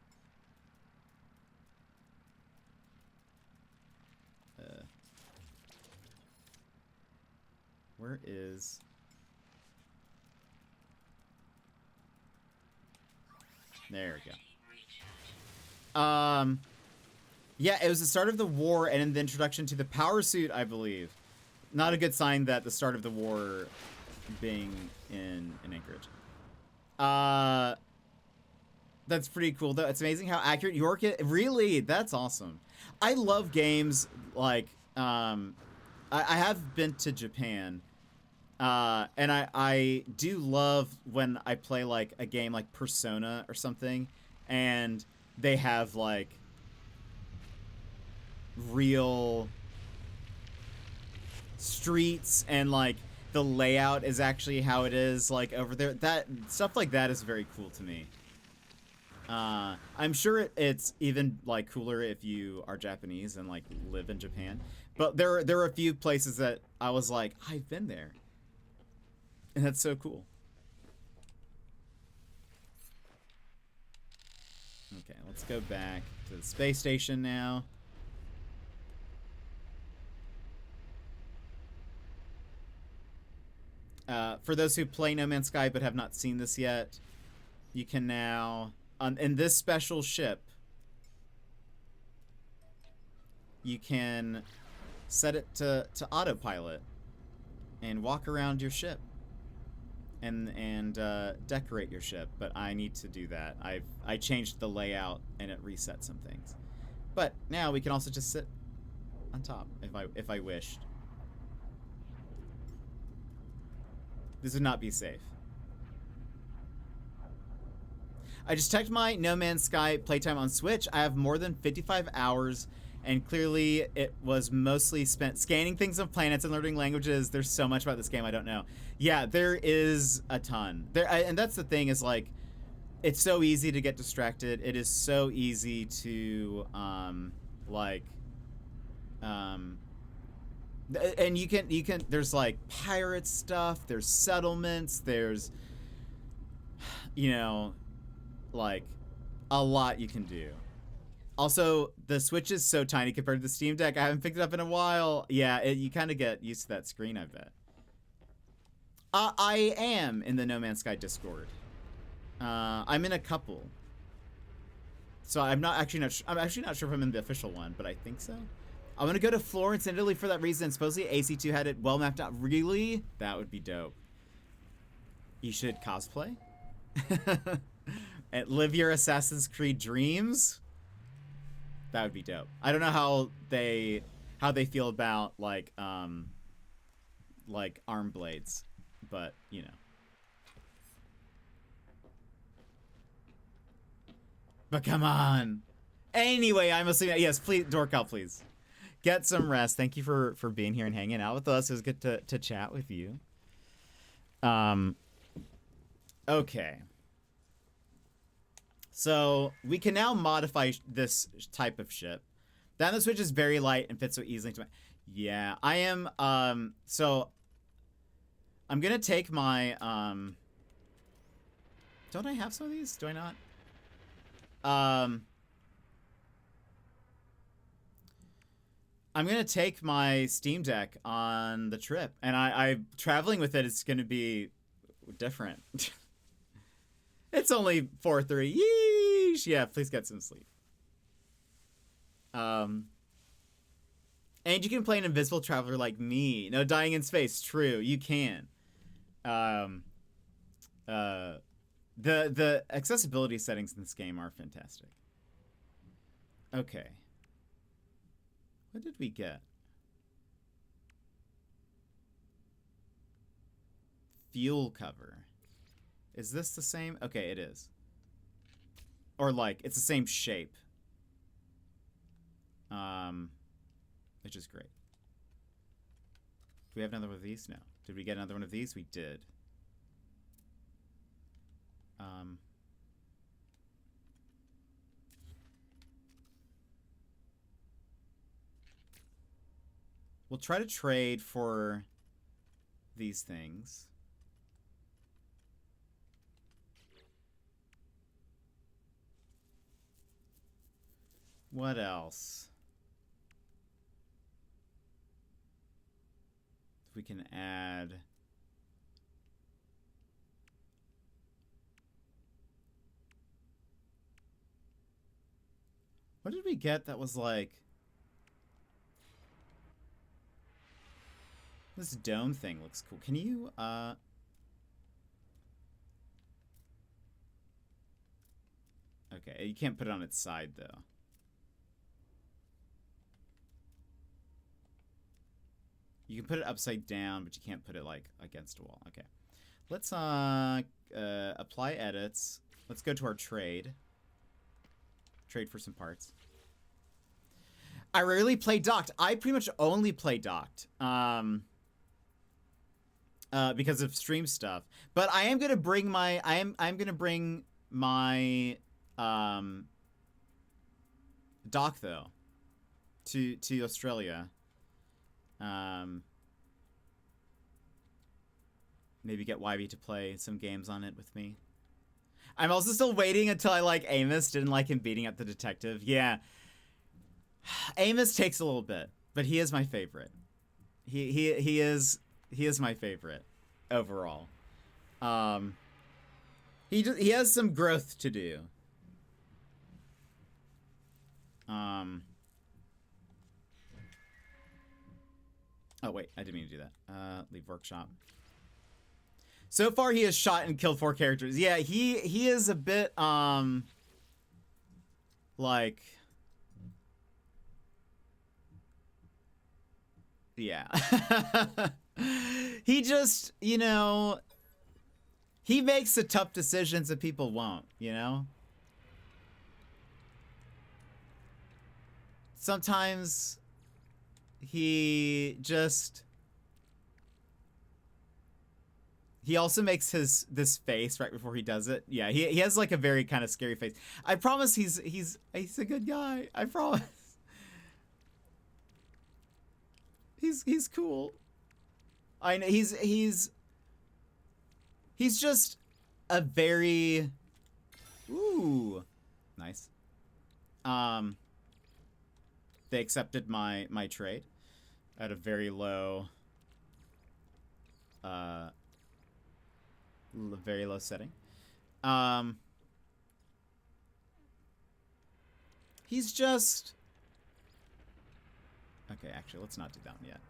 Where is... There we go. Yeah, it was the start of the war and in the introduction to the power suit, I believe. Not a good sign that the start of the war being in Anchorage. That's pretty cool, though. It's amazing how accurate York is. Really, that's awesome. I love games like I have been to Japan, and I do love when I play like a game like Persona or something, and they have like real streets and like the layout is actually how it is like over there. That stuff like that is very cool to me. I'm sure it's even like cooler if you are Japanese and like live in Japan. But there are a few places that I was like, I've been there. And that's so cool. Okay, let's go back to the space station now. For those who play No Man's Sky but have not seen this yet, you can now, in this special ship, you can set it to autopilot and walk around your ship and decorate your ship. But I need to do that. I changed the layout and it reset some things. But now we can also just sit on top if I wished. This would not be safe. I just checked my No Man's Sky playtime on Switch. I have more than 55 hours, and clearly it was mostly spent scanning things on planets and learning languages. There's so much about this game I don't know. Yeah, there is a ton. And that's the thing is, like, it's so easy to get distracted. It is so easy to, and you can there's like pirate stuff, there's settlements, there's, you know, like a lot you can do. Also, the Switch is so tiny compared to the Steam Deck. I haven't picked it up in a while. Yeah, you kind of get used to that screen, I bet. I am in the No Man's Sky Discord. I'm in a couple. So I'm actually not sure if I'm in the official one, but I think so. I'm gonna go to Florence in Italy for that reason. Supposedly AC2 had it well mapped out. Really? That would be dope. You should cosplay. And live your Assassin's Creed dreams. That would be dope. I don't know how they feel about like arm blades, but you know. But come on. Anyway, I'm assuming yes, please, Dorcal, please. Get some rest. Thank you for being here and hanging out with us. It was good to chat with you. Okay. So we can now modify this type of ship. Then the Switch is very light and fits so easily to my... Yeah, I am... So I'm going to take my... Don't I have some of these? Do I not? I'm going to take my Steam Deck on the trip. And I traveling with it is going to be different. It's only 4:30. Yeesh. Yeah, please get some sleep. And you can play an invisible traveler like me. No dying in space. True, you can. The accessibility settings in this game are fantastic. Okay. What did we get? Fuel cover. Is this the same? Okay, it is. Or like, it's the same shape. Which is great. Do we have another one of these? No. Did we get another one of these? We did. We'll try to trade for these things. What else? If we can add... What did we get that was like... This dome thing looks cool. Can you, Okay, you can't put it on its side though. You can put it upside down, but you can't put it like against a wall. Okay. Let's apply edits. Let's go to our trade. Trade for some parts. I rarely play docked. I pretty much only play docked. Because of stream stuff. But I am gonna bring my I'm gonna bring my dock though to Australia. Maybe get YB to play some games on it with me. I'm also still waiting until I like Amos. Didn't like him beating up the detective. Yeah. Amos takes a little bit, but he is my favorite. He is my favorite overall. He has some growth to do. Oh wait, I didn't mean to do that. Leave workshop. So far he has shot and killed 4 characters. Yeah, he is a bit like, yeah. He just, you know, he makes the tough decisions that people won't, you know? Sometimes he also makes this face right before he does it. Yeah, he has like a very kind of scary face. I promise he's a good guy. I promise. He's cool. I know he's just a very nice. They accepted my trade at a very low setting. He's just okay, actually let's not do that one yet.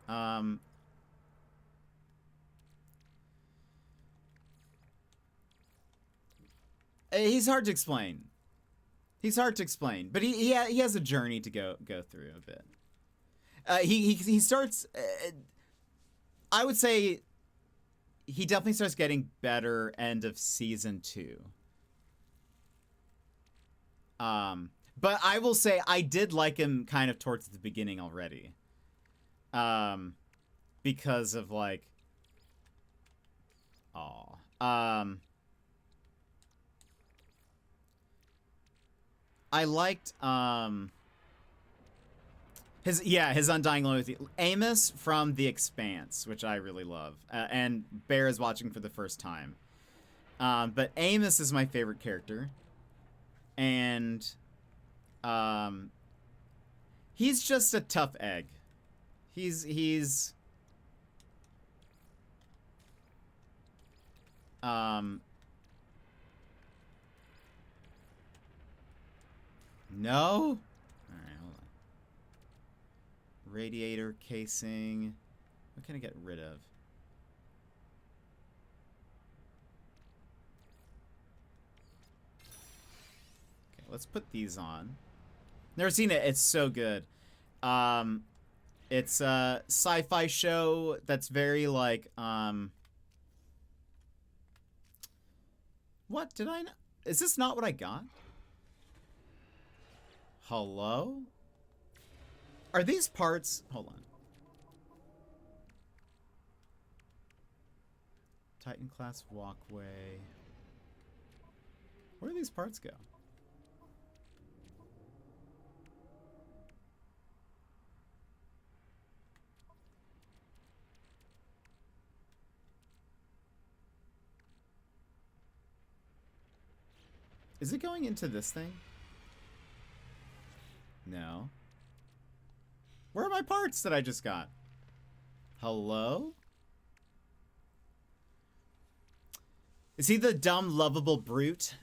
He's hard to explain. He's hard to explain, but he has a journey to go through a bit. He starts. I would say he definitely starts getting better end of season 2. But I will say I did like him kind of towards the beginning already. Because of like, I liked his undying loyalty. Amos from The Expanse, which I really love, and Bear is watching for the first time. But Amos is my favorite character, and he's just a tough egg. He's no? Alright, hold on. Radiator casing. What can I get rid of? Okay, let's put these on. Never seen it. It's so good. It's a sci-fi show that's very like, what did I know? Is this not what I got? Hello? Are these parts... Hold on. Titan class walkway. Where do these parts go? Is it going into this thing? No. Where are my parts that I just got? Hello? Is he the dumb, lovable brute?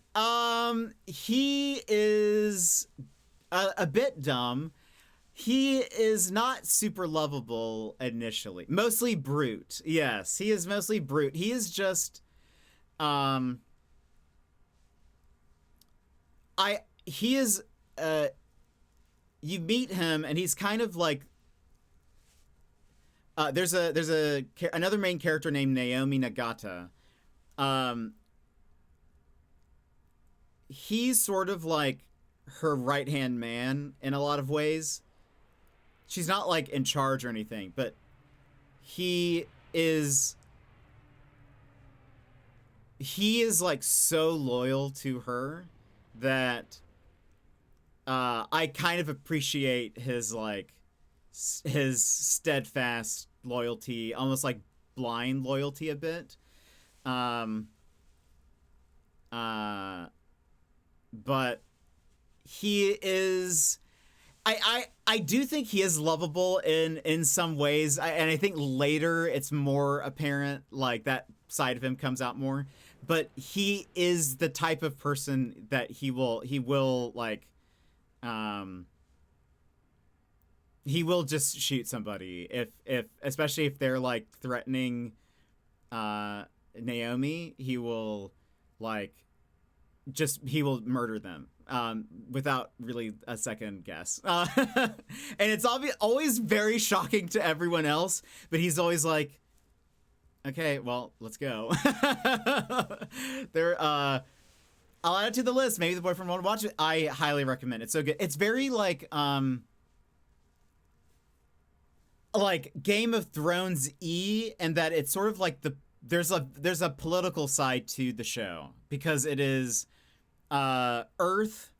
He is a bit dumb. He is not super lovable initially. Mostly brute. Yes, he is mostly brute. He is he is you meet him and he's kind of like there's another main character named Naomi Nagata. He's sort of like her right-hand man in a lot of ways. She's not like in charge or anything, but he is like so loyal to her that I kind of appreciate his like his steadfast loyalty, almost like blind loyalty a bit. But he is I do think he is lovable in some ways, and I think later it's more apparent, like that side of him comes out more. But he is the type of person that he will like he will just shoot somebody if especially if they're like threatening Naomi. He will like he will murder them without really a second guess. And it's always very shocking to everyone else, but he's always like, okay, well, let's go. I'll add it to the list. Maybe the boyfriend won't watch it. I highly recommend it. It's so good. It's very like Game of Thrones-y, and that it's sort of like there's a political side to the show because it is Earth,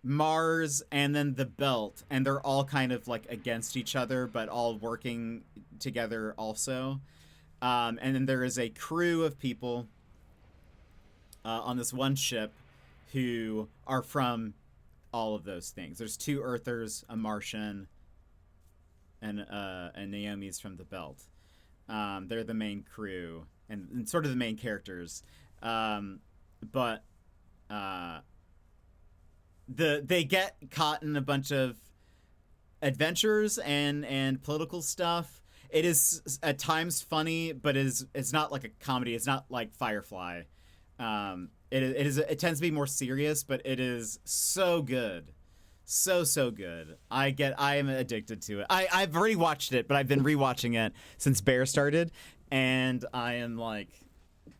Mars, and then the Belt, and they're all kind of like against each other, but all working together also. And then there is a crew of people on this one ship who are from all of those things. There's 2 Earthers, a Martian, and Naomi's from the Belt. They're the main crew and sort of the main characters. But they get caught in a bunch of adventures and political stuff. It is at times funny, but it's not like a comedy. It's not like Firefly. It tends to be more serious, but it is so good. So good. I am addicted to it. I've already watched it, but I've been rewatching it since Bear started, and I am like,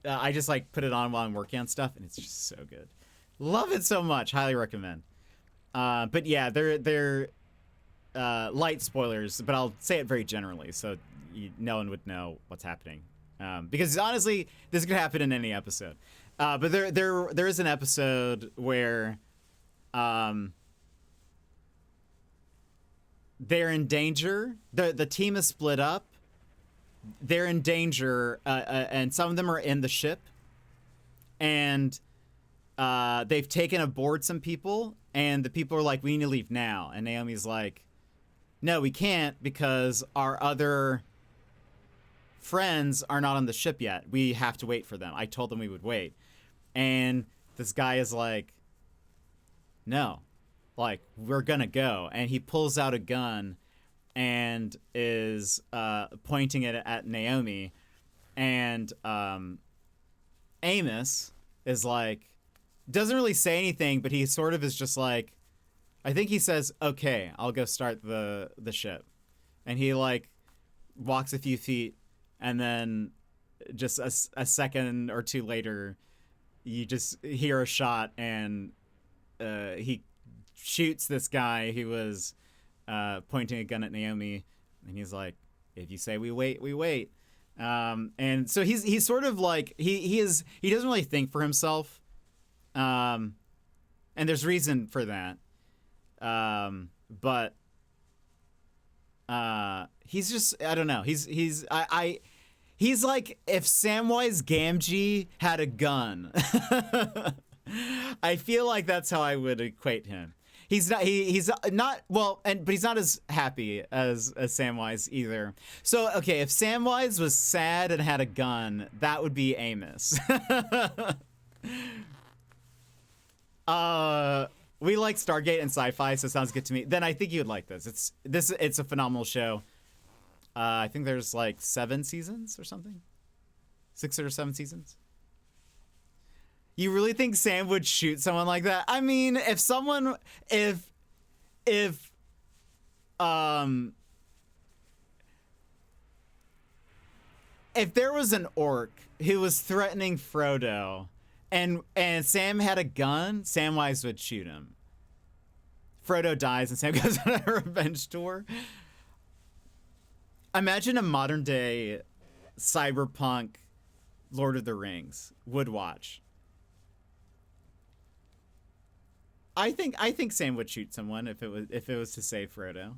I just like put it on while I'm working on stuff, and it's just so good. Love it so much. Highly recommend. But yeah, they're light spoilers, but I'll say it very generally, so no one would know what's happening. Because honestly, this could happen in any episode. But there is an episode where they're in danger. The team is split up. They're in danger, and some of them are in the ship. And they've taken aboard some people, and the people are like, we need to leave now. And Naomi's like, no, we can't, because our other friends are not on the ship yet. We have to wait for them. I told them we would wait. And this guy is like, no, like, we're gonna go. And he pulls out a gun and is pointing it at Naomi. And Amos is like, doesn't really say anything, but he sort of is just like, I think he says, okay, I'll go start the ship. And he like walks a few feet, and then just a second or two later, you just hear a shot, and he shoots this guy who was pointing a gun at Naomi, and he's like, if you say we wait, we wait. And so he's sort of like, he doesn't really think for himself. And there's reason for that. But he's just, I don't know. He's like if Samwise Gamgee had a gun. I feel like that's how I would equate him. He's not well, but he's not as happy as Samwise either. So okay, if Samwise was sad and had a gun, that would be Amos. We like Stargate and sci-fi, so it sounds good to me. Then I think you would like this. It's a phenomenal show. I think there's like 7 seasons or something. 6 or 7 seasons. You really think Sam would shoot someone like that? I mean, if someone, if there was an orc who was threatening Frodo, and Sam had a gun, Samwise would shoot him. Frodo dies and Sam goes on a revenge tour. Imagine a modern day cyberpunk Lord of the Rings would watch. I think Sam would shoot someone if it was to save Frodo.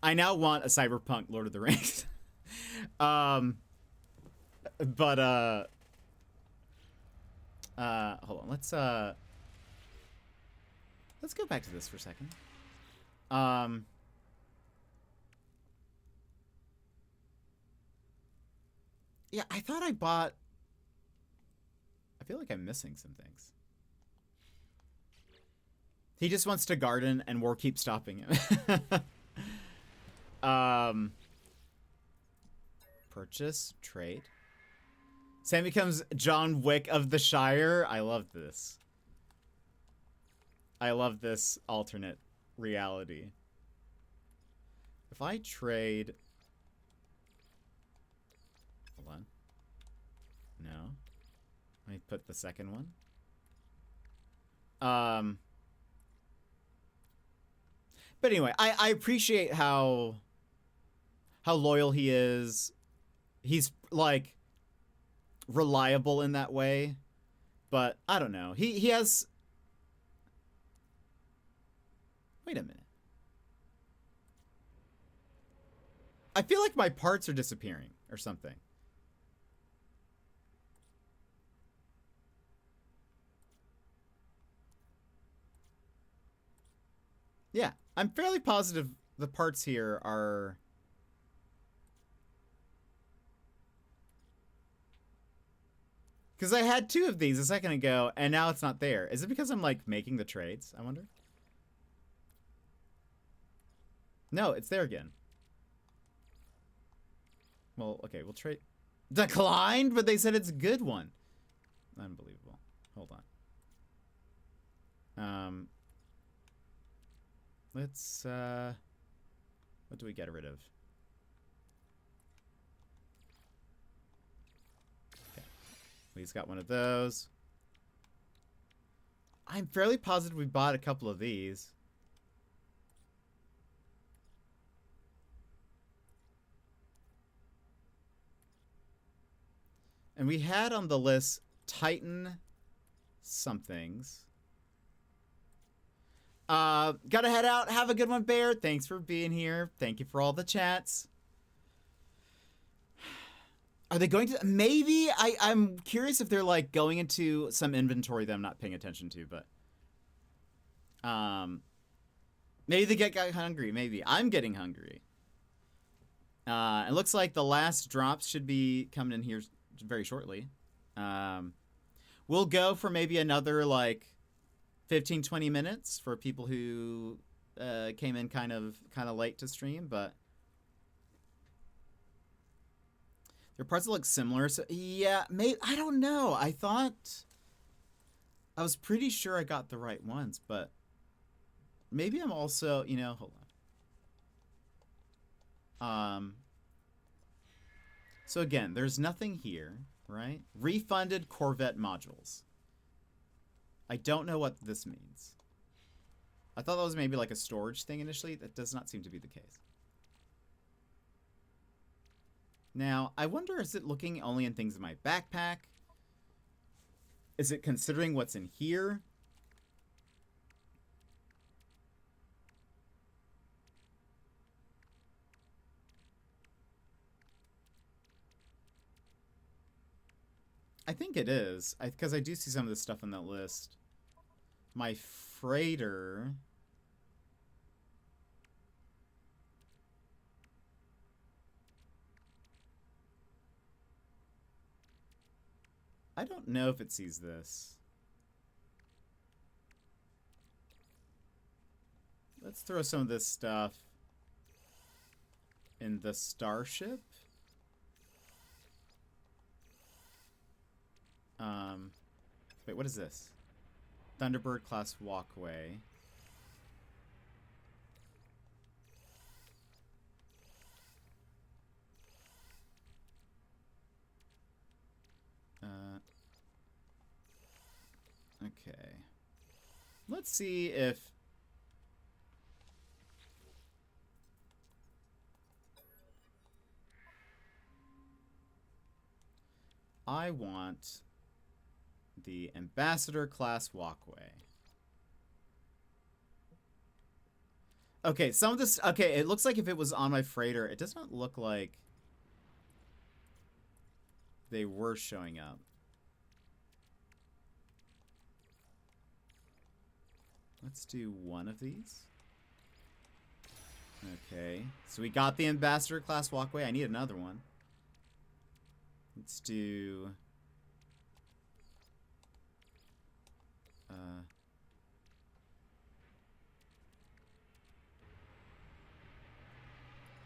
I now want a cyberpunk Lord of the Rings. Hold on. Let's go back to this for a second. Yeah, I thought I bought... I feel like I'm missing some things. He just wants to garden and war keeps stopping him. Purchase, trade. Sam becomes John Wick of the Shire. I love this. I love this alternate reality. If I trade... Hold on. No. Let me put the second one. But anyway, I appreciate how loyal he is. He's like reliable in that way. But I don't know. He has... Wait a minute. I feel like my parts are disappearing or something. Yeah, I'm fairly positive the parts here are... Because I had 2 of these a second ago, and now it's not there. Is it because I'm, like, making the trades, I wonder? No, it's there again. Well, okay, we'll trade... Declined? But they said it's a good one. Unbelievable. Hold on. Let's, what do we get rid of? Okay. We've got one of those. I'm fairly positive we bought a couple of these. And we had on the list Titan somethings. Gotta head out. Have a good one, Bear. Thanks for being here. Thank you for all the chats. Are they going to... Maybe. I'm curious if they're, like, going into some inventory that I'm not paying attention to, but... Maybe they get hungry. Maybe. I'm getting hungry. It looks like the last drops should be coming in here very shortly. We'll go for maybe another, like... 15-20 minutes for people who came in kind of late to stream, but their parts look similar. So yeah, I don't know. I was pretty sure I got the right ones, but maybe I'm also, you know, hold on. So again, there's nothing here, right? Refunded Corvette modules. I don't know what this means. I thought that was maybe like a storage thing initially. That does not seem to be the case. Now, I wonder, is it looking only in things in my backpack? Is it considering what's in here? I think it is, because I do see some of this stuff on that list. My freighter... I don't know if it sees this. Let's throw some of this stuff. in the starship. Wait, what is this? Thunderbird class walkway. Okay. Let's see if... I want the ambassador class walkway. Okay, some of this... Okay, it looks like if it was on my freighter, it does not look like they were showing up. Let's do one of these. Okay, so we got the ambassador class walkway. I need another one. Let's do...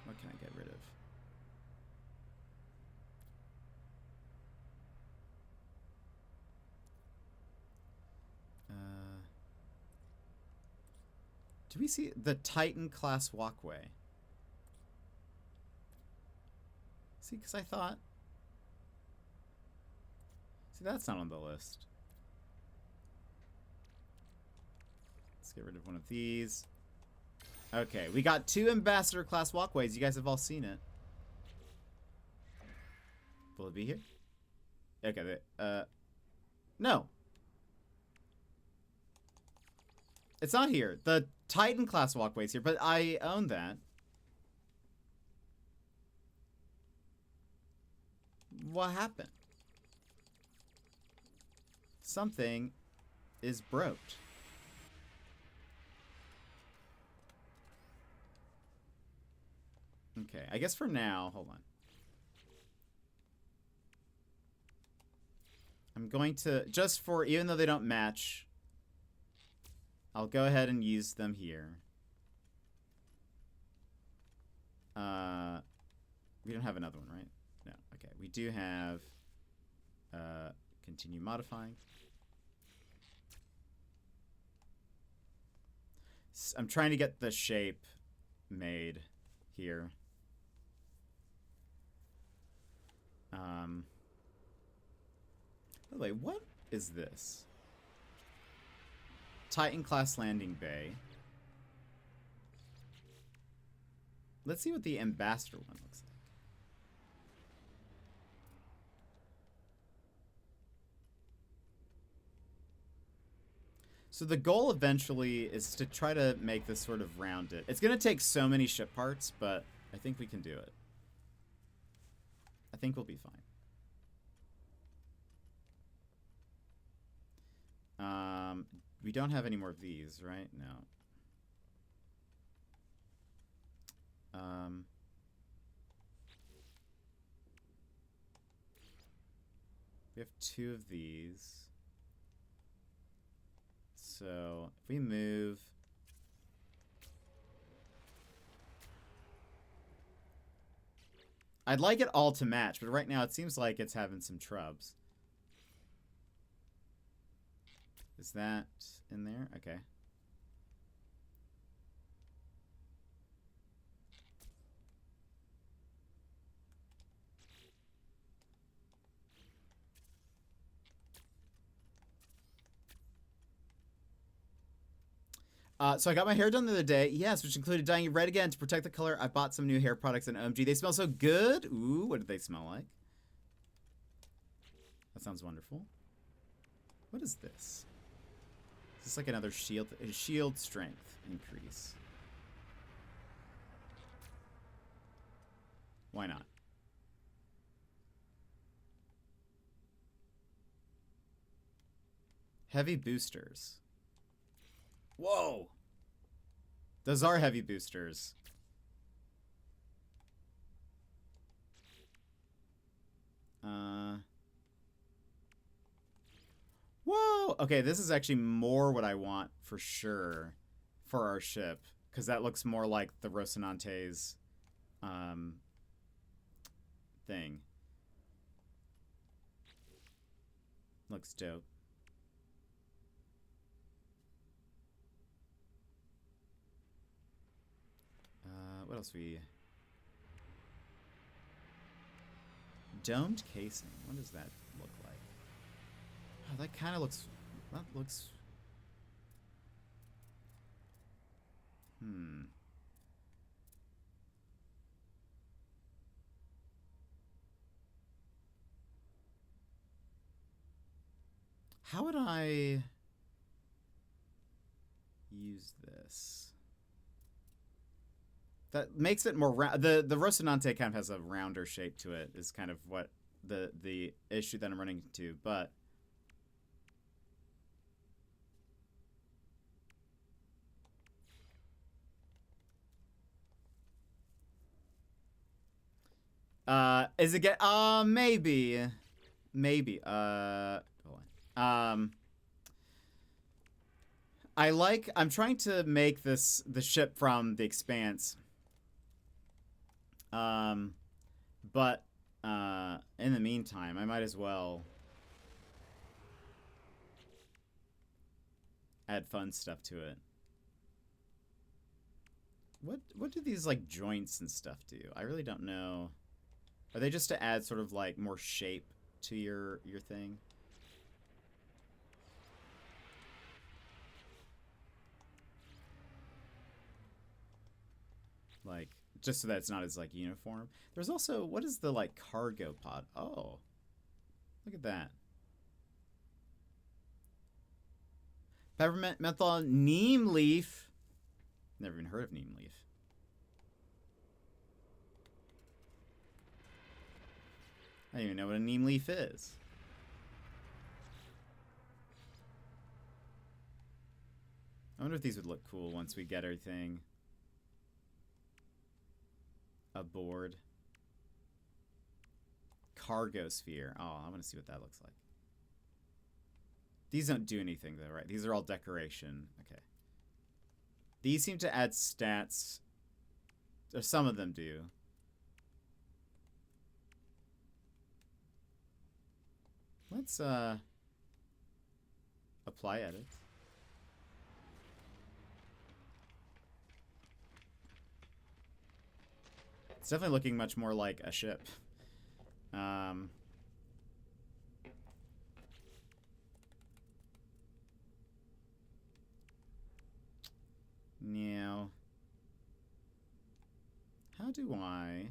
what can I get rid of? Do we see the Titan class walkway? See, because I thought... See, that's not on the list. Let's get rid of one of these. Okay, we got 2 ambassador class walkways. You guys have all seen it. Will it be here? Okay, no. It's not here. The Titan class walkway's here, but I own that. What happened? Something is broke. Okay, I guess for now, hold on. I'm going to, just for, even though they don't match, I'll go ahead and use them here. We don't have another one, right? No, okay. We do have, continue modifying. I'm trying to get the shape made here. By the way, what is this? Titan class landing bay. Let's see what the ambassador one looks like. So the goal eventually is to try to make this sort of rounded. It's going to take so many ship parts, but I think we can do it. I think we'll be fine. We don't have any more of these, right? No. We have 2 of these. So if we move... I'd like it all to match, but right now it seems like it's having some trubs. Is that in there? Okay. So I got my hair done the other day. Yes, which included dyeing it red again to protect the color. I bought some new hair products in OMG. They smell so good. Ooh, what did they smell like? That sounds wonderful. What is this? Is this like another shield strength increase? Why not? Heavy boosters. Whoa! Those are heavy boosters. Whoa! Okay, this is actually more what I want for sure for our ship. Because that looks more like the Rocinante's thing. Looks dope. What else we... Domed casing. What does that look like? Oh, that kind of looks... That looks... How would I use this? That makes it more round. The Rocinante kind of has a rounder shape to it, is kind of what the issue that I'm running into, but is it get maybe hold on. I'm trying to make this the ship from The Expanse. But in the meantime, I might as well add fun stuff to it. What do these like joints and stuff do? I really don't know. Are they just to add sort of like more shape to your thing? Like, just so that it's not as like uniform. There's also, what is the like cargo pod? Oh, look at that. Peppermint, menthol, neem leaf. Never even heard of neem leaf. I don't even know what a neem leaf is. I wonder if these would look cool once we get everything aboard. Cargo sphere. Oh, I want to see what that looks like. These don't do anything though, right? These are all decoration. Okay. These seem to add stats. Or some of them do. Let's apply edits. It's definitely looking much more like a ship. Now, how do I...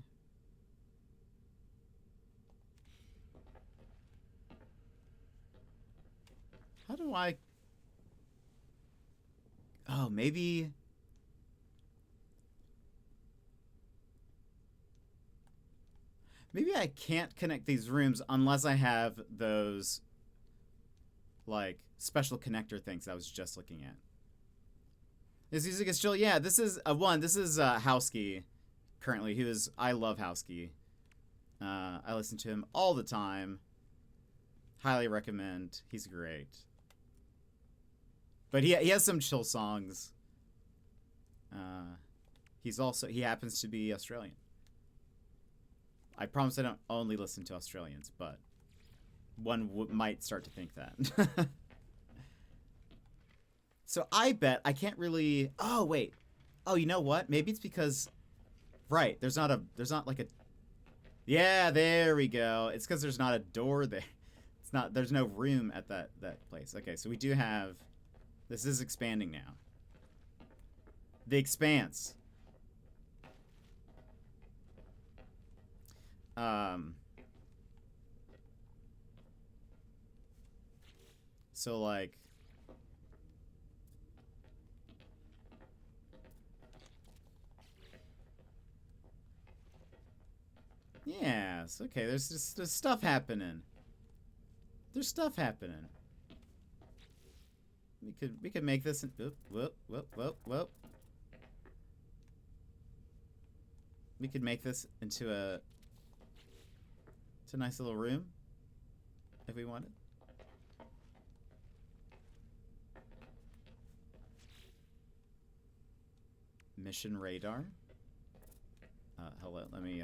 How do I... Oh, maybe... Maybe I can't connect these rooms unless I have those, like, special connector things I was just looking at. This music is chill. Yeah, this is This is Howski. Currently, I love Howski. I listen to him all the time. Highly recommend. He's great. But he has some chill songs. He happens to be Australian. I promise I don't only listen to Australians, but one might start to think that. So I bet I can't really... Oh, wait. Oh, you know what? Maybe it's because... Right, there's not like a... Yeah, there we go. It's because there's not a door there. There's no room at that place. Okay, so we do have... This is expanding now. The Expanse. So like... Yes, okay, there's stuff happening. There's stuff happening. We could make this whoop. We could make this into a nice little room if we wanted. Mission radar. hello. Let me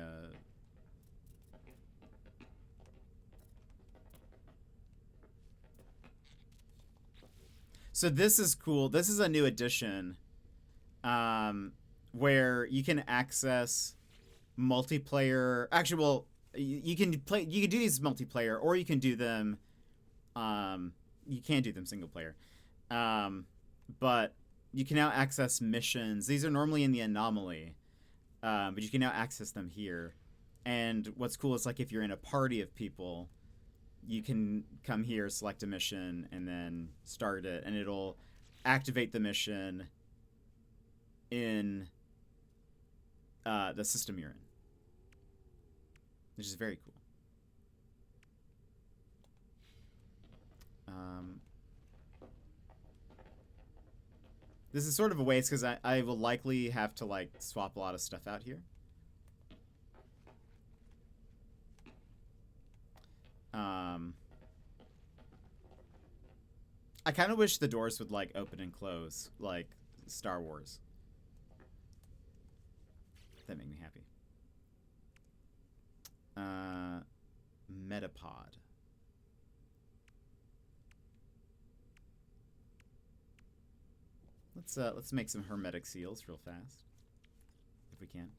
So this is cool. This is a new addition, where you can access multiplayer. Actually, well, you can play. You can do these multiplayer, or you can do them. You can do them single player, but you can now access missions. These are normally in the anomaly, but you can now access them here. And what's cool is like if you're in a party of people, you can come here, select a mission, and then start it, and it'll activate the mission in the system you're in, which is very cool. This is sort of a waste because I will likely have to like swap a lot of stuff out here. I kind of wish the doors would like open and close like Star Wars. That made me happy. Metapod. Let's make some hermetic seals real fast, if we can.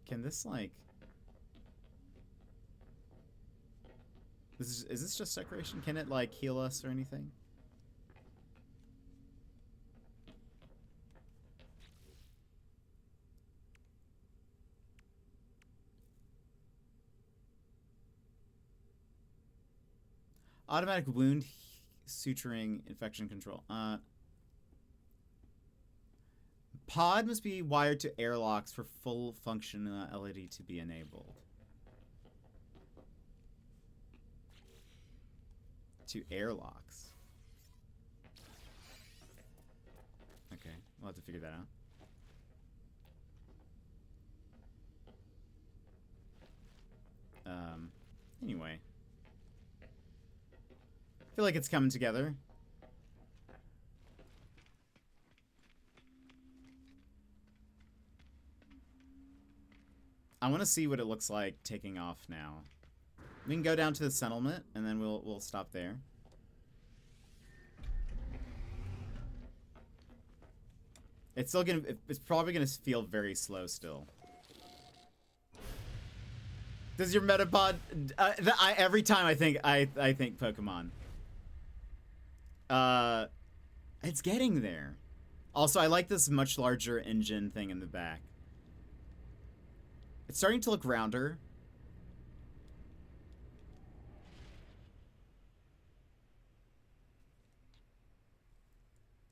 Can this like? Is this just decoration? Can it like heal us or anything? Automatic wound suturing infection control. Pod must be wired to airlocks for full functionality to be enabled. To airlocks. Okay, we'll have to figure that out. Anyway. I feel like it's coming together. I want to see what it looks like taking off now. We can go down to the settlement and then we'll stop there. It's probably gonna feel very slow still. Does your Metapod? Every time I think Pokemon. It's getting there. Also, I like this much larger engine thing in the back. It's starting to look rounder.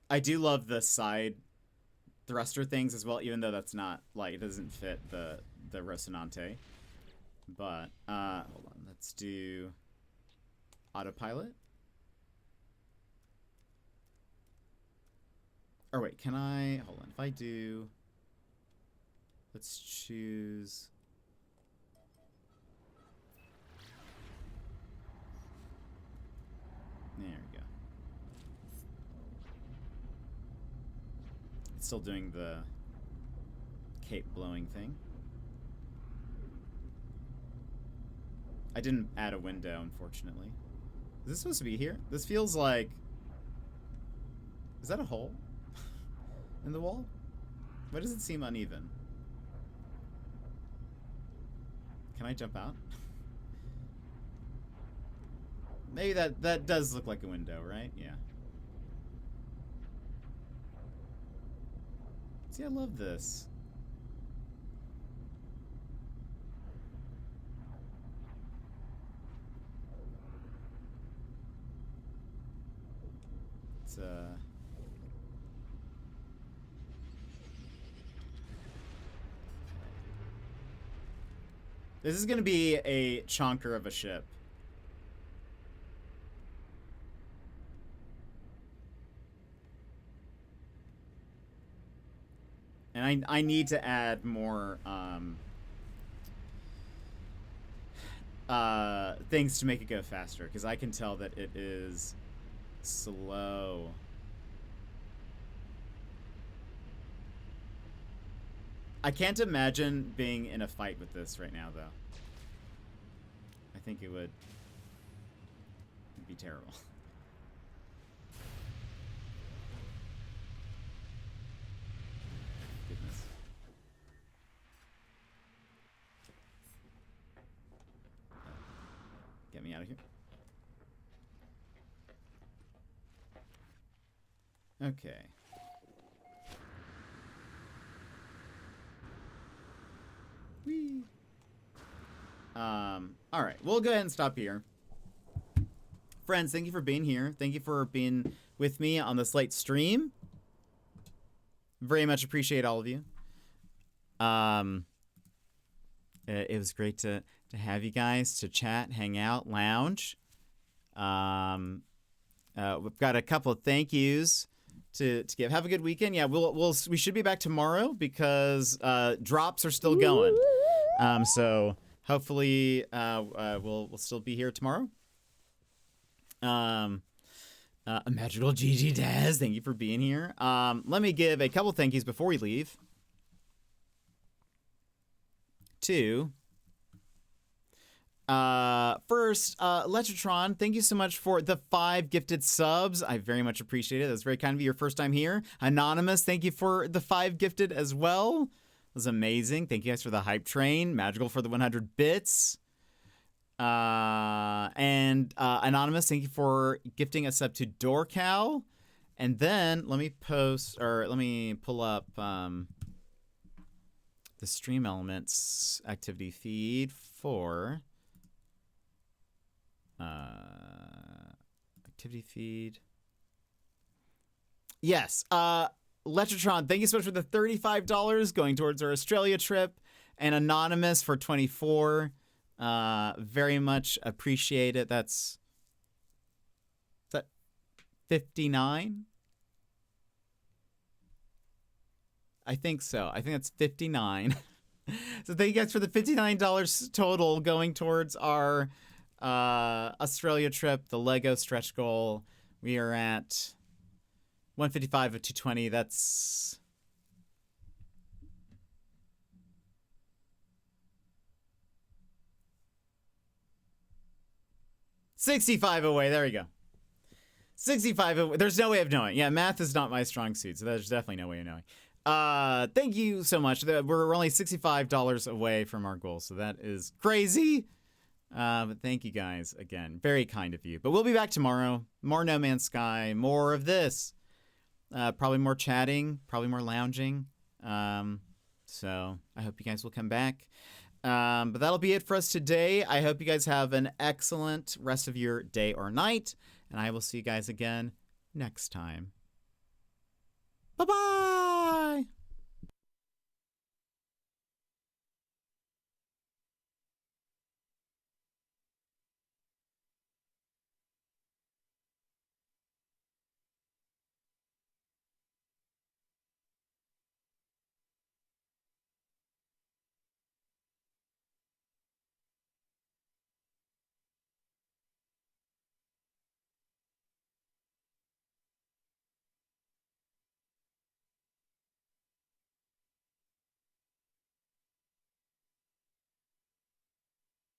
I do love the side thruster things as well, even though that's not, like, it doesn't fit the Rocinante. But, hold on, let's do autopilot. Or wait, can I, hold on, if I do, let's choose, there we go. It's still doing the cape blowing thing. I didn't add a window, unfortunately. Is this supposed to be here? This feels like, is that a hole in the wall? Why does it seem uneven? Can I jump out? Maybe that does look like a window, right? Yeah. See, I love this. It's this is gonna be a chonker of a ship. And I need to add more things to make it go faster, because I can tell that it is slow. I can't imagine being in a fight with this right now, though. I think it would be terrible. Goodness. Get me out of here. Okay. Whee. All right, we'll go ahead and stop here. Friends, thank you for being here. Thank you for being with me on this late stream. Very much appreciate all of you. It was great to have you guys to chat, hang out, lounge. We've got a couple of thank yous to give. Have a good weekend. Yeah, we should be back tomorrow because drops are still going. So hopefully we'll still be here tomorrow. A magical GG Daz, thank you for being here. Let me give a couple thank yous before we leave. First, Letratron, thank you so much for the 5 gifted subs. I very much appreciate it. That's very kind of you. Your first time here. Anonymous, thank you for the 5 gifted as well. That was amazing. Thank you guys for the hype train. Magical for the 100 bits. And Anonymous, thank you for gifting a sub to Dorcal. And then let me pull up the Stream Elements activity feed for activity feed. Yes, Letratron, thank you so much for the $35 going towards our Australia trip, and Anonymous for 24. Very much appreciate it. Is that 59? I think so. I think that's 59. So thank you guys for the $59 total going towards our Australia trip, the Lego stretch goal. We are at 155 of 220. That's $65 away. There we go. 65 away. There's no way of knowing. Yeah, math is not my strong suit, so there's definitely no way of knowing. Thank you so much. We're only $65 away from our goal, so that is crazy. But thank you guys again. Very kind of you. But we'll be back tomorrow. More No Man's Sky. More of this. Probably more chatting. Probably more lounging. So I hope you guys will come back. But that'll be it for us today. I hope you guys have an excellent rest of your day or night. And I will see you guys again next time. Bye-bye!